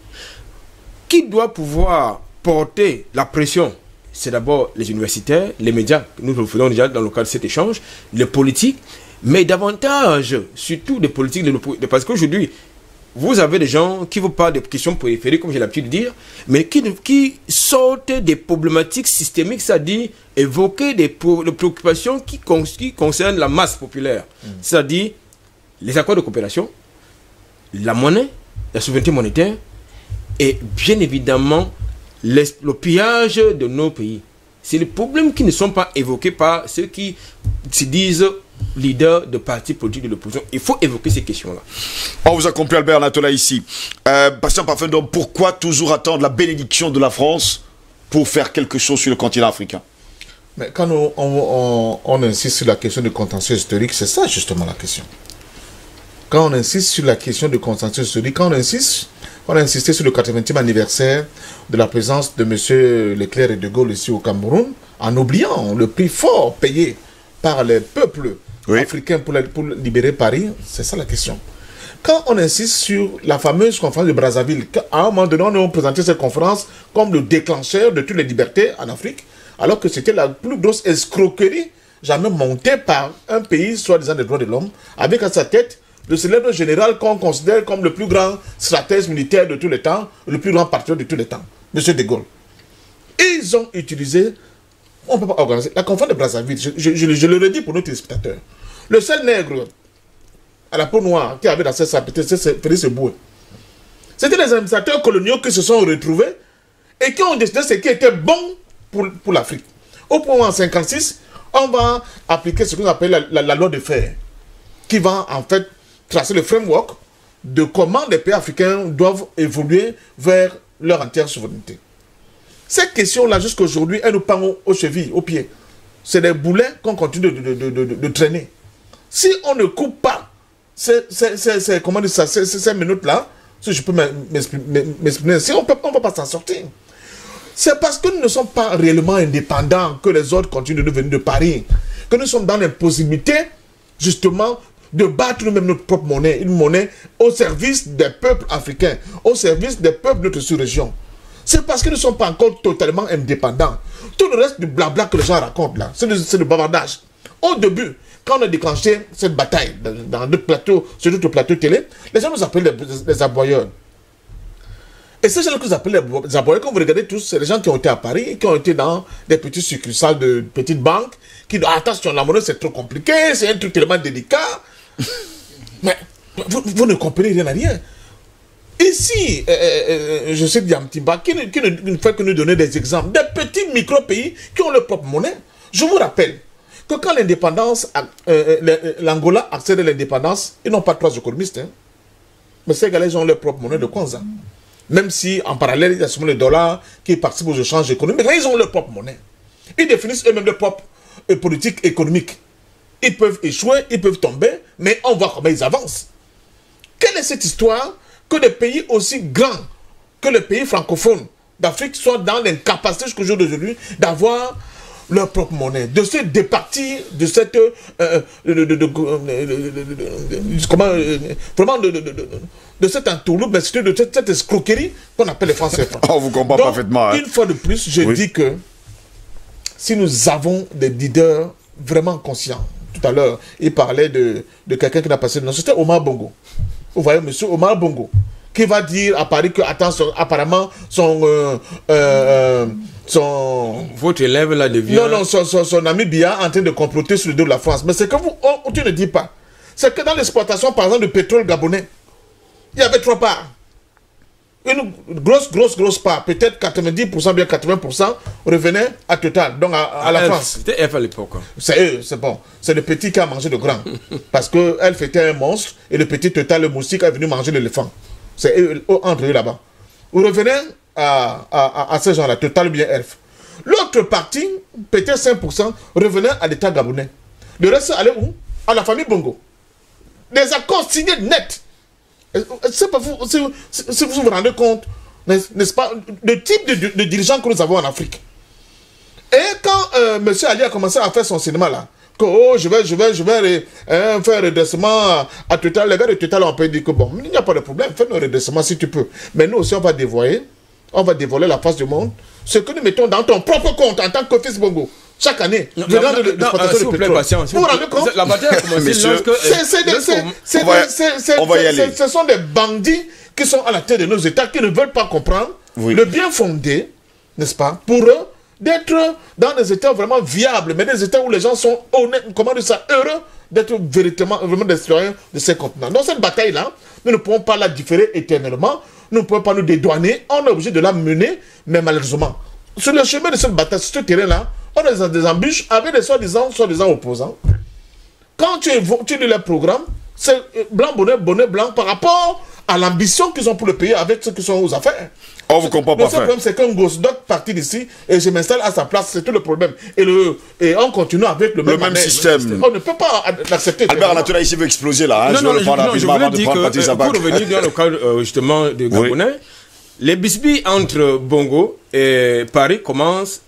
Qui doit pouvoir porter la pression? C'est d'abord les universitaires, les médias, nous le faisons déjà dans le cadre de cet échange, les politiques, mais davantage, surtout des politiques, parce qu'aujourd'hui, vous avez des gens qui vous parlent de questions périphériques, comme j'ai l'habitude de dire, mais qui sortent des problématiques systémiques, c'est-à-dire évoquer des préoccupations qui concernent la masse populaire, c'est-à-dire les accords de coopération, la monnaie, la souveraineté monétaire, et bien évidemment le pillage de nos pays. C'est les problèmes qui ne sont pas évoqués par ceux qui se disent leaders de partis politiques de l'opposition. Il faut évoquer ces questions-là. On vous a compris, Albert Natola, ici. Bastien Parfait, donc pourquoi toujours attendre la bénédiction de la France pour faire quelque chose sur le continent africain? Mais quand on insiste sur la question du contentieux historique, c'est ça justement la question. Quand on insiste sur la question du contentieux historique, quand on a insisté sur le 80e anniversaire de la présence de M. Leclerc et de Gaulle ici au Cameroun, en oubliant le prix fort payé par les peuples africains pour libérer Paris, c'est ça la question. Quand on insiste sur la fameuse conférence de Brazzaville, à un moment donné, on a présenté cette conférence comme le déclencheur de toutes les libertés en Afrique, alors que c'était la plus grosse escroquerie jamais montée par un pays soi-disant des droits de l'homme, avec à sa tête le célèbre général qu'on considère comme le plus grand stratège militaire de tous les temps, le plus grand patriote de tous les temps, M. de Gaulle. Ils ont utilisé, on ne peut pas organiser, la conférence de Brazzaville, je le redis pour nos téléspectateurs. Le seul nègre à la peau noire qui avait dans cette sapité, c'est Félix Eboué. C'était les administrateurs coloniaux qui se sont retrouvés et qui ont décidé ce qui était bon pour l'Afrique. Au point où en 1956, on va appliquer ce qu'on appelle la loi de fer, qui va en fait tracer le framework de comment les pays africains doivent évoluer vers leur entière souveraineté. Cette question-là, jusqu'à aujourd'hui, elle nous pend aux chevilles, aux pieds. C'est des boulets qu'on continue de traîner. Si on ne coupe pas ces minutes-là, si je peux m'exprimer ainsi, on ne peut pas s'en sortir. C'est parce que nous ne sommes pas réellement indépendants que les autres continuent de venir de Paris, que nous sommes dans l'impossibilité, justement, de battre nous-mêmes notre propre monnaie, une monnaie au service des peuples africains, au service des peuples de notre sous-région. C'est parce que nous ne sommes pas encore totalement indépendants. Tout le reste du blabla que les gens racontent là, c'est le bavardage. Au début, quand on a déclenché cette bataille dans d'autres plateaux, sur d'autres plateaux télé, les gens nous appellent les aboyeurs. Et ces gens que vous appelez les aboyeurs, quand vous regardez tous, c'est les gens qui ont été à Paris, qui ont été dans des petites succursales de petites banques, qui disent attention, la monnaie c'est trop compliqué, c'est un truc tellement délicat. Mais vous ne comprenez rien à rien. Ici, je sais Diamtiba, qui ne fait que nous donner des exemples, des petits micro-pays qui ont leur propre monnaie. Je vous rappelle que quand l'Angola accède à l'indépendance, ils n'ont pas trois économistes. Hein. Mais ces gars-là, ils ont leur propre monnaie de Kwanza. Même si, en parallèle, il y a souvent les dollars qui participent aux échanges économiques. Mais là, ils ont leur propre monnaie. Ils définissent eux-mêmes leur propre politique économique. Ils peuvent échouer, ils peuvent tomber, mais on voit comment ils avancent. Quelle est cette histoire que des pays aussi grands que les pays francophones d'Afrique soient dans l'incapacité jusqu'au jour d'aujourd'hui d'avoir leur propre monnaie, de se départir de cette de cette entourloupe, de cette escroquerie qu'on appelle les Français. On vous comprend parfaitement. Hein. Une fois de plus, je dis que si nous avons des leaders vraiment conscients, tout à l'heure, il parlait de quelqu'un qui n'a passé le nom, c'était Omar Bongo. Vous voyez, monsieur Omar Bongo, qui va dire à Paris que, attention, apparemment, votre élève là devient... Non, son ami Biya est en train de comploter sur le dos de la France. Mais c'est que tu ne dis pas. C'est que dans l'exploitation, par exemple, du pétrole gabonais, il y avait 3 parts. Une grosse part, peut-être 90%, bien 80%, revenait à Total, donc à la France. C'était F à l'époque. C'est eux, c'est bon. C'est le petit qui a mangé le grand. Parce que Elf était un monstre, et le petit Total, le moustique, est venu manger l'éléphant. C'est eux, entre eux là-bas. Vous revenez à ces gens-là, Total ou bien Elf. L'autre partie, peut-être 5%, revenait à l'État gabonais. Le reste allait où? À la famille Bongo. Des accords signés nets. Si vous vous rendez compte, n'est-ce pas, le type de dirigeants que nous avons en Afrique. Et quand M. Ali a commencé à faire son cinéma là, que je vais faire un redressement à Total, les gars de Total ont dit que bon, il n'y a pas de problème, fais un redressement si tu peux. Mais nous aussi, on va dévoiler la face du monde, ce que nous mettons dans ton propre compte en tant que fils Bongo. Chaque année, s'il vous plaît, patience. Vous vous rendez compte? La bataille a commencé lorsque... Ce sont des bandits qui sont à la tête de nos États, qui ne veulent pas comprendre le bien fondé, n'est-ce pas, pour eux, d'être dans des États vraiment viables, mais des États où les gens sont honnêtes, comment dire ça, heureux d'être vraiment des citoyens de ces continents. Dans cette bataille-là, nous ne pouvons pas la différer éternellement, nous ne pouvons pas nous dédouaner, on est obligé de la mener, mais malheureusement, sur le chemin de cette bataille, sur ce terrain-là, on a des embûches avec des soi-disant opposants. Quand tu lis le programme, c'est blanc, bonnet, blanc par rapport à l'ambition qu'ils ont pour le pays avec ceux qui sont aux affaires. On vous comprend pas. Le seul problème, c'est qu'un gosse doit partir d'ici et je m'installe à sa place, c'est tout le problème. Et on continue avec le même système. On ne peut pas l'accepter. Albert Anatola ici veut exploser là. Hein. Je voulais dire que pour revenir dans le cadre justement de Gabonais, les bisbilles entre Bongo et Paris commencent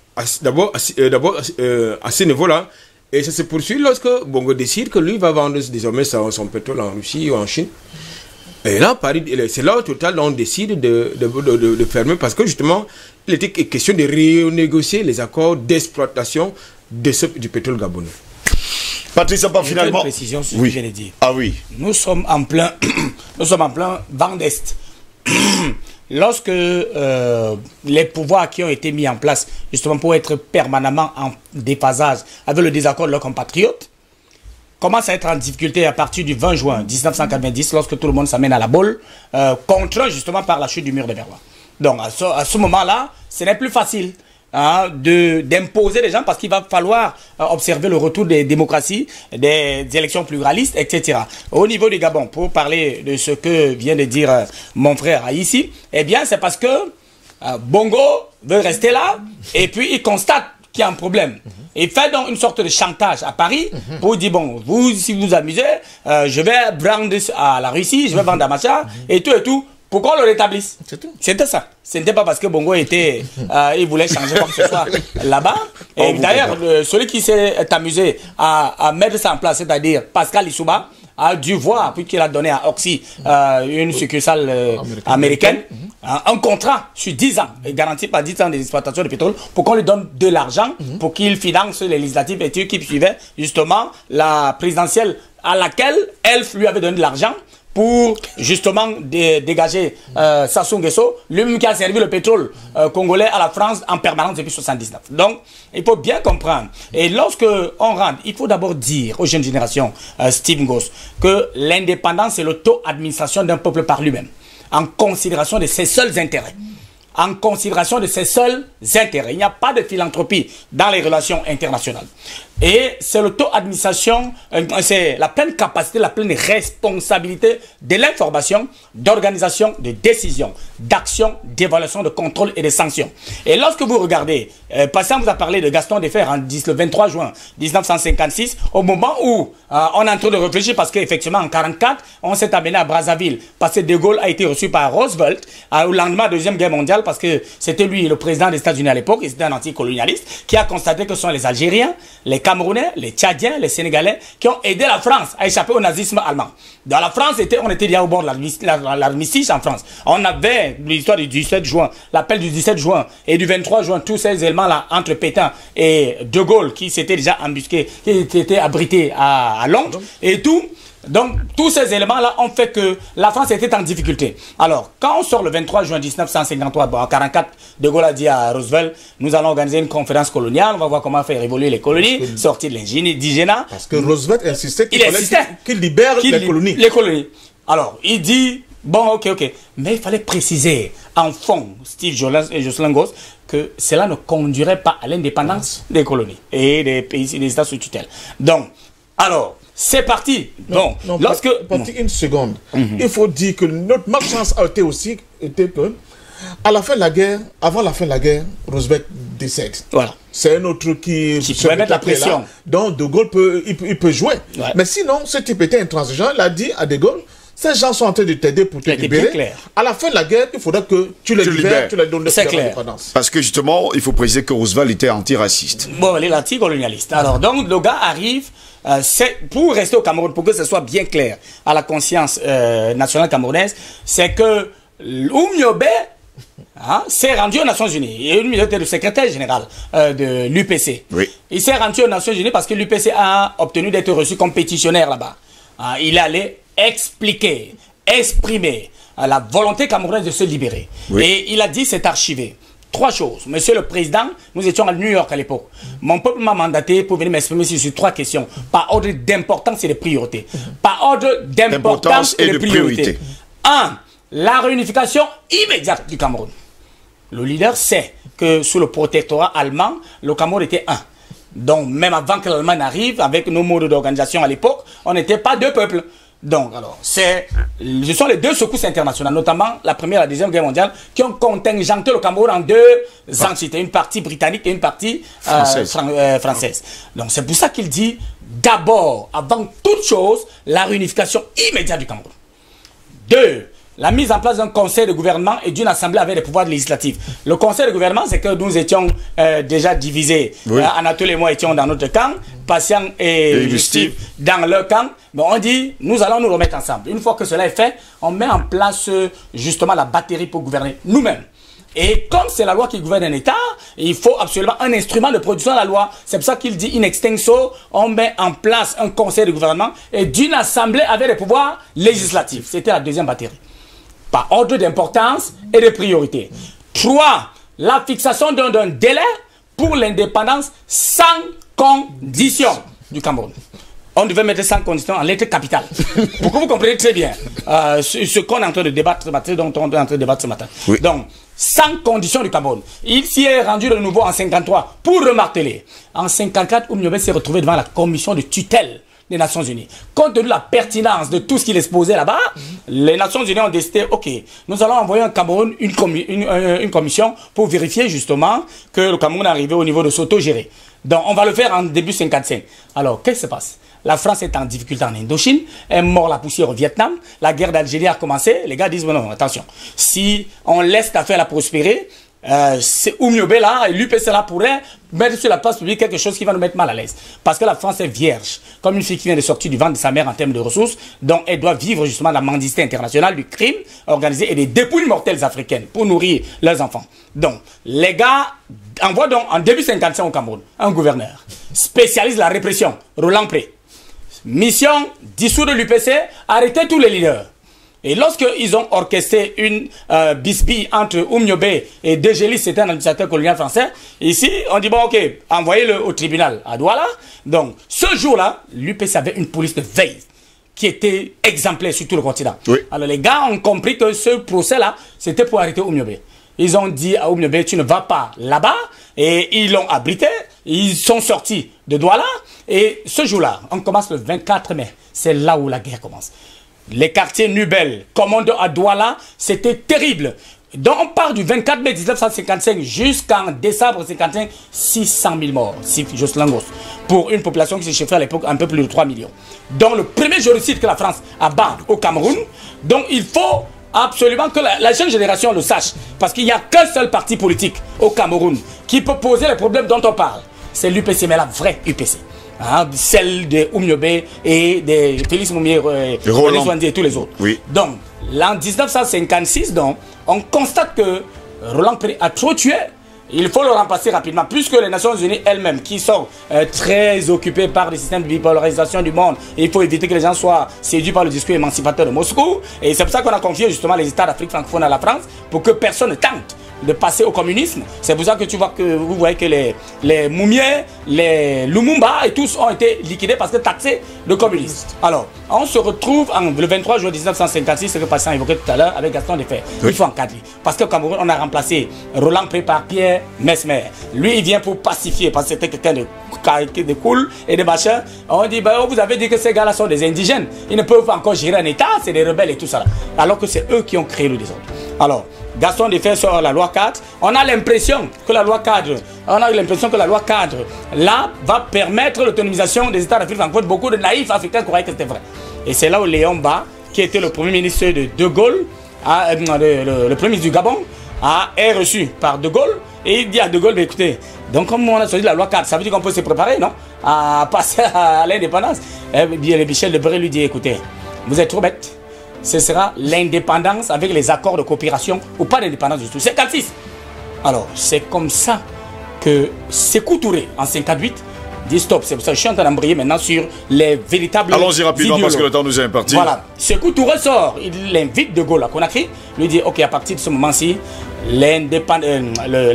d'abord à ce niveau-là, et ça se poursuit lorsque Bongo décide que lui va vendre désormais son pétrole en Russie ou en Chine. Et là, Paris, c'est là au total on décide de fermer, parce que justement, il était question de renégocier les accords d'exploitation du pétrole gabonais. Patrice Abba, finalement. Une précision sur ce que je viens de dire. Ah oui. Nous sommes en plein vent d'Est. Lorsque les pouvoirs qui ont été mis en place, justement pour être permanemment en déphasage avec le désaccord de leurs compatriotes, commencent à être en difficulté à partir du 20 juin 1990, lorsque tout le monde s'amène à la boule, contraint justement par la chute du mur de Berlin. Donc à ce moment-là, ce n'est plus facile d'imposer les gens, parce qu'il va falloir observer le retour des démocraties, des élections pluralistes, etc. Au niveau du Gabon, pour parler de ce que vient de dire mon frère ici, eh bien c'est parce que Bongo veut rester là, et puis il constate qu'il y a un problème. Il fait donc une sorte de chantage à Paris pour dire, bon, vous, si vous vous amusez, je vais vendre à la Russie, je vais vendre à Macha, et tout, pour qu'on le rétablisse. C'était ça. Ce n'était pas parce que Bongo était, il voulait changer quoi que ce soit là-bas. Et d'ailleurs, celui qui s'est amusé à mettre ça en place, c'est-à-dire Pascal Lissouba, a dû voir, puisqu'il a donné à Oxy une succursale américaine, un contrat sur 10 ans, garanti par 10 ans d'exploitation de pétrole, pour qu'on lui donne de l'argent, pour qu'il finance les législatives et qui suivaient justement la présidentielle à laquelle Elf lui avait donné de l'argent pour justement dégager Sassou Nguesso, lui-même qui a servi le pétrole congolais à la France en permanence depuis 1979. Donc, il faut bien comprendre. Et lorsque on rentre, il faut d'abord dire aux jeunes générations, Steve Ngos, que l'indépendance est l'auto-administration d'un peuple par lui-même, en considération de ses seuls intérêts. En considération de ses seuls intérêts. Il n'y a pas de philanthropie dans les relations internationales. Et c'est l'auto-administration, c'est la pleine capacité, la pleine responsabilité de l'information, d'organisation, de décision, d'action, d'évaluation, de contrôle et de sanctions. Et lorsque vous regardez, Patient vous a parlé de Gaston Defferre le 23 juin 1956, au moment où on est en train de réfléchir parce qu'effectivement en 1944, on s'est amené à Brazzaville parce que De Gaulle a été reçu par Roosevelt au lendemain de la Deuxième Guerre mondiale parce que c'était lui le président des États-Unis à l'époque, et c'était un anticolonialiste qui a constaté que ce sont les Algériens, les Camerounais, les Tchadiens, les Sénégalais qui ont aidé la France à échapper au nazisme allemand. Dans la France, on était déjà au bord de l'armistice en France. On avait l'histoire du 17 juin, l'appel du 17 juin et du 23 juin, tous ces éléments-là entre Pétain et De Gaulle qui s'étaient déjà embusqués, qui étaient abrités à Londres et tout. Donc, tous ces éléments-là ont fait que la France était en difficulté. Alors, quand on sort le 23 juin 1953, bon, en 1944, De Gaulle a dit à Roosevelt, nous allons organiser une conférence coloniale, on va voir comment faire évoluer les colonies, sortir de l'indigénat. Parce que Roosevelt insistait qu'il libère les colonies. Les colonies. Alors, il dit, bon, ok. Mais il fallait préciser, en fond, Steve Jocelyn Goss, que cela ne conduirait pas à l'indépendance des colonies et des pays, des États sous tutelle. Donc, alors, c'est parti. Non, lorsque... Une seconde. Il faut dire que notre malchance a été aussi que, à la fin de la guerre, avant la fin de la guerre, Roosevelt décède. Voilà. C'est un autre qui peut mettre la pression. Là, donc De Gaulle peut jouer. Ouais. Mais sinon, ce type était intransigeant. Il a dit à De Gaulle, ces gens sont en train de t'aider pour te libérer. À la fin de la guerre, il faudra que tu les libères, tu les donnes l'indépendance. Parce que justement, il faut préciser que Roosevelt était antiraciste. Bon, il est anticolonialiste. Alors, donc, le gars arrive, pour rester au Cameroun, pour que ce soit bien clair à la conscience nationale camerounaise, c'est que Oumyobé s'est rendu aux Nations Unies. Et il était le secrétaire général de l'UPC. Oui. Il s'est rendu aux Nations Unies parce que l'UPC a obtenu d'être reçu comme pétitionnaire là-bas. Il allait expliquer, exprimer la volonté camerounaise de se libérer. Oui. Et il a dit, c'est archivé. 3 choses. Monsieur le Président, nous étions à New York à l'époque. Mon peuple m'a mandaté pour venir m'exprimer sur 3 questions. Par ordre d'importance et de priorité. Par ordre d'importance et de priorité. 1. La réunification immédiate du Cameroun. Le leader sait que sous le protectorat allemand, le Cameroun était un. Donc, même avant que l'Allemagne arrive, avec nos modes d'organisation à l'époque, on n'était pas 2 peuples. Donc, alors, ce sont les 2 secousses internationales, notamment la Première et la Deuxième Guerre mondiale, qui ont contingenté le Cameroun en 2 entités, une partie britannique et une partie française. Donc, c'est pour ça qu'il dit, d'abord, avant toute chose, la réunification immédiate du Cameroun. 2. La mise en place d'un conseil de gouvernement et d'une assemblée avec des pouvoirs législatifs. Le conseil de gouvernement, c'est que nous étions déjà divisés. Oui. Anatole et moi étions dans notre camp, Patient et Steve dans leur camp. Bon, on dit, nous allons nous remettre ensemble. Une fois que cela est fait, on met en place justement la batterie pour gouverner nous-mêmes. Et comme c'est la loi qui gouverne un État, il faut absolument un instrument de production de la loi. C'est pour ça qu'il dit in extenso, on met en place un conseil de gouvernement et d'une assemblée avec des pouvoirs législatifs. C'était la deuxième batterie. Par ordre d'importance et de priorité. 3. La fixation d'un délai pour l'indépendance sans condition du Cameroun. On devait mettre sans condition en lettres capitales. Pour que vous compreniez très bien ce qu'on est en train de débattre ce matin, dont on est en train de débattre ce matin. Oui. Donc, sans condition du Cameroun. Il s'y est rendu de nouveau en 1953 pour remarteler. En 1954, Oumyobé s'est retrouvé devant la commission de tutelle des Nations Unies. Compte tenu de la pertinence de tout ce qu'il exposait là-bas, les Nations Unies ont décidé, ok, nous allons envoyer au Cameroun une commission pour vérifier justement que le Cameroun est arrivé au niveau de s'auto-gérer. Donc, on va le faire en début 1955. Alors, qu'est-ce qui se passe? La France est en difficulté en Indochine, elle mord la poussière au Vietnam, la guerre d'Algérie a commencé, les gars disent, bon, non, attention, si on laisse l'affaire la prospérer, c'est Oumyobé là, et l'UPC là pourrait mettre sur la place publique quelque chose qui va nous mettre mal à l'aise. Parce que la France est vierge, comme une fille qui vient de sortir du ventre de sa mère en termes de ressources, donc elle doit vivre justement la mendicité internationale du crime organisé et des dépouilles mortelles africaines pour nourrir leurs enfants. Donc, les gars envoient donc en début 1955 au Cameroun un gouverneur spécialiste de la répression, Roland Pré. Mission, dissoudre l'UPC, arrêter tous les leaders. Et lorsqu'ils ont orchestré une bisbille entre Oumyobé et Degélis, c'était un administrateur colonial français, ici, on dit, bon, ok, envoyez-le au tribunal à Douala. Donc, ce jour-là, l'UPC avait une police de veille qui était exemplaire sur tout le continent. Oui. Alors, les gars ont compris que ce procès-là, c'était pour arrêter Oumyobé. Ils ont dit à Oumyobé, tu ne vas pas là-bas, et ils l'ont abrité. ils sont sortis de Douala. Et ce jour-là, on commence le 24 mai. C'est là où la guerre commence. Les quartiers Nubel, commando à Douala, c'était terrible. Donc on part du 24 mai 1955 jusqu'en décembre 1955, 600 000 morts, Jocelyn Gosse, pour une population qui se chiffrait à l'époque un peu plus de 3 millions. Donc le premier génocide que la France abat au Cameroun, donc il faut absolument que la jeune génération le sache, parce qu'il n'y a qu'un seul parti politique au Cameroun qui peut poser les problèmes dont on parle. C'est l'UPC, mais la vraie UPC. Hein, celle de Oumyobé et de Félix Moumié, Roland et tous les autres. Oui. Donc, en 1956, donc, on constate que Roland Perry a trop tué. Il faut le remplacer rapidement, puisque les Nations Unies elles-mêmes, qui sont très occupées par le système de bipolarisation du monde, il faut éviter que les gens soient séduits par le discours émancipateur de Moscou. Et c'est pour ça qu'on a confié justement les États d'Afrique francophone à la France, pour que personne ne tente de passer au communisme. C'est pour ça que vous voyez que les Moumiers, les Lumumba et tous ont été liquidés parce que taxés de communistes. Alors, on se retrouve le 23 juin 1956, ce que Patient évoquait tout à l'heure avec Gaston Defferre. Oui. Il faut encadrer. Parce qu'au Cameroun, on a remplacé Roland Perry par Pierre Mesmer. Lui, il vient pour pacifier, parce que c'était quelqu'un de cool et de machin. On dit, bah, vous avez dit que ces gars-là sont des indigènes. Ils ne peuvent encore gérer un État, c'est des rebelles et tout ça. Alors que c'est eux qui ont créé le désordre. Alors, Gaston Defferre sort la loi 4. On a l'impression que la loi cadre, là, va permettre l'autonomisation des États d'Afrique francophone. Beaucoup de naïfs africains croyaient que c'était vrai. Et c'est là où Léon Ba, qui était le premier ministre de Gaulle, le premier ministre du Gabon, est reçu par De Gaulle. Et il dit à De Gaulle, mais écoutez, donc comme on a choisi la loi 4, ça veut dire qu'on peut se préparer, non, à passer à l'indépendance. Et bien, Michel Debré lui dit, écoutez, vous êtes trop bête. Ce sera l'indépendance avec les accords de coopération ou pas d'indépendance du tout. 56. Alors, c'est comme ça que Sékou Touré, en 58, dit stop. C'est pour ça que je suis en train d'embrayer maintenant sur les véritables. Allons-y rapidement parce que le temps nous est imparti. Voilà. Sékou Touré sort, il invite De Gaulle à Conakry, lui dit ok, à partir de ce moment-ci, la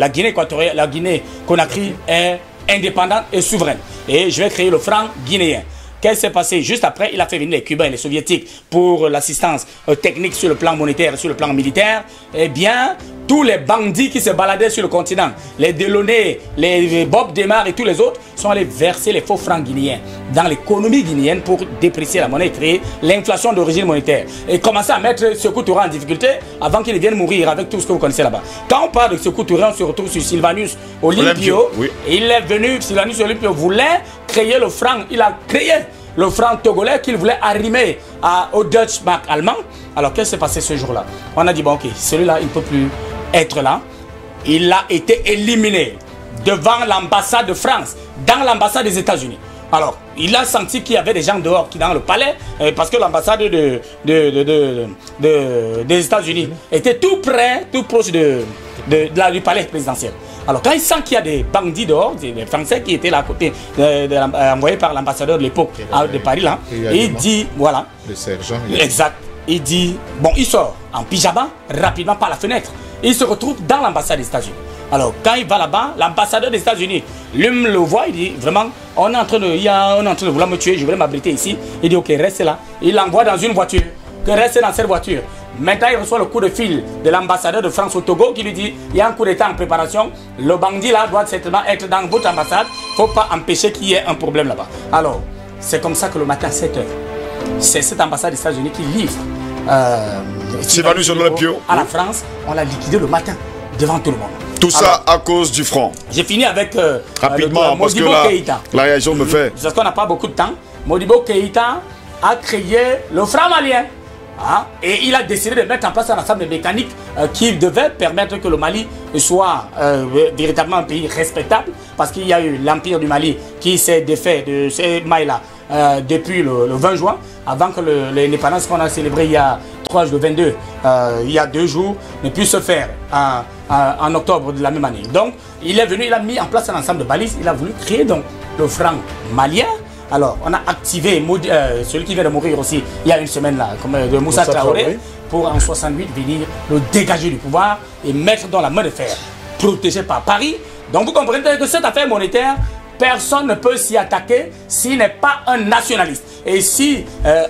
Guinée équatoriale, la Guinée Conakry est indépendante et souveraine. Et je vais créer le franc guinéen. Qu'est-ce qui s'est passé? Juste après, il a fait venir les Cubains et les Soviétiques pour l'assistance technique sur le plan monétaire et sur le plan militaire. Eh bien, tous les bandits qui se baladaient sur le continent, les Delaunay, les Bob Demar et tous les autres, sont allés verser les faux francs guinéens dans l'économie guinéenne pour déprécier la monnaie et créer l'inflation d'origine monétaire. Et commencer à mettre Sékou Touré en difficulté avant qu'il vienne mourir avec tout ce que vous connaissez là-bas. Quand on parle de Sékou Touré, on se retrouve sur Sylvanus Olympio. Oui. Il est venu, Sylvanus Olympio voulait créer le franc. Il a créé le franc togolais qu'il voulait arrimer au Deutsche Mark allemand. Alors qu'est-ce qui s'est passé ce jour-là? On a dit, bon ok, celui-là, il ne peut plus être là. Il a été éliminé devant l'ambassade de France, dans l'ambassade des États-Unis. Alors, il a senti qu'il y avait des gens dehors qui dans le palais, parce que l'ambassade des États-Unis était tout près, tout proche du palais présidentiel. Alors, quand il sent qu'il y a des bandits dehors, des Français qui étaient là à côté, envoyés par l'ambassadeur de l'époque de Paris, là, il dit, voilà. Le sergent. Exact. Il dit, bon, il sort en pyjama, rapidement par la fenêtre. Il se retrouve dans l'ambassade des États-Unis. Alors, quand il va là-bas, l'ambassadeur des États-Unis, lui le voit, il dit, vraiment, on est en train de vouloir me tuer, je voulais m'abriter ici. Il dit, ok, restez là. Il l'envoie dans une voiture, que restez dans cette voiture. Maintenant, il reçoit le coup de fil de l'ambassadeur de France au Togo qui lui dit, il y a un coup d'État en préparation, le bandit là doit certainement être dans votre ambassade, il ne faut pas empêcher qu'il y ait un problème là-bas. Alors, c'est comme ça que le matin à 7 h, c'est cette ambassade des États-Unis qui livre Sylvanus Olympio à la France. On l'a liquidé le matin devant tout le monde. Tout ça à cause du franc. J'ai fini avec rapidement, parce que la réaction me fait. Parce qu'on n'a pas beaucoup de temps. Modibo Keïta a créé le franc malien. Et il a décidé de mettre en place un ensemble de mécaniques qui devait permettre que le Mali soit véritablement un pays respectable. Parce qu'il y a eu l'Empire du Mali qui s'est défait de ces mailles-là depuis le 20 juin, avant que l'indépendance qu'on a célébrée il y a 22, il y a 2 jours, ne puisse se faire en octobre de la même année. Donc, il est venu, il a mis en place un ensemble de balises, il a voulu créer donc le franc malien. Alors, on a activé celui qui vient de mourir aussi il y a une semaine là, comme de Moussa Traoré, pour en 68 venir le dégager du pouvoir et mettre dans la main de fer, protégé par Paris. Donc, vous comprenez que cette affaire monétaire, personne ne peut s'y attaquer s'il n'est pas un nationaliste. Et si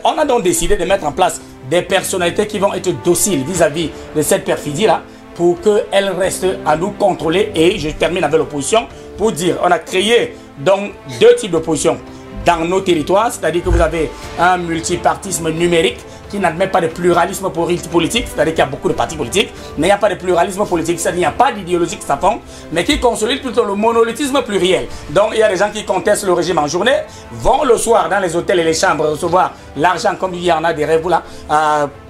on a donc décidé de mettre en place des personnalités qui vont être dociles vis-à-vis de cette perfidie-là, pour qu'elle reste à nous contrôler. Et je termine avec l'opposition, pour dire, on a créé donc 2 types d'opposition dans nos territoires, c'est-à-dire que vous avez un multipartisme numérique qui n'admet pas de pluralisme politique, c'est-à-dire qu'il y a beaucoup de partis politiques, mais il n'y a pas de pluralisme politique, c'est-à-dire qu'il n'y a pas d'idéologie qui s'affronte, mais qui consolide plutôt le monolithisme pluriel. Donc il y a des gens qui contestent le régime en journée, vont le soir dans les hôtels et les chambres recevoir l'argent comme il y en a des rêves là,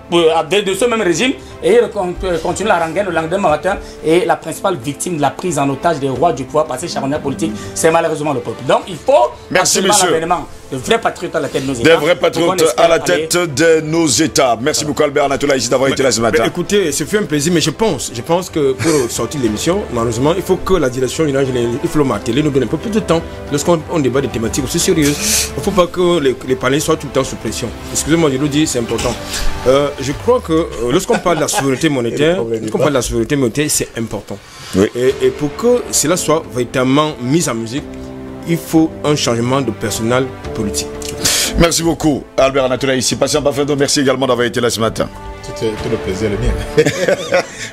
de ce même régime, et ils continuent la rengaine le lendemain matin, et la principale victime de la prise en otage des rois du pouvoir passé charnière politique, c'est malheureusement le peuple. Donc il faut l'avènement de vrais patriotes à la tête de nos États. Des vrais patriotes à la tête de nos États. Merci beaucoup Albert Natoula ici d'avoir été là ce matin. Écoutez, ce fut un plaisir, mais je pense que pour sortir de l'émission, malheureusement, il faut que la direction générale, il faut le marteler, nous donne un peu plus de temps lorsqu'on débat des thématiques aussi sérieuses. Il ne faut pas que les parlés soient tout le temps sous pression. Excusez-moi, je le dis, c'est important. Je crois que lorsqu'on parle de la souveraineté monétaire, c'est important. Oui. Et pour que cela soit véritablement mis en musique, il faut un changement de personnel politique. Merci beaucoup Albert Natoula ici. Patient Bafendo, merci également d'avoir été là ce matin. C'était tout le plaisir le mien.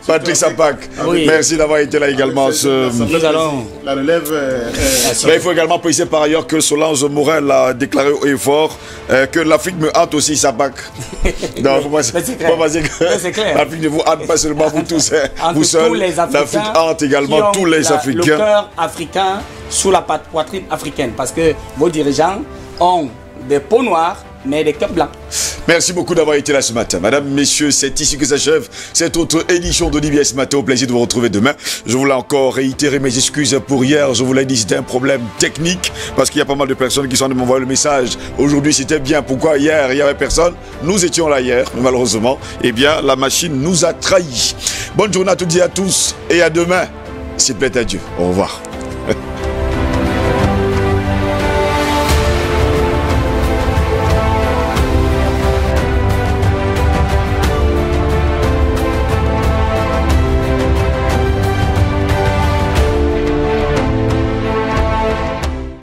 Patrick Sapak, oui. Merci d'avoir été là également. Nous allons la relève. Mais il faut également préciser par ailleurs que Solange Morel a déclaré haut et fort que l'Afrique me hante aussi, Sapak. Donc, c'est clair. L'Afrique ne vous hante pas seulement vous tous, vous seuls. L'Afrique hante également tous les Africains. Le cœur africain sous la poitrine africaine, parce que vos dirigeants ont des peaux noires mais des cœurs blancs. Merci beaucoup d'avoir été là ce matin. Madame, messieurs, c'est ici que s'achève cette autre édition de d'IBS Matin. Au plaisir de vous retrouver demain. Je voulais encore réitérer mes excuses pour hier. Je vous l'ai dit, c'était un problème technique parce qu'il y a pas mal de personnes qui sont de m'envoyer le message. Aujourd'hui, c'était bien. Pourquoi hier, il n'y avait personne? Nous étions là hier, mais malheureusement, eh bien, la machine nous a trahis. Bonne journée à toutes et à tous et à demain. S'il plaît à Dieu. Au revoir.